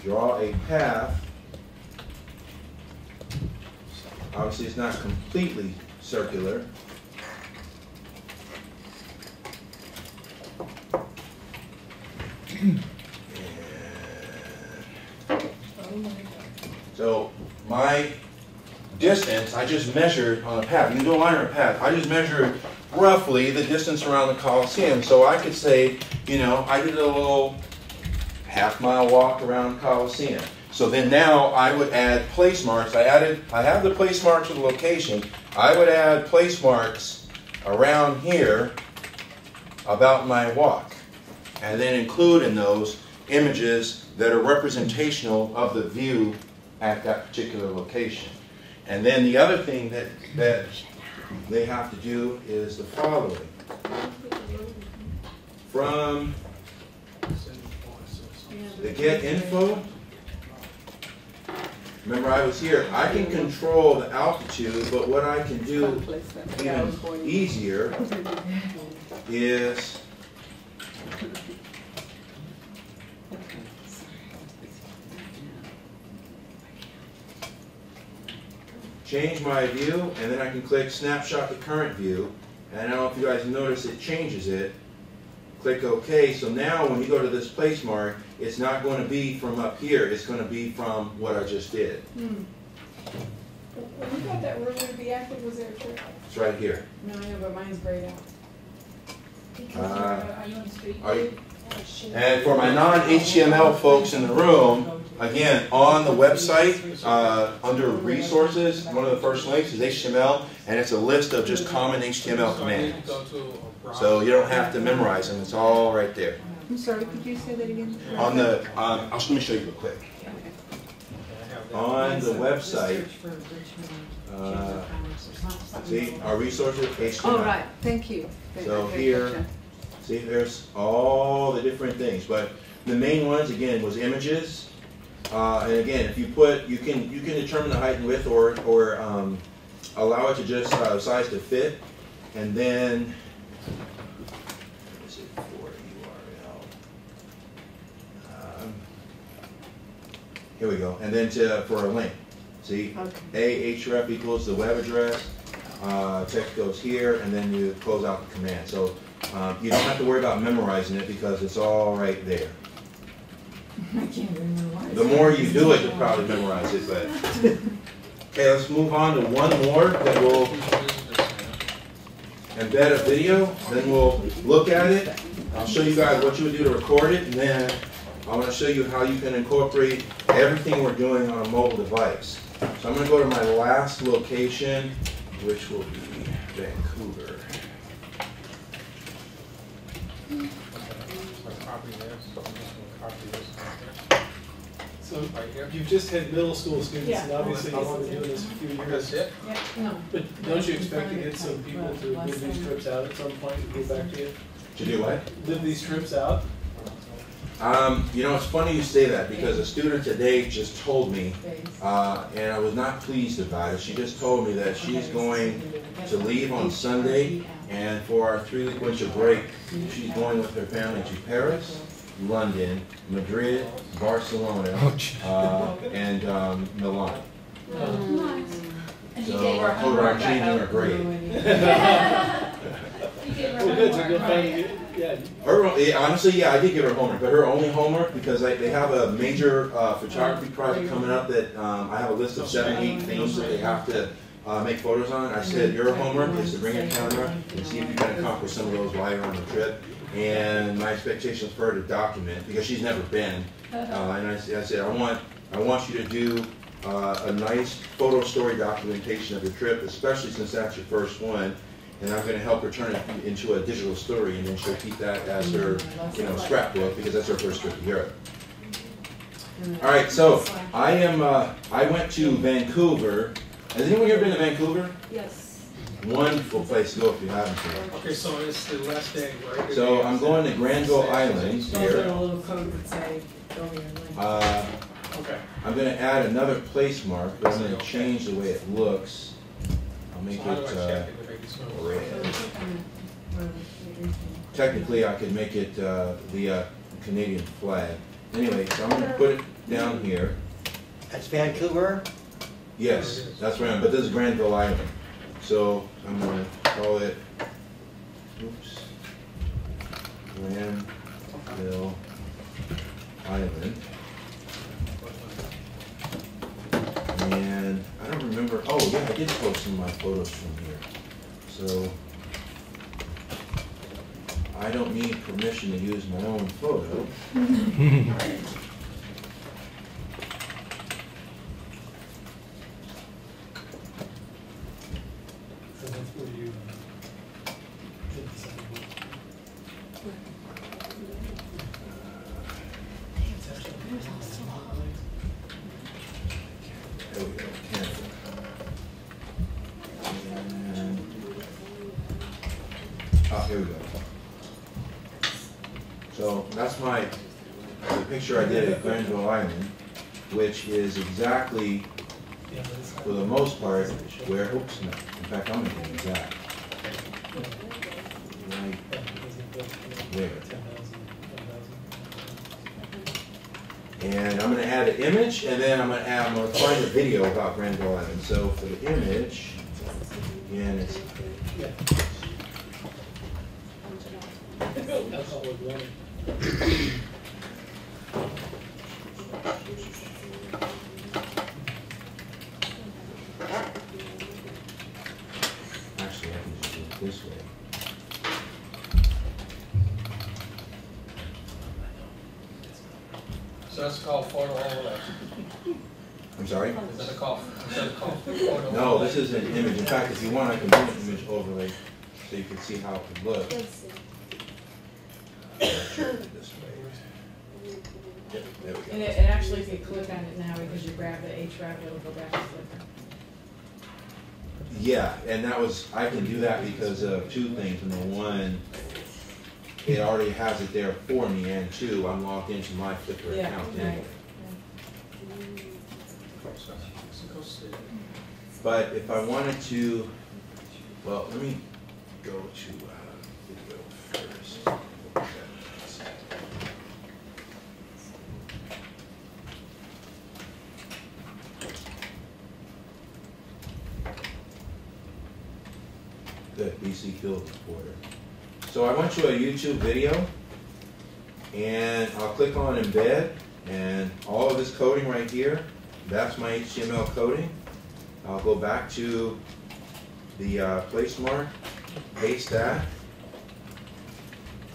draw a path. Obviously, it's not completely circular. So my distance, I just measured on a path. You can do a line or a path. I just measured roughly the distance around the Colosseum. So I could say, you know, I did a little half-mile walk around the Colosseum. So then now I would add place marks. I have the place marks for the location. I would add place marks around here about my walk, and then include in those images that are representational of the view at that particular location. And then the other thing that they have to do is the following. From the get info, remember I was here, I can control the altitude, but what I can do even easier is change my view, and then I can click snapshot the current view, and I don't know if you guys notice it changes it. Click OK, so now when you go to this place mark, it's not going to be from up here, it's going to be from what I just did. When you thought that room would be active, was there a trip? It's right here. No, I know, but mine's grayed out. Are you on the street? And for my non-HTML folks in the room, again, on the website, under resources, one of the first links is HTML, and it's a list of just common HTML commands. So you don't have to memorize them, it's all right there. I'm sorry, could you say that again? On the, let me show you real quick. On the website, see, our resources, HTML. Oh, right, thank you. So here, see, there's all the different things, but the main ones again was images, and again, if you put, you can determine the height and width, or allow it to just size to fit, and then what is it for URL? Here we go, and then for a link. See, href equals the web address. Text goes here, and then you close out the command. So you don't have to worry about memorizing it because it's all right there. I can't remember. The more you do it, you'll probably memorize it. But okay, let's move on to one more that will embed a video. Then we'll look at it. I'll show you guys what you would do to record it, and then I want to show you how you can incorporate everything we're doing on a mobile device. So I'm going to go to my last location, which will be Vancouver. So you've just had middle school students, and obviously you want to do this a few years. But don't you expect to get some people to live these trips out at some point and go back to you? To do what? Live these trips out? You know, it's funny you say that because a student today just told me, and I was not pleased about it. She just told me that she's going to leave on Sunday, and for our 3-week winter break, she's going with her family to Paris, London, Madrid, Barcelona, and Milan. And you So gave her I told her I'm homework, changing her grade. You gave her Well, good, so homework, you'll right? find, yeah. Honestly, yeah, I did give her homework, but her only homework, because they have a major photography project coming up that I have a list of 7, 8 things that they have to make photos on. I said, your homework is to bring a camera and see if you can accomplish some of those while you're on the trip. And my expectation is for her to document, because she's never been. And I said, I want you to do a nice photo story documentation of your trip, especially since that's your first one. And I'm going to help her turn it into a digital story, and then she'll keep that as her, scrapbook, because that's her first trip to Europe. All right, so I went to Vancouver. Has anyone here been to Vancouver? Yes. Wonderful place to go if you haven't been. Okay, so it's the last day, right? So I'm going to Granville Island here. A little code would say, go here and link. Okay. I'm going to add another place mark, but I'm going to change the way it looks. I'll make So how do I it check it to make it so? red. Technically, I could make it the Canadian flag. Anyway, so I'm going to put it down here. That's Vancouver? Yes, that's right, but this is Granville Island. So I'm going to call it, Granville Island. And I don't remember, oh yeah, I did post some of my photos from here. So I don't need permission to use my own photo. There we go, Canada. And, here we go. So that's my the picture I did at Granville Island, which is exactly, for the most part, where, oops, no. In fact, I'm going to do that. Right there. And I'm going to add an image, and then I'm going to find a video about Granville Island. So for the image, again, it's actually, I can just do it this way. So that's called photo overlay. I'm sorry? Is that a call? Is that a call? Photo No, overlay? this is an image. In fact, if you want, I can do an image overlay so you can see how it would look. This way. Yep, there we go. And it actually, if you click on it now, because you grab the href, it'll go back to Flickr. Yeah, and that was, I can do that because of two things. Number one, it already has it there for me, and two, I'm logged into my Flickr account anyway. But if I wanted to, well, let me go to video first. Good, BC Field Reporter. So I went to a YouTube video, and I'll click on embed, and all of this coding right here, that's my HTML coding. I'll go back to the place mark, paste that,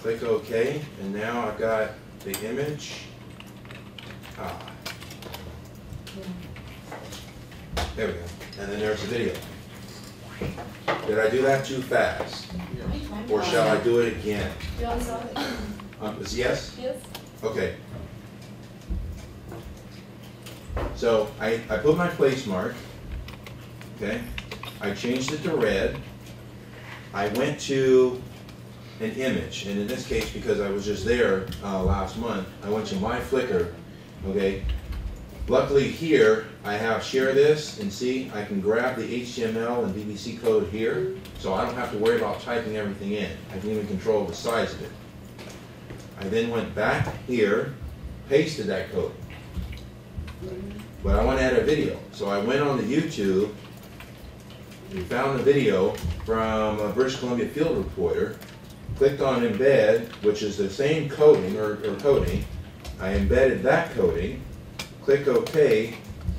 click OK, and now I've got the image. There we go. And then there's the video. Did I do that too fast? Or shall I do it again? Is yes? Yes. Okay. So I put my place mark. Okay. I changed it to red. I went to an image, and in this case, because I was just there last month, I went to my Flickr. Okay. Luckily here, I have share this, and see, I can grab the HTML and BBC code here, so I don't have to worry about typing everything in. I can even control the size of it. I then went back here, pasted that code. But I want to add a video. So I went on to YouTube and found the video from a British Columbia Field Reporter, clicked on embed, which is the same coding or coding. I embedded that coding, click OK,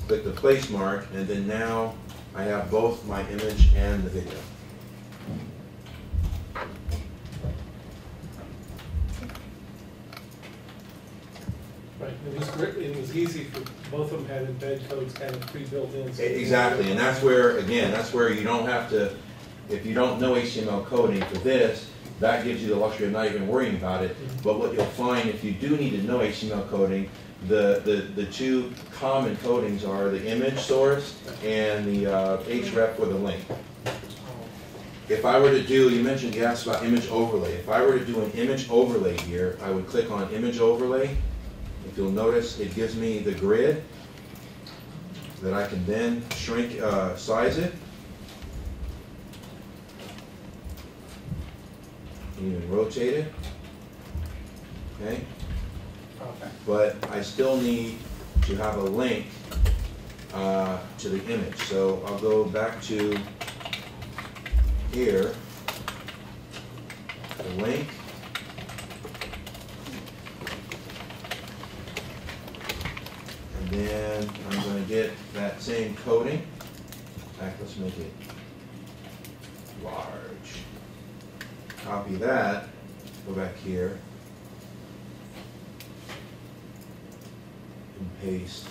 click the place mark, and then now I have both my image and the video. Right, it was easy for both of them had embed codes kind of pre-built in. So Exactly, and that's where, again, that's where you don't have to, if you don't know HTML coding for this, that gives you the luxury of not even worrying about it. But what you'll find, if you do need to know HTML coding, the two common codings are the image source and the href for the link. If I were to do, you mentioned you asked about image overlay. If I were to do an image overlay here, I would click on image overlay. If you'll notice, it gives me the grid that I can then shrink, size it. Even rotate it. Okay. But I still need to have a link to the image. So I'll go back to here, the link. And then I'm going to get that same coding. In fact, let's make it large. Copy that, go back here, and paste.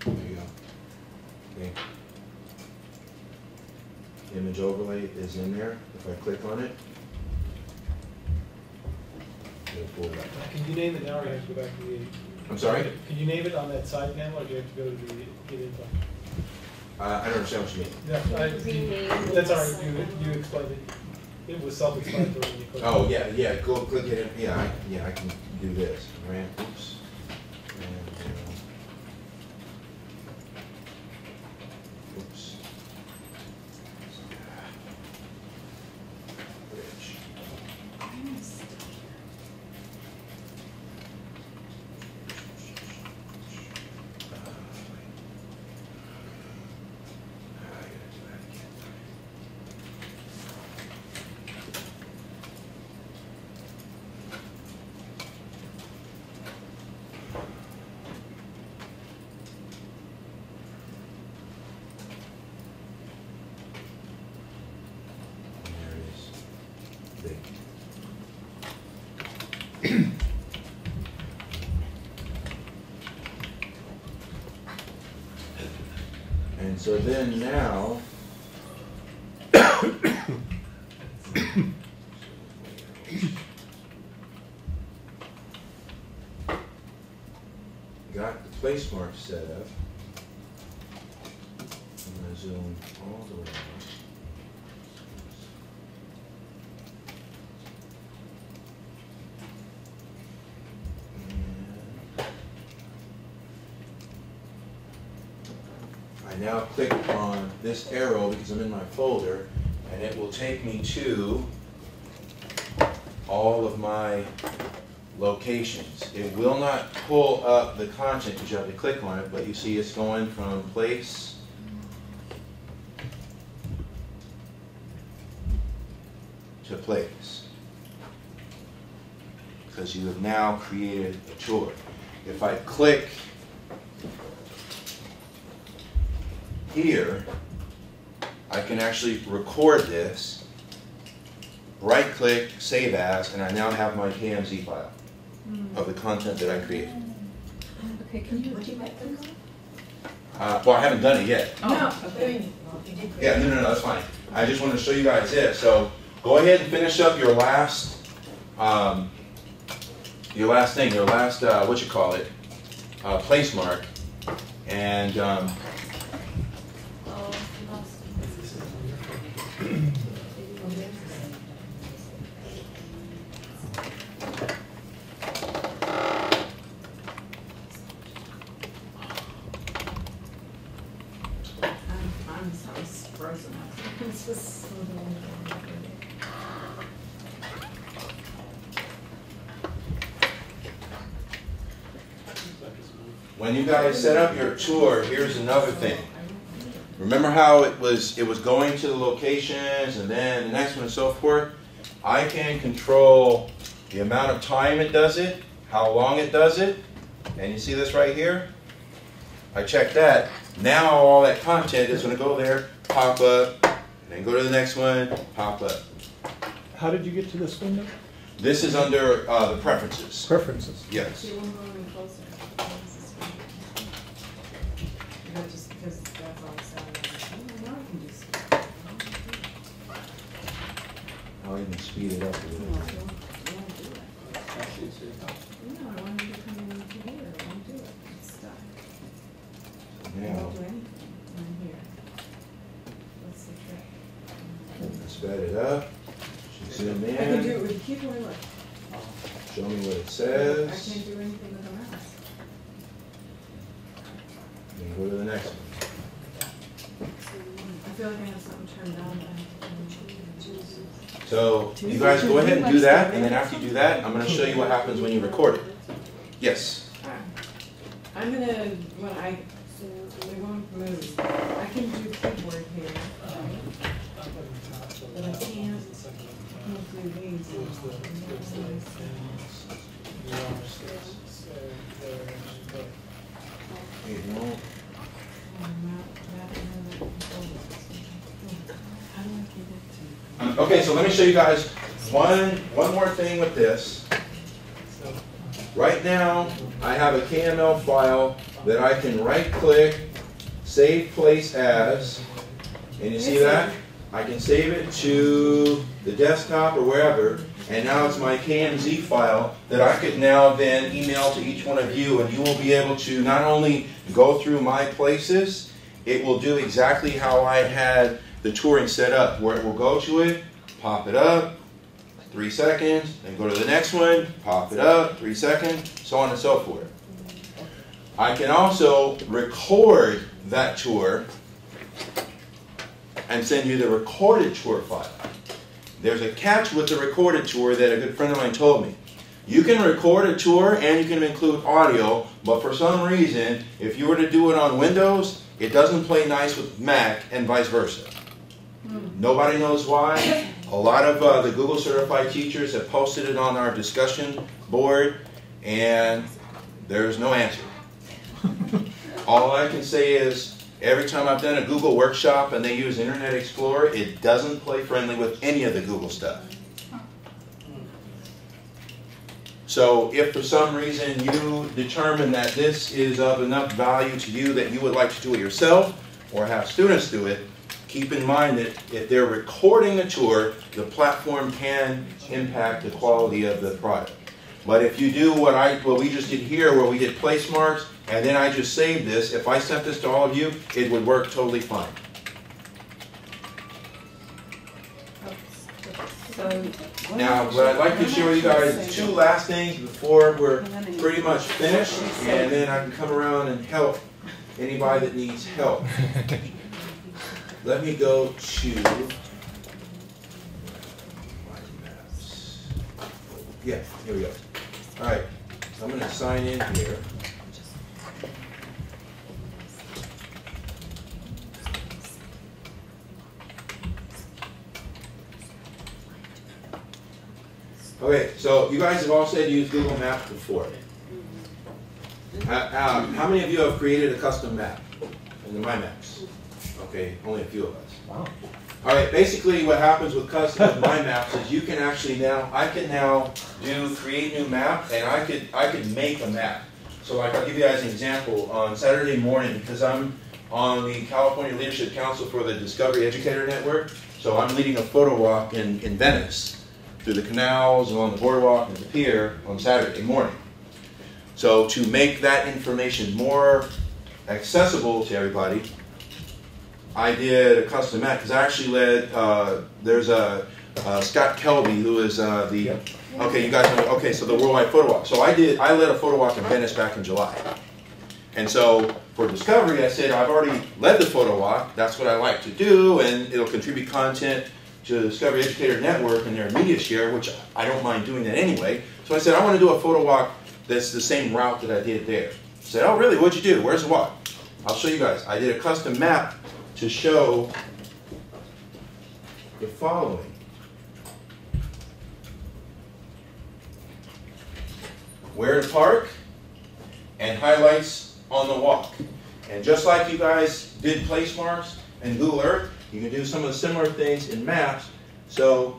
There you go. Okay. image overlay is in there. If I click on it, it'll pull it up. Can you name it now, or you have to go back to the? I'm sorry? Can you name it on that side panel, or do you have to go to the get info? I don't understand what you mean. Yeah, that's all right. You explained it. It was self-explanatory when you clicked. Oh yeah. Go click it. Yeah, I can do this. Right? Oops. And, oops. Bridge. And so then now, got the place mark set up. I'm going to zoom all the way out. I now click on this arrow because I'm in my folder, and it will take me to all of my locations. It will not pull up the content because you have to click on it, but you see it's going from place to place because you have now created a tour. If I click here, I can actually record this, right click, save as, and I now have my KMZ file of the content that I created. Okay, can you repeat that, please? Well, I haven't done it yet. Oh, okay. Yeah, no, that's fine. I just wanted to show you guys this. So go ahead and finish up your last thing, what you call it, place mark, and when you guys set up your tour, here's another thing. Remember how it was going to the locations and then the next one and so forth? I can control the amount of time it does it, how long it does it, and you see this right here? I check that. Now all that content is going to go there, pop up, and then go to the next one, pop up. How did you get to this window? This is under the preferences. Preferences. Yes. Just because that's all it sounded like. I can just. I'll even speed it up a little bit. No, I want you to come in here. I won't do it. It's stuck. Now, I won't do anything. I'm here. What's the trick? sped it up. Zoom in. I can do it with the keyboard. Look. Show me what it I says. can't do anything with a mouse. And go to the next one. I feel like I have something turned on. So you guys go ahead and do that, and then after you do that, I'm going to show you what happens when you record it. Yes? I'm going to, when we won't move, I can do keyboard here, but I can't do these. Okay, so let me show you guys one more thing with this. Right now, I have a KML file that I can right-click, save place as, and you see that? I can save it to the desktop or wherever, and now it's my KMZ file that I could now then email to each one of you, and you will be able to not only go through my places, it will do exactly how I had the touring set up, where it will go to it, pop it up, 3 seconds, then go to the next one, pop it up, 3 seconds, so on and so forth. I can also record that tour and send you the recorded tour file. There's a catch with the recorded tour that a good friend of mine told me. You can record a tour and you can include audio, but for some reason, if you were to do it on Windows, it doesn't play nice with Mac and vice versa. Nobody knows why. A lot of the Google certified teachers have posted it on our discussion board, and there's no answer. All I can say is, every time I've done a Google workshop and they use Internet Explorer, it doesn't play friendly with any of the Google stuff. So if for some reason you determine that this is of enough value to you that you would like to do it yourself or have students do it, keep in mind that if they're recording a tour, the platform can impact the quality of the product. But if you do what we just did here, where we did place marks, and then I just saved this, if I sent this to all of you, it would work totally fine. Now, what I'd like to share with you guys is 2 last things before we're pretty much finished, and then I can come around and help anybody that needs help. Let me go to yeah, here we go. All right, I'm going to sign in here. Okay, so you guys have all said you used Google Maps before. How many of you have created a custom map in the My Maps? Okay, only a few of us. Wow. All right, basically what happens with custom My Maps is you can actually I can now create new map, and I could make a map. So like I'll give you guys an example. On Saturday morning, because I'm on the California Leadership Council for the Discovery Educator Network, so I'm leading a photo walk in Venice, through the canals, along the boardwalk, and the pier on Saturday morning. So to make that information more accessible to everybody, I did a custom map, because I actually led, there's a Scott Kelby, who is okay, you guys know, okay, so the Worldwide Photo Walk. So I led a photo walk in Venice back in July. And so for Discovery, I said, I've already led the photo walk, that's what I like to do, and it'll contribute content to the Discovery Educator Network and their media share, which I don't mind doing that anyway. So I said, I want to do a photo walk that's the same route that I did there. I said, oh really, what'd you do? Where's the walk? I'll show you guys. I did a custom map to show the following. Where to park and highlights on the walk. And just like you guys did place marks in Google Earth, you can do some of the similar things in maps. So,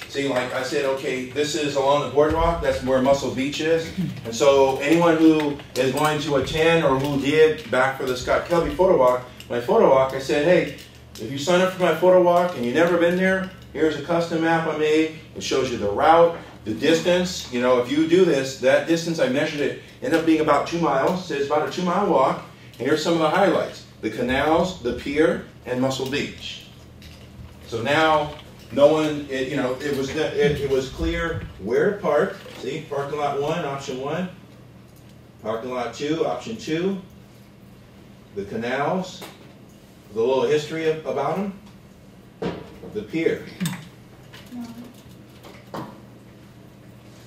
see, like I said, okay, this is along the boardwalk, that's where Muscle Beach is. And so anyone who is going to attend or who did back for the Scott Kelby photo walk, my photo walk, I said, hey, if you sign up for my photo walk and you've never been there, here's a custom map I made. It shows you the route, the distance. You know, if you do this, that distance, I measured it, ended up being about 2 miles. So it's about a 2-mile walk. And here's some of the highlights. The canals, the pier, and Muscle Beach. So now, no one, it was clear where to park. See, parking lot 1, option 1. Parking lot 2, option 2. The canals, the little history about them. The pier.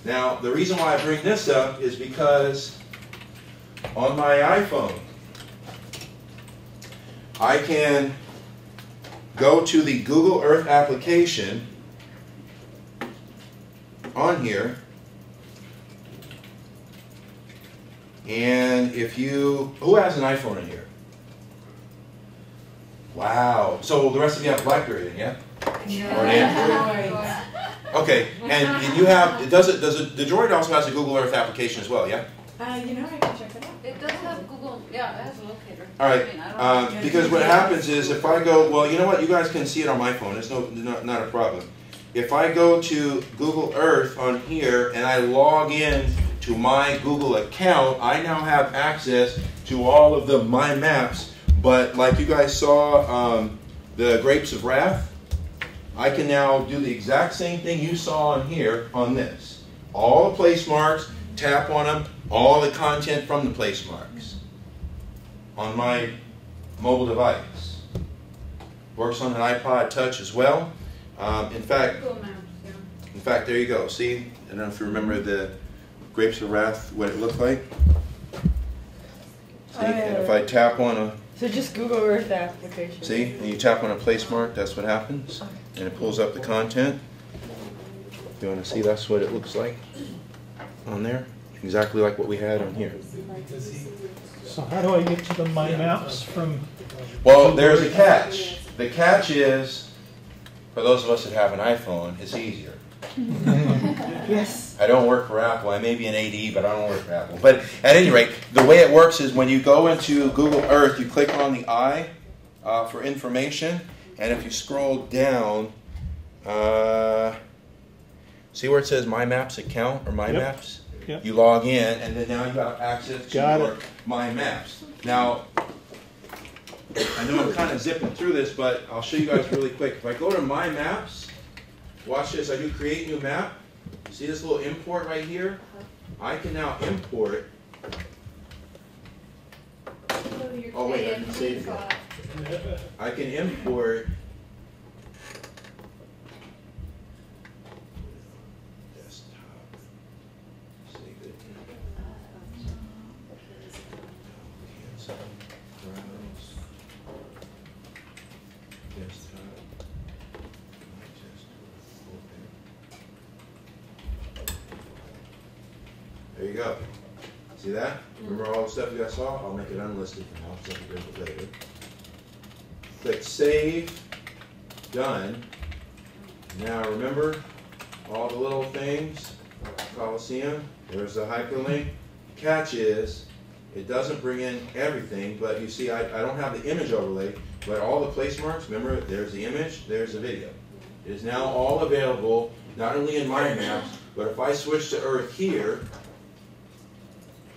Now, the reason why I bring this up is because on my iPhone, I can go to the Google Earth application on here, and if you, who has an iPhone in here? Wow. So the rest of you have BlackBerry then, yeah? Yeah. Or an Android? Okay, and you have, the Droid also has a Google Earth application as well, yeah? I can check it out. It does have Google Yeah, it has a locator. All right, I mean, I don't know. because what happens is if I go, well, you know what? You guys can see it on my phone. It's not a problem. If I go to Google Earth on here and I log in to my Google account, I now have access to all of the My Maps. But like you guys saw, the Grapes of Wrath, I can now do the exact same thing you saw on here on this. All the place marks, tap on them, all the content from the place marks on my mobile device. Works on an iPod Touch as well. In fact, there you go. See, I don't know if you remember the Grapes of Wrath, what it looked like. See, and if I tap on a... So just Google Earth the application. See, and you tap on a place mark, that's what happens. And it pulls up the content. If you want to see, that's what it looks like on there. Exactly like what we had on here. So how do I get to the My Maps from... Well, there's a catch. The catch is, for those of us that have an iPhone, it's easier. Yes. I don't work for Apple. I may be an AD, but I don't work for Apple. But at any rate, the way it works is when you go into Google Earth, you click on the eye for information, and if you scroll down, see where it says My Maps account or My Maps? Yep. You log in, and then now you have access to your My Maps. Now, I know I'm kind of zipping through this, but I'll show you guys really quick. If I go to My Maps, watch this. I do create new map. See this little import right here? I can now import. Oh wait, I can save it. I can import. Desktop. Save it. Cancel. Browse. Desktop. There you go. See that? Remember all the stuff you guys saw? I'll make it unlisted for now, so I can do it later. Click Save. Done. Now remember all the little things. Coliseum. There's the hyperlink. The catch is it doesn't bring in everything, but you see I don't have the image overlay, but all the place marks, remember there's the image, there's the video. It is now all available, not only in My Maps, but if I switch to Earth here,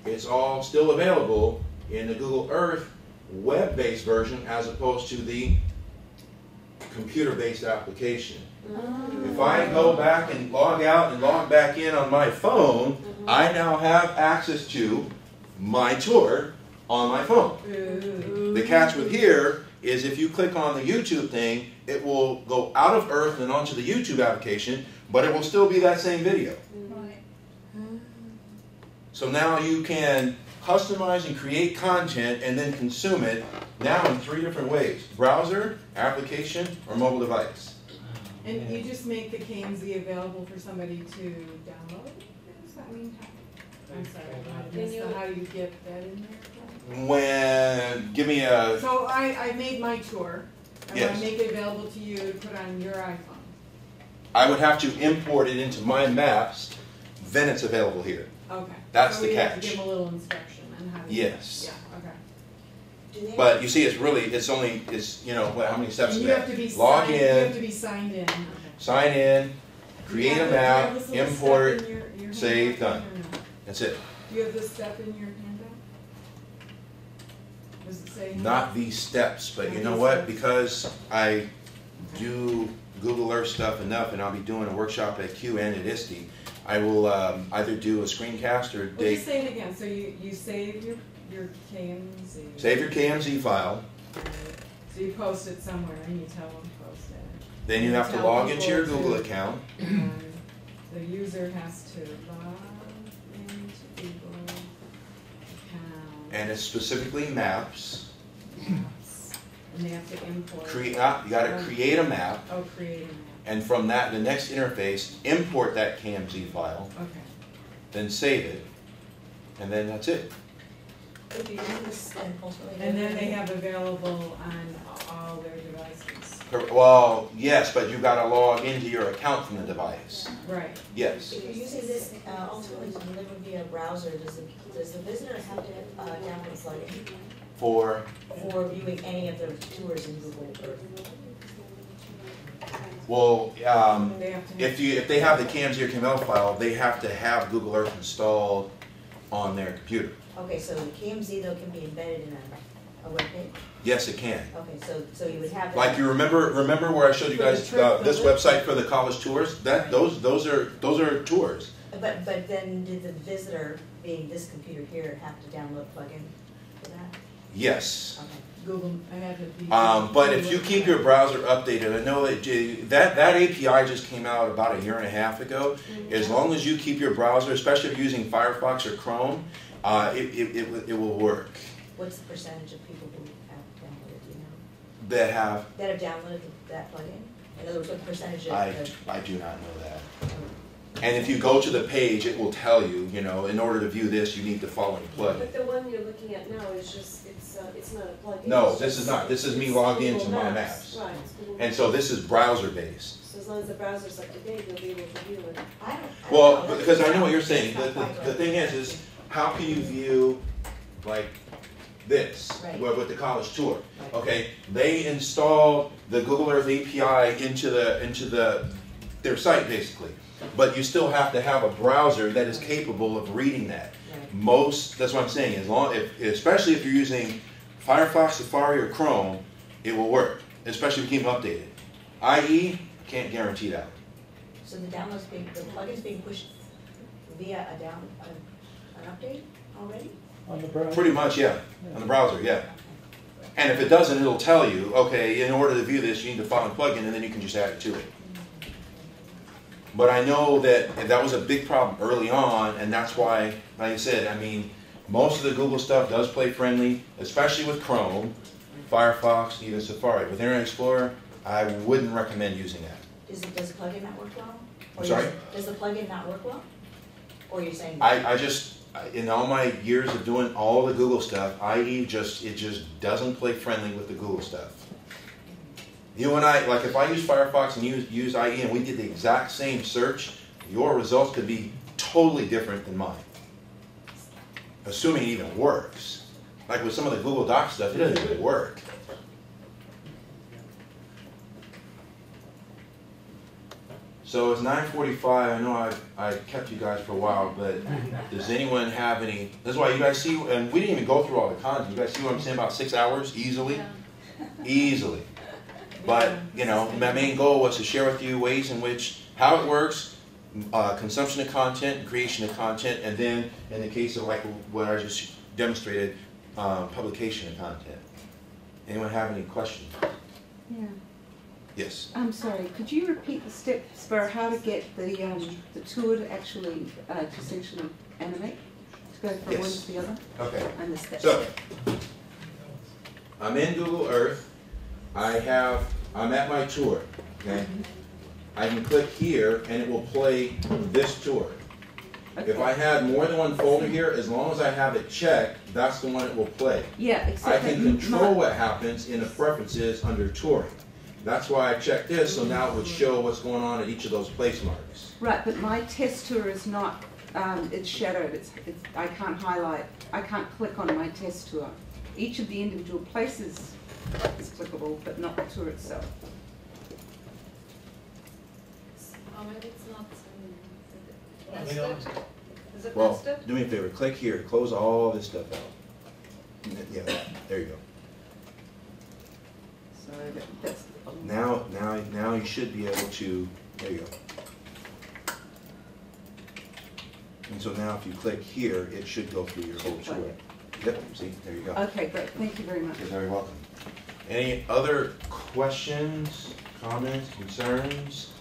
it's all still available in the Google Earth web-based version as opposed to the computer-based application. If I go back and log out and log back in on my phone, I now have access to my tour on my phone. The catch with here is if you click on the YouTube thing, it will go out of Earth and onto the YouTube application, but it will still be that same video. So now you can customize and create content and then consume it now in 3 different ways: browser, application, or mobile device. And you just make the KMZ available for somebody to download? What does that mean? I'm sorry, how do you get that in there? Give me a... So I made my tour. I Yes. want to make it available to you to put on your iPhone. I would have to import it into My Maps, then it's available here. Okay. That's so the we catch. have to give them a little instruction on how to Yes. do it. Yeah, okay. But you see, it's you know, how many steps And is you that? have to be Log signed, in, you have to be signed in. Okay. sign in, create a map, this little import, step in your save, handout done. or no? That's it. Do you have this step in your handout? Does it say? Not these steps, but you know what? Because I do Google Earth stuff enough, and I'll be doing a workshop at Q and at ISTE, I will either do a screencast or Well, just say it again. So you save your KMZ. Save your KMZ file. So you post it somewhere and you tell them to post it. Then you have to tell log into your people Google to- account. and the user has to log into Google account. And it's specifically maps. Maps. And they have to import. You got to create a map. Oh, create a map. And from that, the next interface, import that KMZ file. Okay. Then save it. And then that's it. And then they have available on all their devices. Well, yes, but you got to log into your account from the device. Right. Yes. If you're using this ultimately to deliver via browser, does the visitor have to download a plugin For viewing any of the tours in Google Earth? well, if they have the CamZero file, they have to have Google Earth installed on their computer. Okay, so the KMZ though can be embedded in a web page? Yes, it can. Okay, so you would have that. Like you remember where I showed you guys this website for the college tours? Those are tours. But then did the visitor, being this computer here, have to download a plugin for that? Yes. Okay. Google, I have it. But if you keep your browser updated, I know that API just came out about 1.5 years ago. As long as you keep your browser, especially if you're using Firefox or Chrome, it will work. What's the percentage of people who have downloaded, do you know? That have downloaded that plugin? In other words, what percentage of... I do not know that. And if you go to the page, it will tell you, in order to view this, you need the following plugin. But the one you're looking at now is just, it's not a plugin. No, this is not. This is me logged into my Maps. Right. And so this is browser based. So as long as the browser's up to date, you'll be able to view it. Well, because I know what you're saying. The thing is how can you view like this with the college tour? Okay, they installed the Google Earth API into their site basically, but you still have to have a browser that is capable of reading that. That's what I'm saying. Especially if you're using Firefox, Safari, or Chrome, it will work. Especially if you keep them updated. IE, can't guarantee that. So the plugin's being pushed via an update already? On the browser? Pretty much, yeah. On the browser, yeah. And if it doesn't, it'll tell you, okay, in order to view this, you need to find a plugin, and then you can just add it to it. But I know that was a big problem early on, and that's why, like I said, most of the Google stuff does play friendly, especially with Chrome, Firefox, even Safari. With Internet Explorer, I wouldn't recommend using that. Does the plugin not work well? I'm sorry? Does the plugin not work well? Or you're saying... In all my years of doing all the Google stuff, it just doesn't play friendly with the Google stuff. You and I, like if I use Firefox and use IE and we did the exact same search, your results could be totally different than mine. Assuming it even works. Like with some of the Google Docs stuff, it doesn't even work. So it's 9:45. I know I kept you guys for a while, but does anyone have any? That's why you guys see, and we didn't even go through all the content. You guys see what I'm saying about 6 hours easily, easily. But my main goal was to share with you ways in which how it works, consumption of content, creation of content, and then in the case of like what I just demonstrated, publication of content. Anyone have any questions? Yeah. Yes. I'm sorry. Could you repeat the steps for how to get the tour to actually to essentially animate, to go from one to the other? Okay. I missed that. So I'm in Google Earth. I'm at my tour. Okay. I can click here and it will play this tour. Okay. If I had more than one folder here, as long as I have it checked, that's the one it will play. Yeah. I can control what happens in the preferences under touring. That's why I checked this, so now it would show what's going on at each of those place marks. Right, but my test tour is not, it's shadowed. I can't highlight, I can't click on my test tour. Each of the individual places is clickable, but not the tour itself. Maybe it's not. Is it well, do me a favor, click here, close all this stuff out. Yeah, there you go. So that's now you should be able to, there you go. And so now if you click here, it should go through your whole tour. Yep, see, there you go. Okay, great. Thank you very much. You're very welcome. Any other questions, comments, concerns?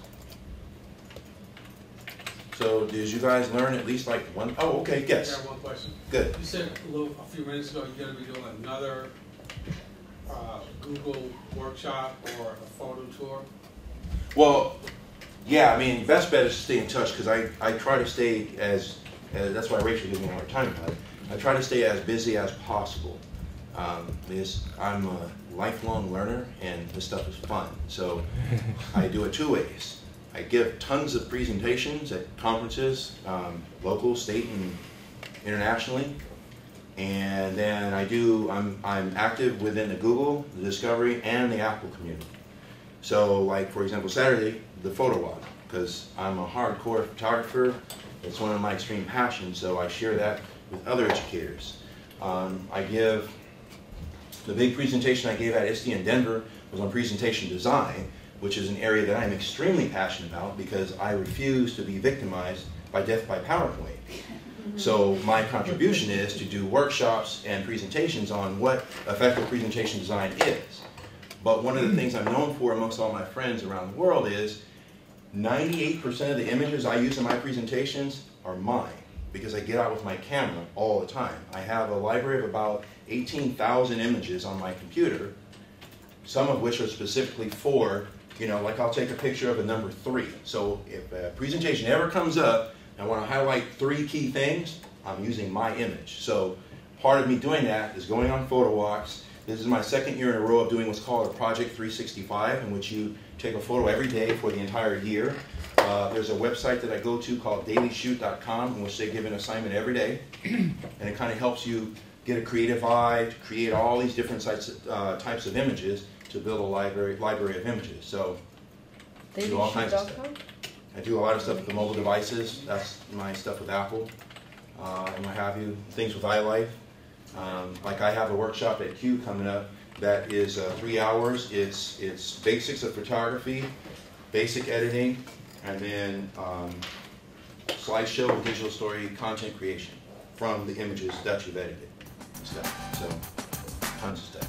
So did you guys learn at least like one? Oh, okay, yes. I have one question. Good. You said a few minutes ago you're going to be doing another Google workshop or a photo tour? Well, yeah, best bet is to stay in touch because I try to stay as that's why Rachel gives me a hard time about it. I try to stay as busy as possible. I'm a lifelong learner, and this stuff is fun. So I do it 2 ways. I give tons of presentations at conferences, local, state, and internationally. And then I'm active within the Google, the Discovery, and the Apple community. So like, for example, Saturday, the photo walk, because I'm a hardcore photographer. It's one of my extreme passions, so I share that with other educators. The big presentation I gave at ISTE in Denver was on presentation design, which is an area that I'm extremely passionate about because I refuse to be victimized by death by PowerPoint. So my contribution is to do workshops and presentations on what effective presentation design is. But one of the things I'm known for amongst all my friends around the world is 98% of the images I use in my presentations are mine, because I get out with my camera all the time. I have a library of about 18,000 images on my computer, some of which are specifically for, like I'll take a picture of a number 3. So if a presentation ever comes up, and I want to highlight 3 key things, I'm using my image. So part of me doing that is going on photo walks. This is my 2nd year in a row of doing what's called a Project 365, in which you take a photo every day for the entire year. There's a website that I go to called dailyshoot.com, in which they give an assignment every day, and it kind of helps you get a creative eye to create all these different types of images to build a library of images. So I do all kinds of stuff. I do a lot of stuff with the mobile devices. That's my stuff with Apple and what have you. Things with iLife. Like I have a workshop at Q coming up that is 3 hours. It's basics of photography, basic editing, and then slideshow, digital story, content creation from the images that you've edited and stuff. So tons of stuff.